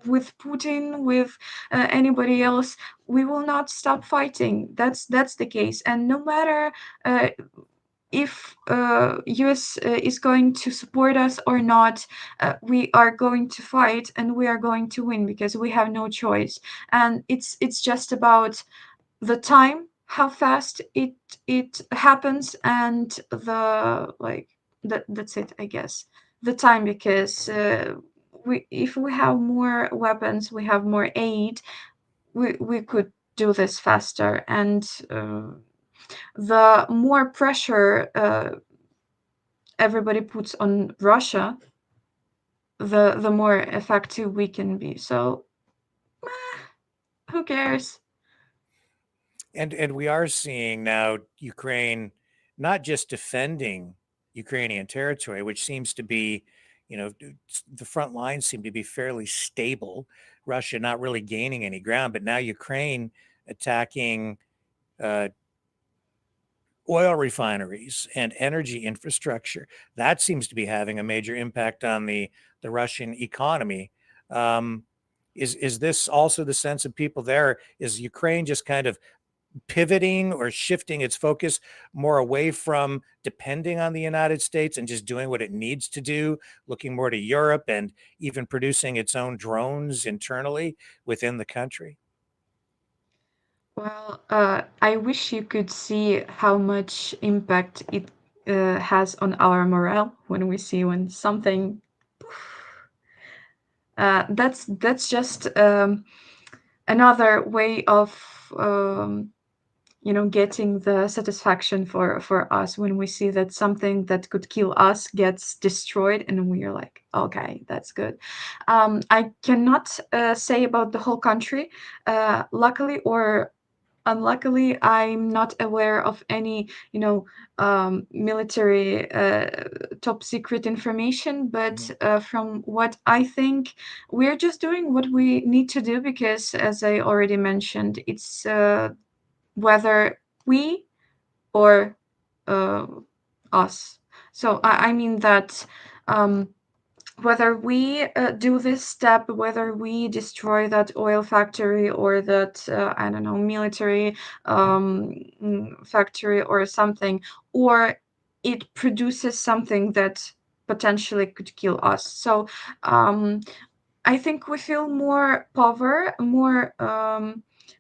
with Putin, with anybody else, we will not stop fighting. That's the case. And no matter if US is going to support us or not, we are going to fight, and we are going to win, because we have no choice. And it's just about the time, how fast it happens, and that's it, I guess. The time, because if we have more weapons, we have more aid, we could do this faster. And the more pressure everybody puts on Russia, the more effective we can be. So who cares? And we are seeing now Ukraine not just defending Ukrainian territory, which seems to be, the front lines seem to be fairly stable. Russia not really gaining any ground, but now Ukraine attacking oil refineries and energy infrastructure. That seems to be having a major impact on the Russian economy. Is this also the sense of people there? Is Ukraine just kind of pivoting or shifting its focus more away from depending on the United States and just doing what it needs to do, looking more to Europe and even producing its own drones internally within the country? Well, I wish you could see how much impact it has on our morale when we see when something. That's just another way of getting the satisfaction for us when we see that something that could kill us gets destroyed, and we are like, okay, that's good. I cannot say about the whole country. Luckily or unluckily, I'm not aware of any, military top secret information. But from what I think, we're just doing what we need to do because, as I already mentioned, it's whether we or uh, us. So I mean that whether we do this step, whether we destroy that oil factory or that, I don't know, military factory or something, or it produces something that potentially could kill us. So I think we feel more power, more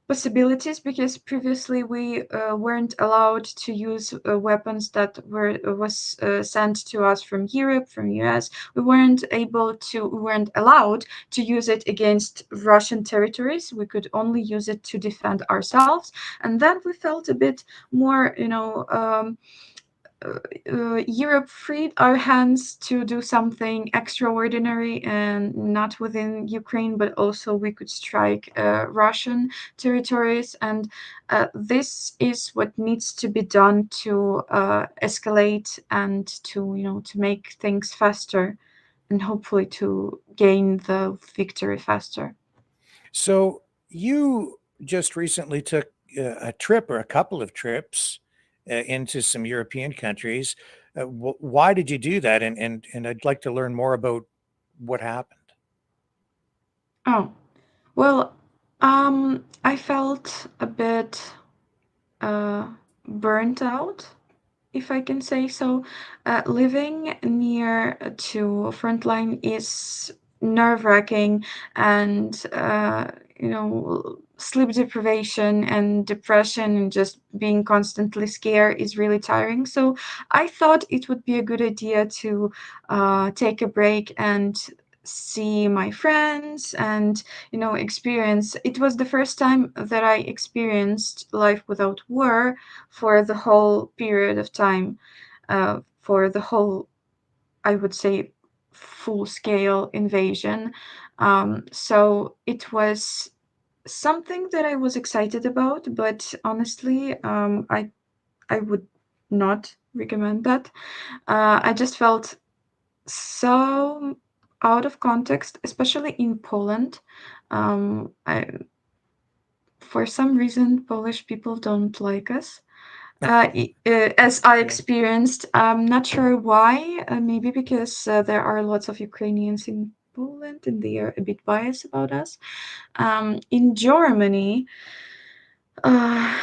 possibilities, because previously we weren't allowed to use weapons that was sent to us from Europe, from US. We weren't allowed to use it against Russian territories. We could only use it to defend ourselves, and then we felt a bit more, Europe freed our hands to do something extraordinary, and not within Ukraine, but also we could strike Russian territories. And this is what needs to be done to escalate and to make things faster, and hopefully to gain the victory faster. So you just recently took a trip or a couple of trips into some European countries. Why did you do that? And I'd like to learn more about what happened. Oh, well, I felt a bit uh, burnt out, if I can say so. Living near to frontline is nerve-wracking, and sleep deprivation and depression and just being constantly scared is really tiring. So I thought it would be a good idea to take a break and see my friends and experience. It was the first time that I experienced life without war for the whole period of time, for the whole, I would say, full scale invasion. So it was something that I was excited about, but honestly, I would not recommend that. I just felt so out of context, especially in Poland. For some reason, Polish people don't like us. As I experienced, I'm not sure why. Maybe because there are lots of Ukrainians in Poland and they are a bit biased about us. In Germany, uh,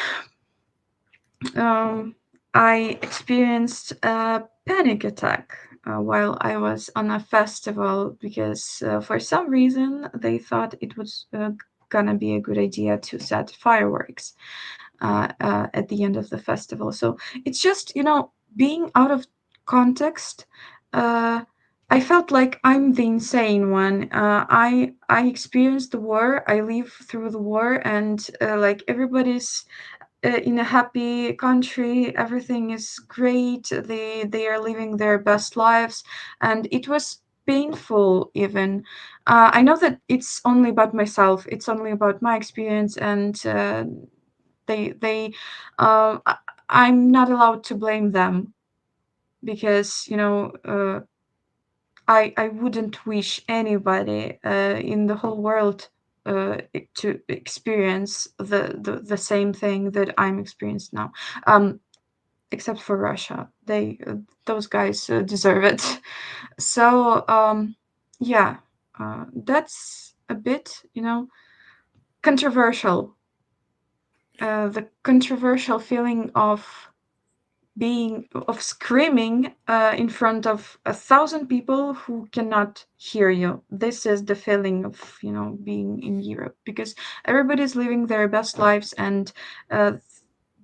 I experienced a panic attack while I was on a festival because for some reason they thought it was gonna be a good idea to set fireworks at the end of the festival. So it's just, being out of context. I felt like I'm the insane one. I experienced the war. I lived through the war, and like everybody's in a happy country, everything is great. They are living their best lives, and it was painful even. I know that it's only about myself. It's only about my experience, and they I'm not allowed to blame them because I wouldn't wish anybody in the whole world to experience the same thing that I'm experiencing now, except for Russia. Those guys deserve it. So yeah, that's a bit controversial. the controversial feeling of screaming in front of 1,000 people who cannot hear you. This is the feeling of being in Europe, because everybody's living their best lives, and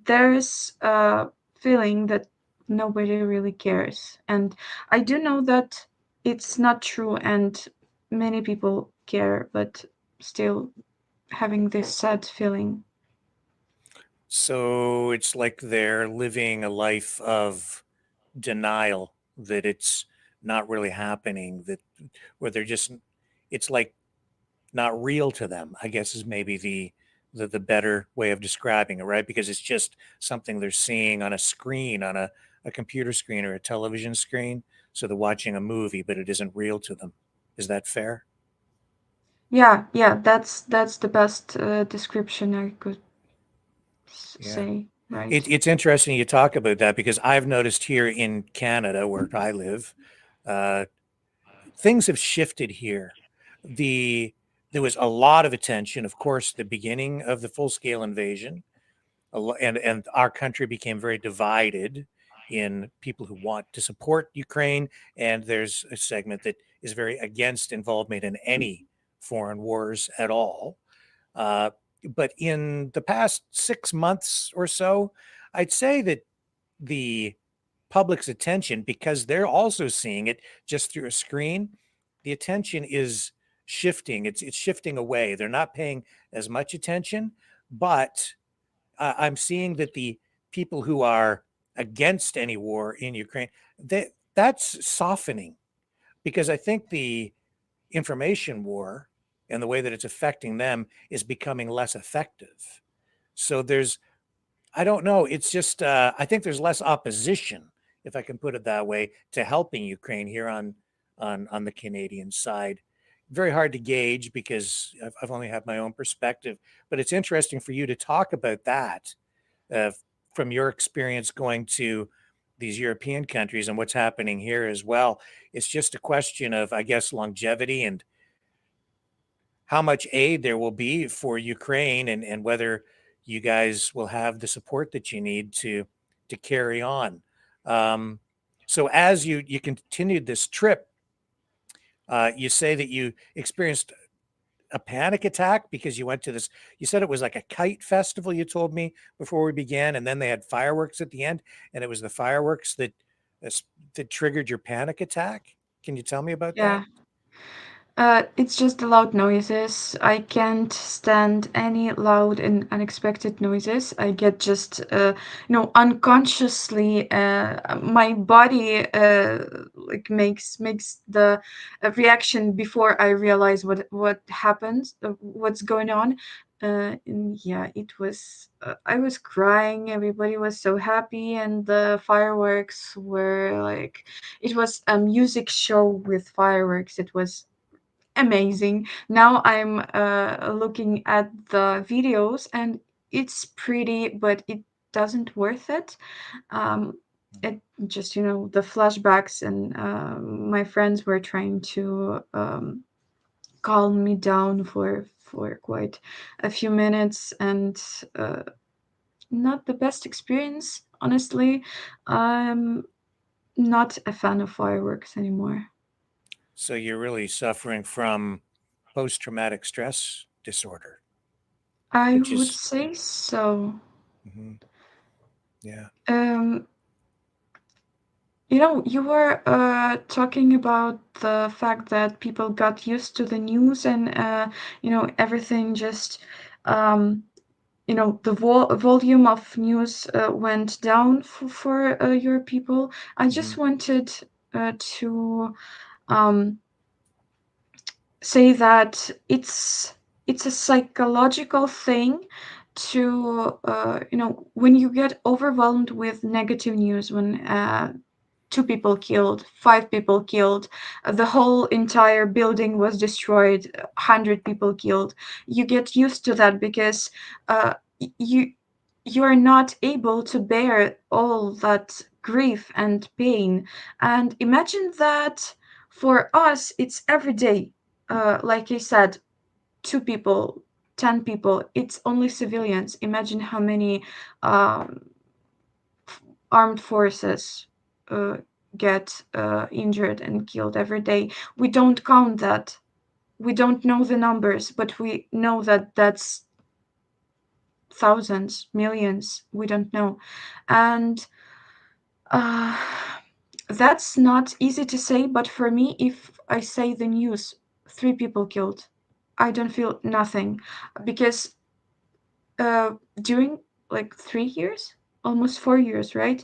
there's a feeling that nobody really cares. And I do know that it's not true, and many people care, but still having this sad feeling. So it's like they're living a life of denial that it's not really happening, that where they're just, it's like not real to them, I guess is maybe the better way of describing it, right? Because it's just something they're seeing on a screen, on a computer screen or a television screen. So they're watching a movie, but it isn't real to them. Is that fair? Yeah, that's the best description I could Yeah. say, right? It's interesting you talk about that, because I've noticed here in Canada, where I live, uh, things have shifted here. There was a lot of attention, of course, the beginning of the full scale invasion, and our country became very divided in people who want to support Ukraine, and there's a segment that is very against involvement in any foreign wars at all. Uh, but in the past 6 months or so, I'd say that the public's attention, because they're also seeing it just through a screen, the attention is shifting. It's shifting away. They're not paying as much attention, but I'm seeing that the people who are against any war in Ukraine, that's softening, because I think the information war and the way that it's affecting them is becoming less effective. So I don't know. It's just, I think there's less opposition, if I can put it that way, to helping Ukraine here on the Canadian side. Very hard to gauge, because I've only had my own perspective, but it's interesting for you to talk about that uh, from your experience going to these European countries and what's happening here as well. It's just a question of, I guess, longevity and how much aid there will be for Ukraine, and whether you guys will have the support that you need to carry on. Um, so as you continued this trip, you say that you experienced a panic attack because you went to this. You said it was like a kite festival. You told me before we began, and then they had fireworks at the end, and it was the fireworks that triggered your panic attack. Can you tell me about that? Yeah. It's just the loud noises. I can't stand any loud and unexpected noises. I get just, unconsciously, my body like makes the reaction before I realize what happened, what's going on. And yeah, it was. I was crying. Everybody was so happy, and the fireworks were like, it was a music show with fireworks. It was amazing. Now I'm looking at the videos, and it's pretty, but it doesn't worth it. It just, the flashbacks, and my friends were trying to calm me down for quite a few minutes, and uh, not the best experience, honestly. I'm not a fan of fireworks anymore. So you're really suffering from post-traumatic stress disorder, I which would is, say so. mhm, yeah. Um, you were talking about the fact that people got used to the news, and everything just, um, the volume of news went down for your people. I just wanted to um, say that it's a psychological thing to when you get overwhelmed with negative news, when two people killed, five people killed, the whole entire building was destroyed, 100 people killed. You get used to that, because you you are not able to bear all that grief and pain. And imagine that for us, it's every day. Like I said, two people 10 people, it's only civilians. Imagine how many armed forces get injured and killed every day. We don't count that. We don't know the numbers, but we know that that's thousands, millions. We don't know. And that's not easy to say, but for me, if I say the news, 3 people killed, I don't feel nothing, because during like 3 years, almost 4 years, right?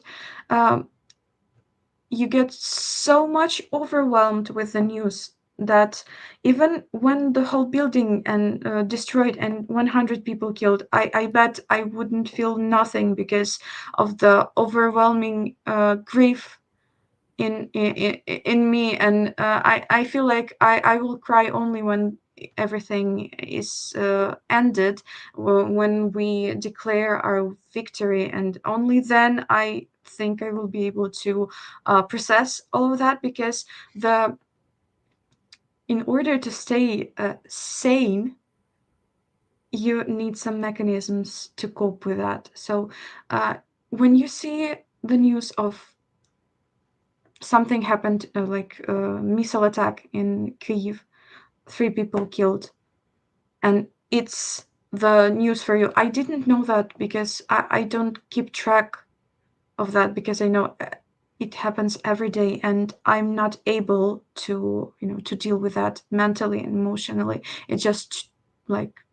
You get so much overwhelmed with the news that even when the whole building and destroyed and 100 people killed, I bet I wouldn't feel nothing because of the overwhelming grief in me, and I feel like I will cry only when everything is ended, when we declare our victory, and only then I think I will be able to process all of that, because in order to stay sane, you need some mechanisms to cope with that. So when you see the news of something happened, like a missile attack in Kyiv, 3 people killed, and it's the news for you. I didn't know that because I don't keep track of that, because I know it happens every day, and I'm not able to, to deal with that mentally and emotionally. It's just like,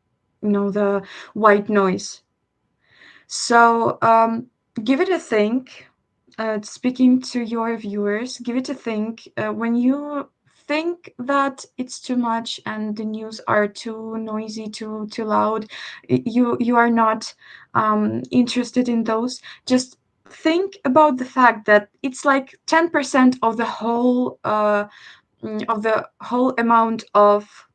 the white noise. So give it a think. Speaking to your viewers, give it a think. When you think that it's too much and the news are too noisy, too loud, you are not interested in those. Just think about the fact that it's like 10% of the whole amount of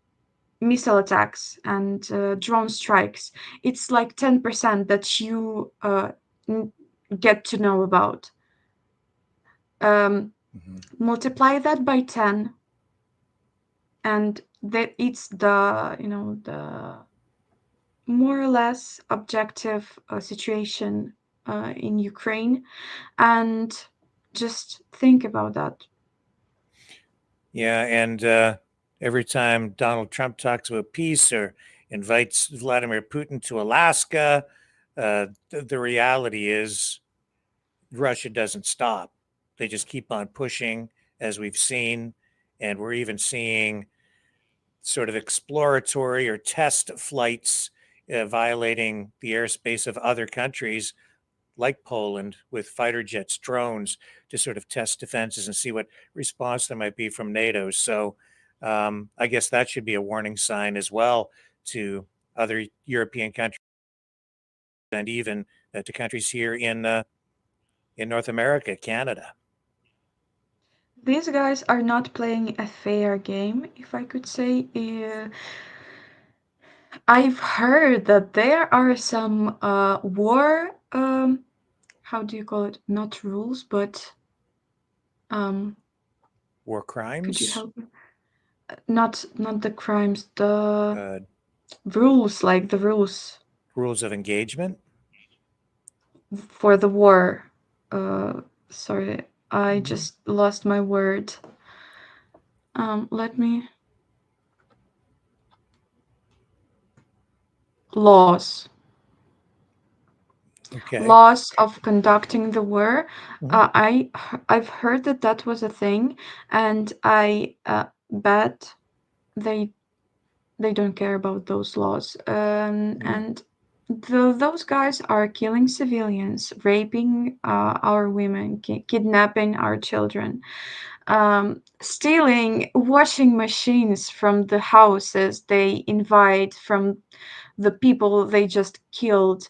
missile attacks and drone strikes. It's like 10% that you get to know about. Multiply that by 10, and that it's the the more or less objective situation in Ukraine, and just think about that. Yeah, and every time Donald Trump talks about peace or invites Vladimir Putin to Alaska, the reality is Russia doesn't stop. They just keep on pushing, as we've seen, and we're even seeing sort of exploratory or test flights violating the airspace of other countries like Poland with fighter jets, drones, to sort of test defenses and see what response there might be from NATO. So I guess that should be a warning sign as well to other European countries, and even to countries here in North America, Canada. These guys are not playing a fair game, if I could say. I've heard that there are some war, how do you call it? Not rules, but war crimes. Could you help me? Not the crimes, the rules, like the rules of engagement for the war. Sorry, I just lost my word. Let me. Laws. Okay. Laws of conducting the war. I've heard that was a thing, and I bet they don't care about those laws. And those guys are killing civilians, raping our women, kidnapping our children, stealing washing machines from the houses they invite from the people they just killed.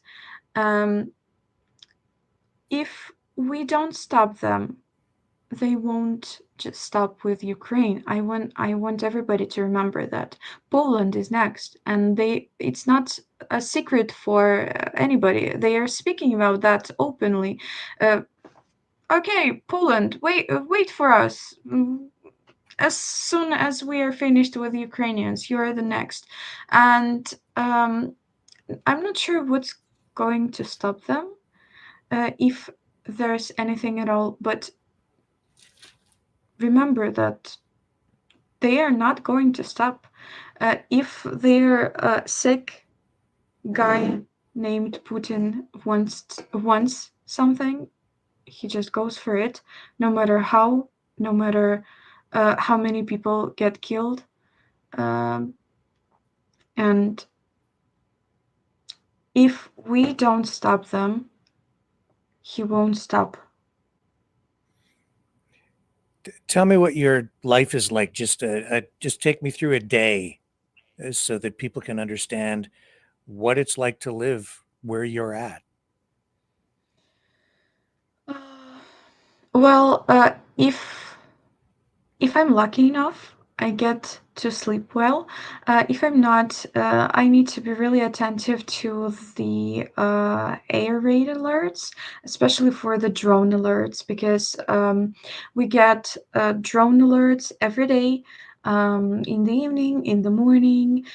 If we don't stop them, they won't just stop with Ukraine. I want everybody to remember that Poland is next, and it's not a secret for anybody. They are speaking about that openly. Okay, Poland, wait for us. As soon as we are finished with Ukrainians, you are the next. And I'm not sure what's going to stop them, if there's anything at all. But remember that they are not going to stop. If their sick guy named Putin wants something, he just goes for it, no matter how, no matter how many people get killed. And if we don't stop them, he won't stop. Tell me what your life is like. Just take me through a day, so that people can understand what it's like to live where you're at. Well, if I'm lucky enough, I get to sleep well. If I'm not, I need to be really attentive to the air raid alerts, especially for the drone alerts, because we get drone alerts every day, in the evening, in the morning,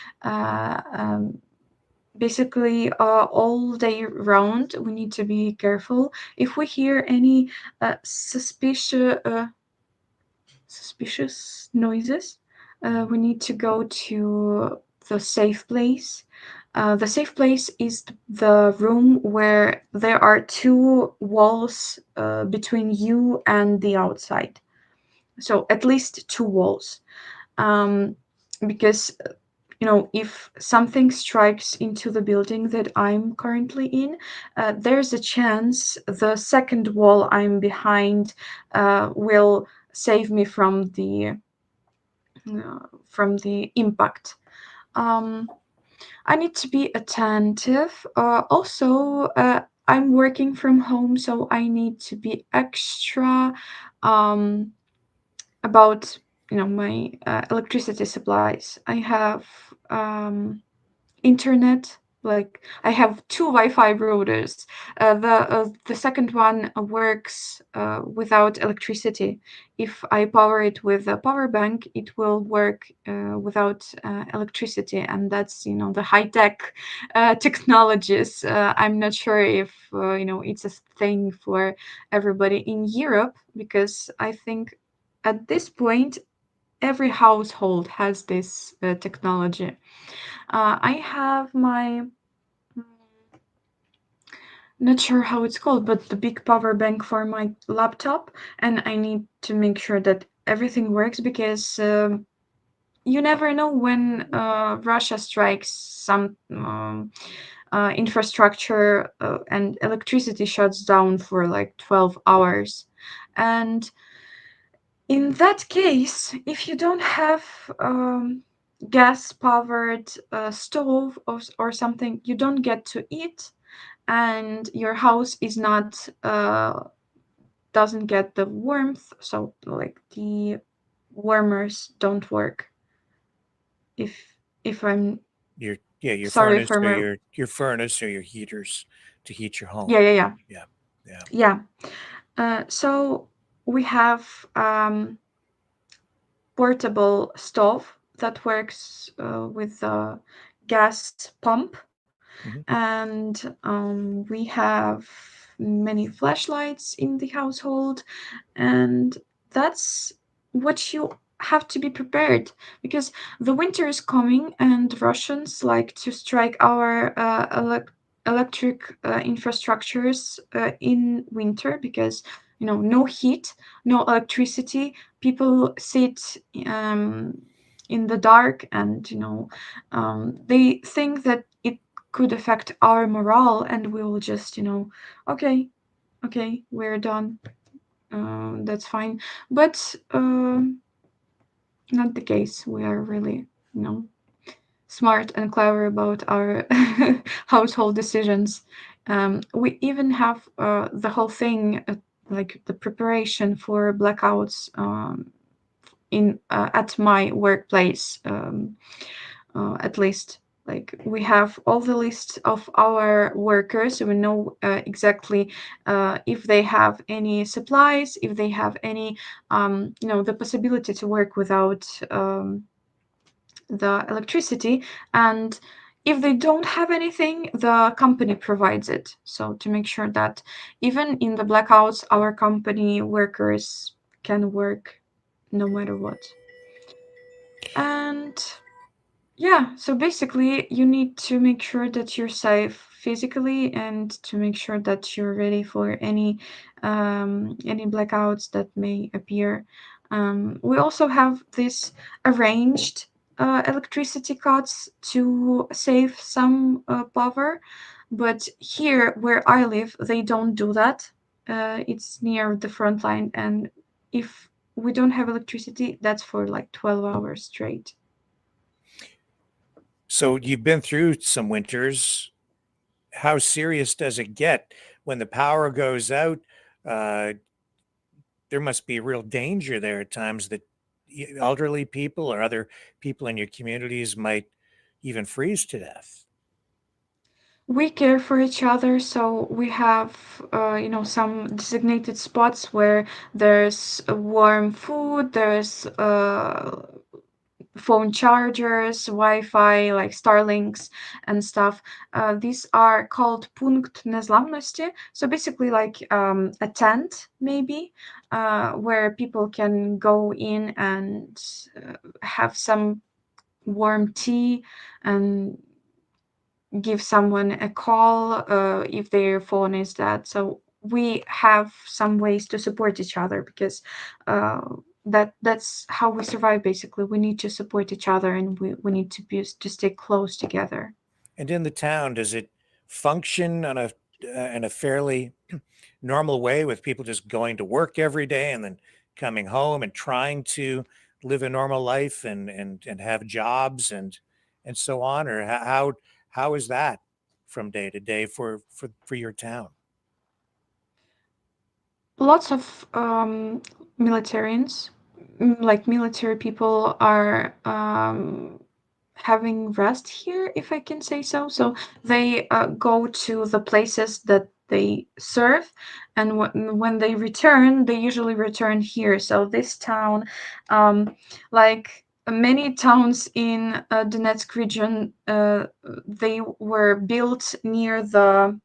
basically all day round. We need to be careful. If we hear any suspicious noises, we need to go to the safe place. The safe place is the room where there are two walls between you and the outside. So at least two walls. Because if something strikes into the building that I'm currently in, there's a chance the second wall I'm behind will save me from the impact. I need to be attentive. Also, I'm working from home, so I need to be extra about my electricity supplies. I have internet. Like, I have two Wi-Fi routers. The second one works without electricity. If I power it with a power bank, it will work without electricity, and that's the high-tech technologies. I'm not sure if it's a thing for everybody in Europe, because I think at this point every household has this technology. I have my, not sure how it's called, but the big power bank for my laptop, and I need to make sure that everything works, because you never know when Russia strikes some infrastructure, and electricity shuts down for like 12 hours. And in that case, if you don't have gas-powered stove or something, you don't get to eat, and your house is not doesn't get the warmth. So, like, the warmers don't work. If I'm Your sorry furnace for or my your furnace or your heaters to heat your home. yeah. Yeah. So we have portable stove that works with a gas pump, and we have many flashlights in the household, and that's what you have to be prepared, because the winter is coming and Russians like to strike our electric infrastructures in winter, because no heat, no electricity, people sit in the dark, and they think that it could affect our morale, and we will just okay, we're done, that's fine. But not the case. We are really smart and clever about our household decisions. We even have the whole thing, like the preparation for blackouts, in at my workplace, at least. Like, we have all the list of our workers, so we know exactly if they have any supplies, if they have any the possibility to work without the electricity. And if they don't have anything, the company provides it. So to make sure that even in the blackouts, our company workers can work no matter what. And yeah, so basically you need to make sure that you're safe physically and to make sure that you're ready for any blackouts that may appear. We also have this arranged electricity cuts to save some power, but here where I live, they don't do that. It's near the front line, and if we don't have electricity, that's for like 12 hours straight. So you've been through some winters. How serious does it get when the power goes out? Uh, there must be real danger there at times that elderly people or other people in your communities might even freeze to death. We care for each other, so we have, some designated spots where there's warm food, there's phone chargers, Wi-Fi, like Starlinks and stuff. These are called punkt nezlamnosti. So basically, like a tent, maybe, where people can go in and have some warm tea and give someone a call if their phone is dead. So we have some ways to support each other because that's how we survive. Basically, we need to support each other, and we need to stay close together. And in the town, does it function on in a fairly normal way with people just going to work every day and then coming home and trying to live a normal life and have jobs and so on? Or how is that from day to day for your town? Lots of militarians, like military people, are having rest here, if I can say so. So they go to the places that they serve, and when they return, they usually return here. So this town, like many towns in Donetsk region, they were built near the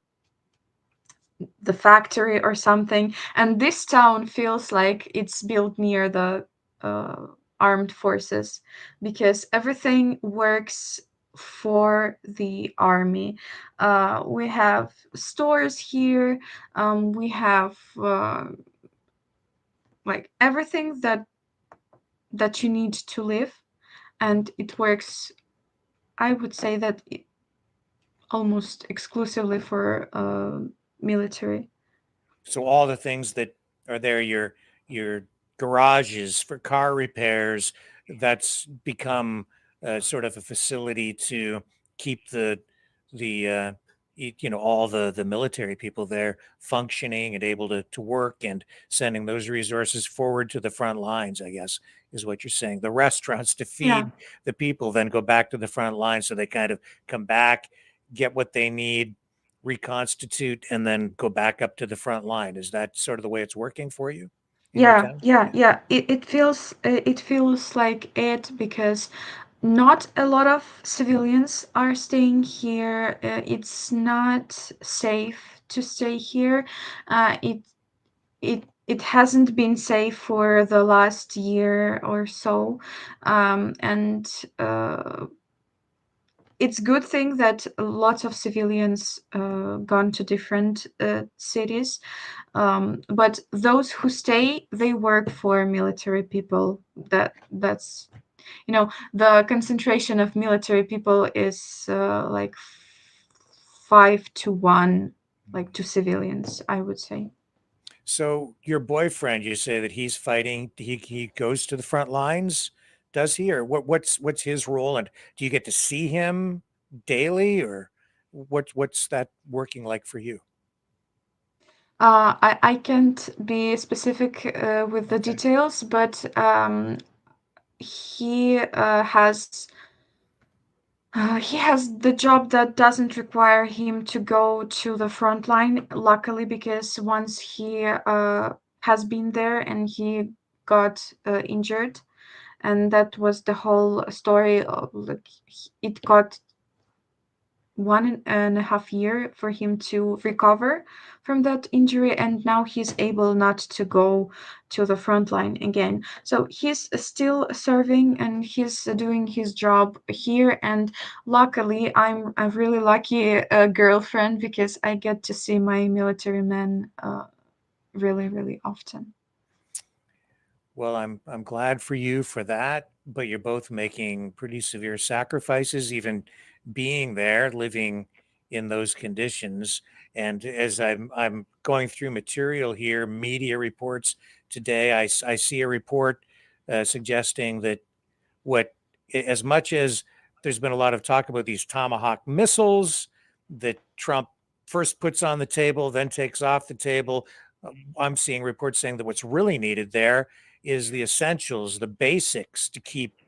factory or something, and this town feels like it's built near the uh, armed forces because everything works for the army. We have stores here. We have like everything that you need to live, and it works. I would say that almost exclusively for military. So all the things that are there, your garages for car repairs, that's become sort of a facility to keep all the military people there functioning and able to work and sending those resources forward to the front lines, I guess, is what you're saying. The restaurants to Yeah. feed the people then go back to the front lines, so they kind of come back, get what they need, reconstitute, and then go back up to the front line. Is that sort of the way it's working for you in your Yeah, town? yeah, yeah. It feels like it because not a lot of civilians are staying here. It's not safe to stay here. It hasn't been safe for the last year or so, and it's good thing that lots of civilians gone to different cities, but those who stay, they work for military people. That's the concentration of military people is like 5 to 1, like to civilians, I would say. So your boyfriend, you say that he's fighting. He goes to the front lines, does he, or what's his role? And do you get to see him daily, or what's that working like for you? I can't be specific with the details, but he has the job that doesn't require him to go to the front line, luckily, because once he has been there and he got injured, and that was the whole story of, like, it got 1.5 years for him to recover from that injury, and now he's able not to go to the front line again. So he's still serving and he's doing his job here. And luckily, I'm a really lucky girlfriend because I get to see my military men really, really often. Well, I'm glad for you for that, but you're both making pretty severe sacrifices, even being there, living in those conditions. And as I'm going through material here, media reports today, I see a report suggesting that what as much as there's been a lot of talk about these Tomahawk missiles that Trump first puts on the table, then takes off the table. I'm seeing reports saying that what's really needed there is the essentials, the basics to keep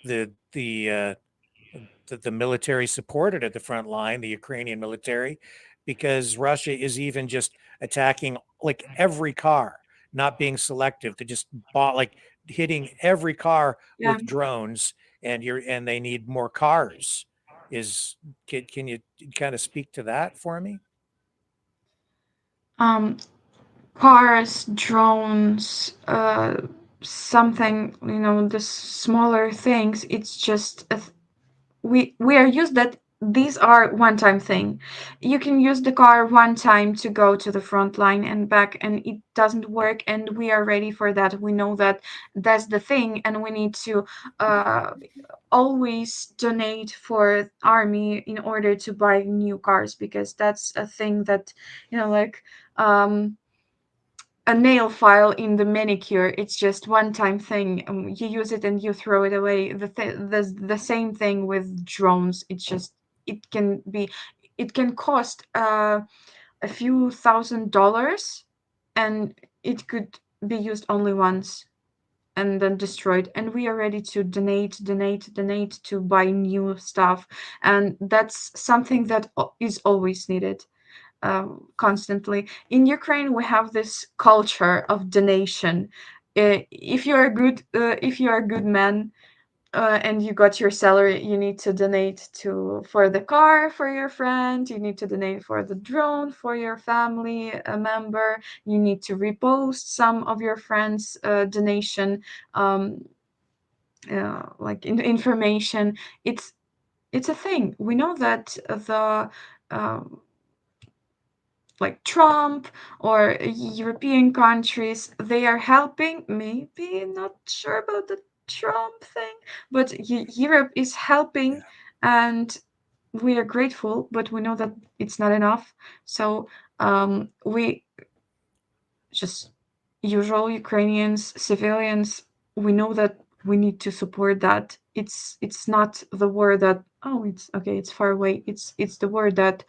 the the military supported at the front line, the Ukrainian military, because Russia is even just attacking like every car, not being selective, to just like hitting every car Yeah. with drones, and they need more cars. Can you kind of speak to that for me? Um, Cars, drones, something, the smaller things. It's just we are used that these are one-time thing. You can use the car one time to go to the front line and back, and it doesn't work. And we are ready for that. We know that that's the thing, and we need to always donate for army in order to buy new cars, because that's a thing that like a nail file in the manicure. It's just one time thing. You use it and you throw it away. The same thing with drones. It's just it can cost a few $1,000s, and it could be used only once and then destroyed. And we are ready to donate to buy new stuff, and that's something that is always needed. Constantly in Ukraine, we have this culture of donation. If you are a good man, and you got your salary, you need to donate for the car for your friend. You need to donate for the drone for your family member. You need to repost some of your friends' donation, like information. It's a thing. We know that the like Trump or European countries, they are helping. Maybe not sure about the Trump thing, but Europe is helping, and we are grateful, but we know that it's not enough. So we just usual Ukrainians, civilians, we know that we need to support that. It's not the war that, oh, it's okay, it's far away. It's the war that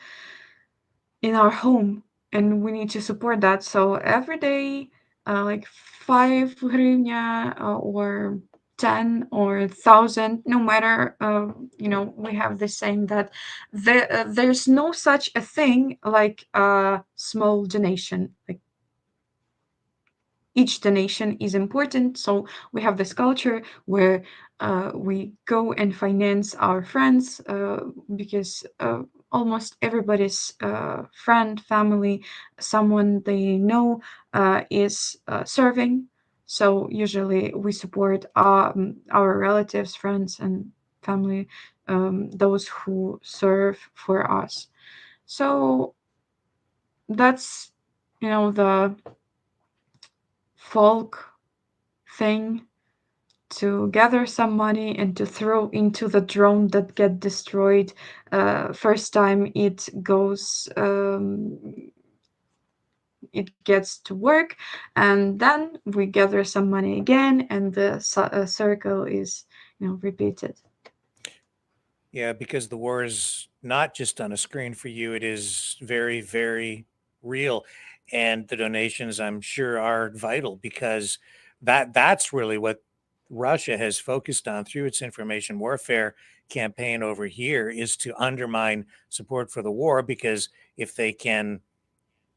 in our home, and we need to support that. So every day, like 5 hryvnia or 10 or 1,000, no matter, we have this saying that there's no such a thing like a small donation. Like each donation is important. So we have this culture where we go and finance our friends, because almost everybody's friend, family, someone they know is serving. So usually we support our relatives, friends, and family, those who serve for us. So that's the folk thing, to gather some money and to throw into the drone that get destroyed. First time it goes, it gets to work, and then we gather some money again, and the circle is repeated. Yeah, because the war is not just on a screen for you, it is very, very real. And the donations, I'm sure, are vital, because that's really what Russia has focused on through its information warfare campaign over here, is to undermine support for the war. Because if they can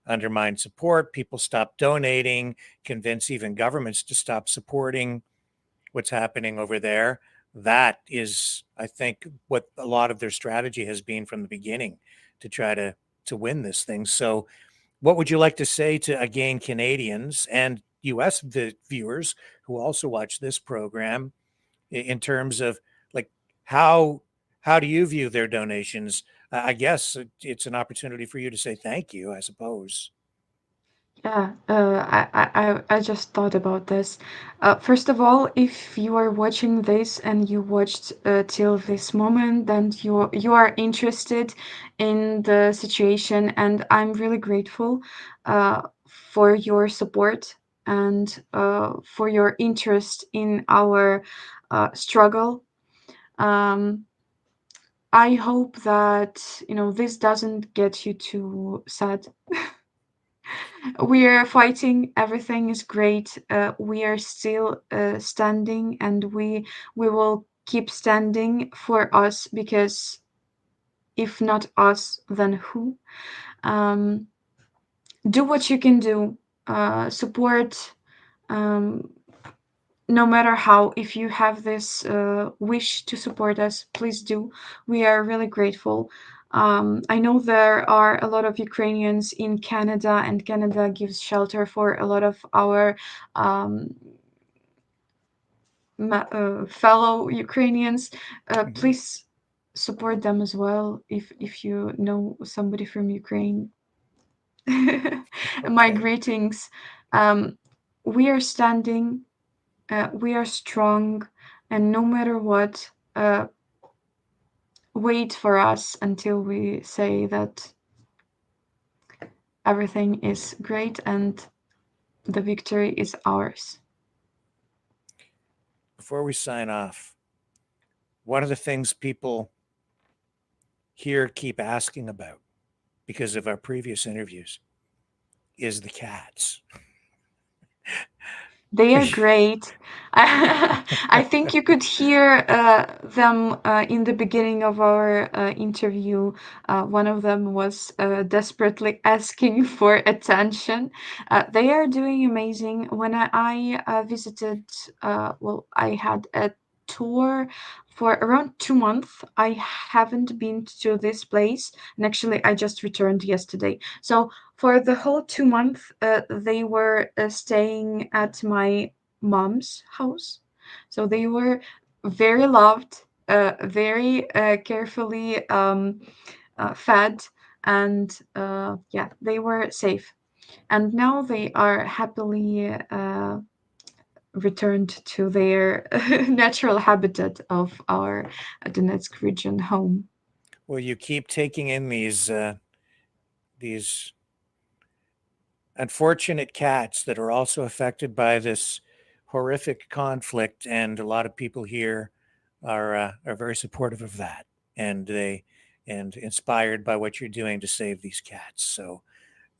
undermine support, people stop donating, convince even governments to stop supporting what's happening over there. that is, I think, what a lot of their strategy has been from the beginning to try to win this thing. So, what would you like to say to, again, Canadians and U.S. Viewers who also watch this program in terms of like how do you view their donations? I guess it's an opportunity for you to say thank you, I suppose. Yeah, I just thought about this. First of all, if you are watching this and you watched till this moment, then you are interested in the situation, and I'm really grateful for your support and for your interest in our struggle. Um, I hope that this doesn't get you too sad. We are fighting. Everything is great. We are still standing, and we will keep standing for us, because if not us, then who? Um, do what you can do. Support. Um, no matter how, if you have this wish to support us, please do. We are really grateful. I know there are a lot of Ukrainians in Canada, and Canada gives shelter for a lot of our um, fellow Ukrainians. Please support them as well if you know somebody from Ukraine. My greetings. We are standing. We are strong, and no matter what, wait for us until we say that everything is great and the victory is ours. Before we sign off, one of the things people here keep asking about because of our previous interviews is the cats. They are great. I think you could hear them in the beginning of our interview. One of them was desperately asking for attention. They are doing amazing. When I visited, well, I had a tour for around 2 months. I haven't been to this place, and actually, I just returned yesterday. So for the whole 2 months, they were staying at my mom's house. So they were very loved, very carefully fed, and yeah, they were safe. And now they are happily returned to their natural habitat of our Donetsk region home. Well, you keep taking in these unfortunate cats that are also affected by this horrific conflict, and a lot of people here are very supportive of that, and inspired by what you're doing to save these cats. So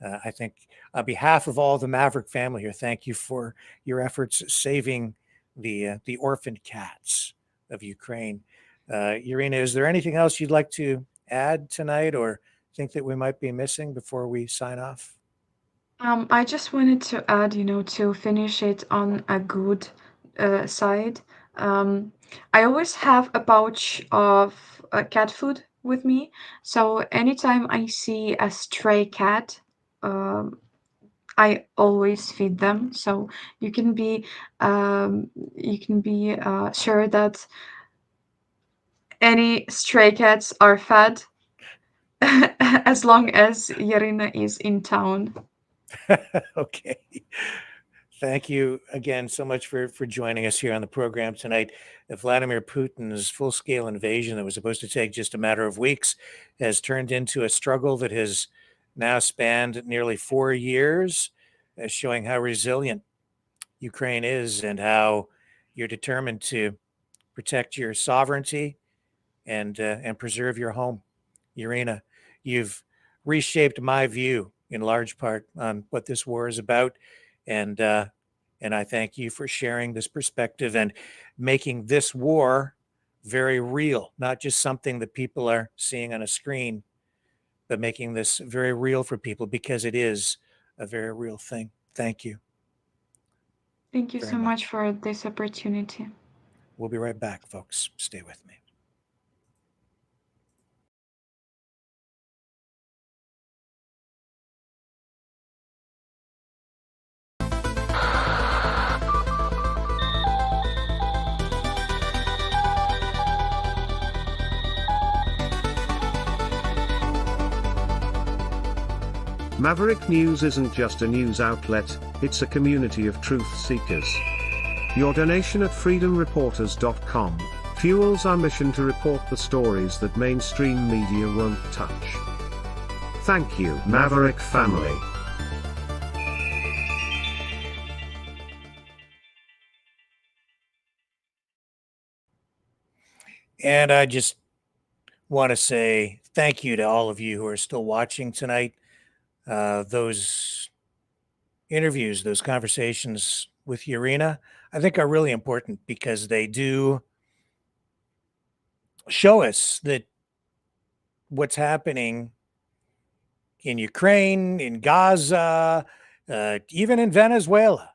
I think on behalf of all the Maverick family here, thank you for your efforts saving the orphaned cats of Ukraine. Yaryna, is there anything else you'd like to add tonight, or think that we might be missing before we sign off? I just wanted to add, to finish it on a good side. I always have a pouch of cat food with me, so anytime I see a stray cat, I always feed them. So you can be sure that any stray cats are fed as long as Yaryna is in town. Okay. Thank you again so much for joining us here on the program tonight. Vladimir Putin's full-scale invasion that was supposed to take just a matter of weeks has turned into a struggle that has now spanned nearly 4 years, showing how resilient Ukraine is and how you're determined to protect your sovereignty and preserve your home. Yaryna, you've reshaped my view in large part on what this war is about, and and I thank you for sharing this perspective and making this war very real, not just something that people are seeing on a screen, but making this very real for people, because it is a very real thing. Thank you Thank you very so much much. for this opportunity. We'll be right back, folks. Stay with me. Maverick News isn't just a news outlet, it's a community of truth seekers. Your donation at freedomreporters.com fuels our mission to report the stories that mainstream media won't touch. Thank you, Maverick family. And I just want to say thank you to all of you who are still watching tonight. Those interviews, those conversations with Yaryna, I think are really important because they do show us that what's happening in Ukraine, in Gaza, even in Venezuela,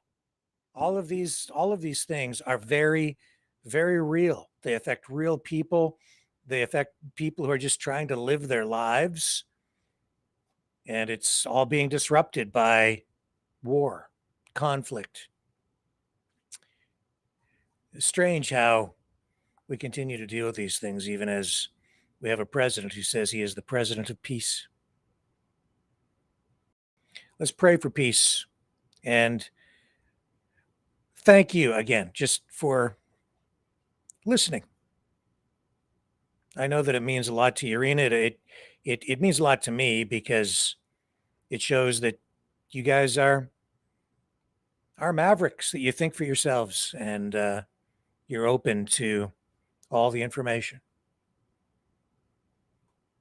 all of these things are very, very real. They affect real people. They affect people who are just trying to live their lives. And it's all being disrupted by war, conflict. It's strange how we continue to deal with these things, even as we have a president who says he is the president of peace. Let's pray for peace. And thank you again, just for listening. I know that it means a lot to Yaryna. It means a lot to me because it shows that you guys are mavericks, that you think for yourselves and you're open to all the information.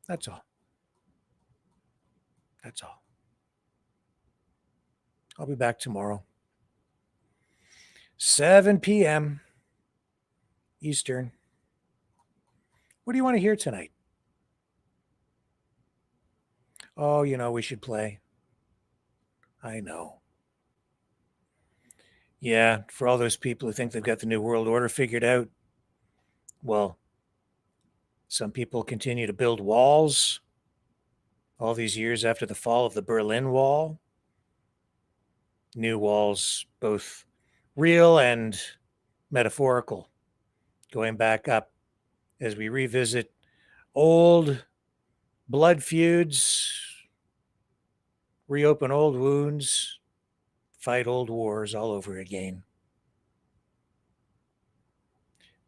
That's all. That's all. I'll be back tomorrow. 7 p.m. Eastern. What do you want to hear tonight? Oh, we should play. I know. Yeah, for all those people who think they've got the New World Order figured out, well, some people continue to build walls all these years after the fall of the Berlin Wall. New walls, both real and metaphorical, going back up as we revisit old blood feuds, reopen old wounds, fight old wars all over again.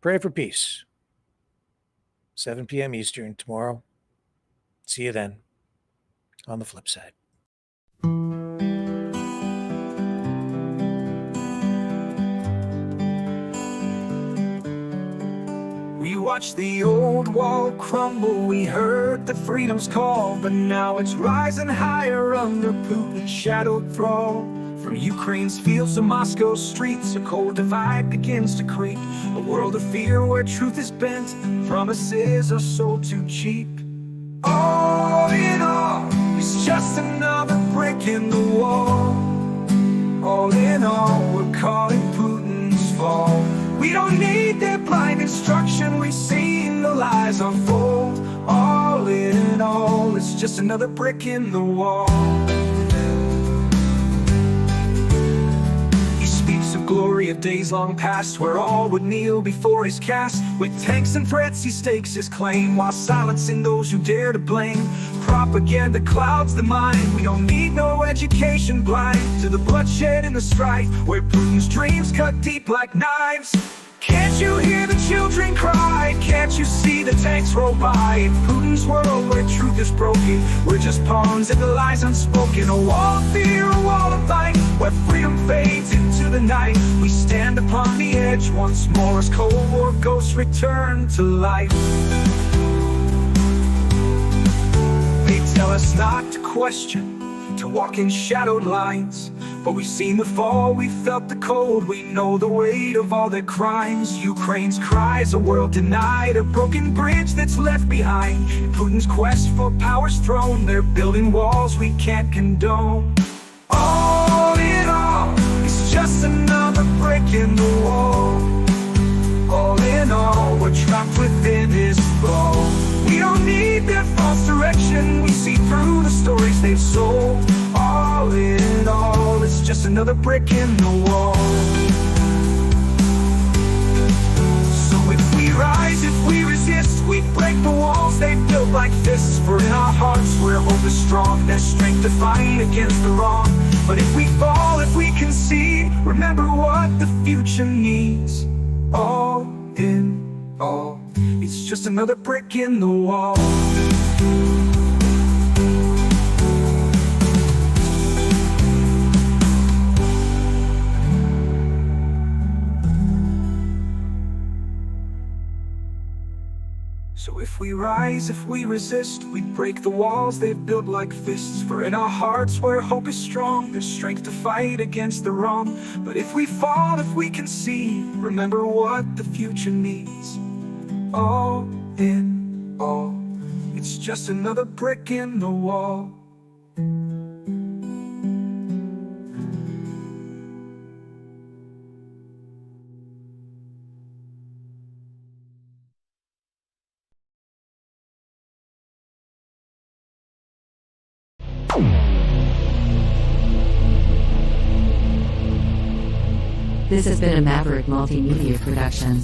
Pray for peace. 7 p.m. Eastern tomorrow. See you then on the flip side. We watched the old wall crumble, we heard the freedom's call, but now it's rising higher under Putin's shadowed thrall. From Ukraine's fields to Moscow's streets, a cold divide begins to creep. A world of fear where truth is bent, promises are sold too cheap. All in all, it's just another brick in the wall. All in all, we're calling Putin's fall. We don't need their blind instruction, we've seen the lies unfold. All in all, it's just another brick in the wall. He speaks of glory of days long past, where all would kneel before his cast. With tanks and threats he stakes his claim, while silencing those who dare to blame. Propaganda clouds the mind, we don't need no education, blind to the bloodshed and the strife, where Putin's dreams cut deep like knives. Can't you hear the children cry? Can't you see the tanks roll by? In Putin's world where truth is broken, we're just pawns in the lies unspoken. A wall of fear, a wall of light, where freedom fades into the night. We stand upon the edge once more as Cold War ghosts return to life. They tell us not to question, to walk in shadowed lines, but we've seen the fall, we felt the cold, we know the weight of all their crimes. Ukraine's cries, a world denied, a broken bridge that's left behind. In Putin's quest for power's throne, they're building walls we can't condone. All in all, it's just another brick in the wall. All in all, we're trapped within his flow. We don't need their false direction, we see through the stories they've sold. All in all, it's just another brick in the wall. So if we rise, if we resist, we break the walls they built like fists. For in our hearts where hope is strong, there's strength to fight against the wrong. But if we fall, if we concede, remember what the future needs. All in all, it's just another brick in the wall. So if we rise, if we resist, we break the walls they've built like fists. For in our hearts where hope is strong, there's strength to fight against the wrong. But if we fall, if we concede, remember what the future needs. All in all, it's just another brick in the wall. This has been a Maverick Multimedia production.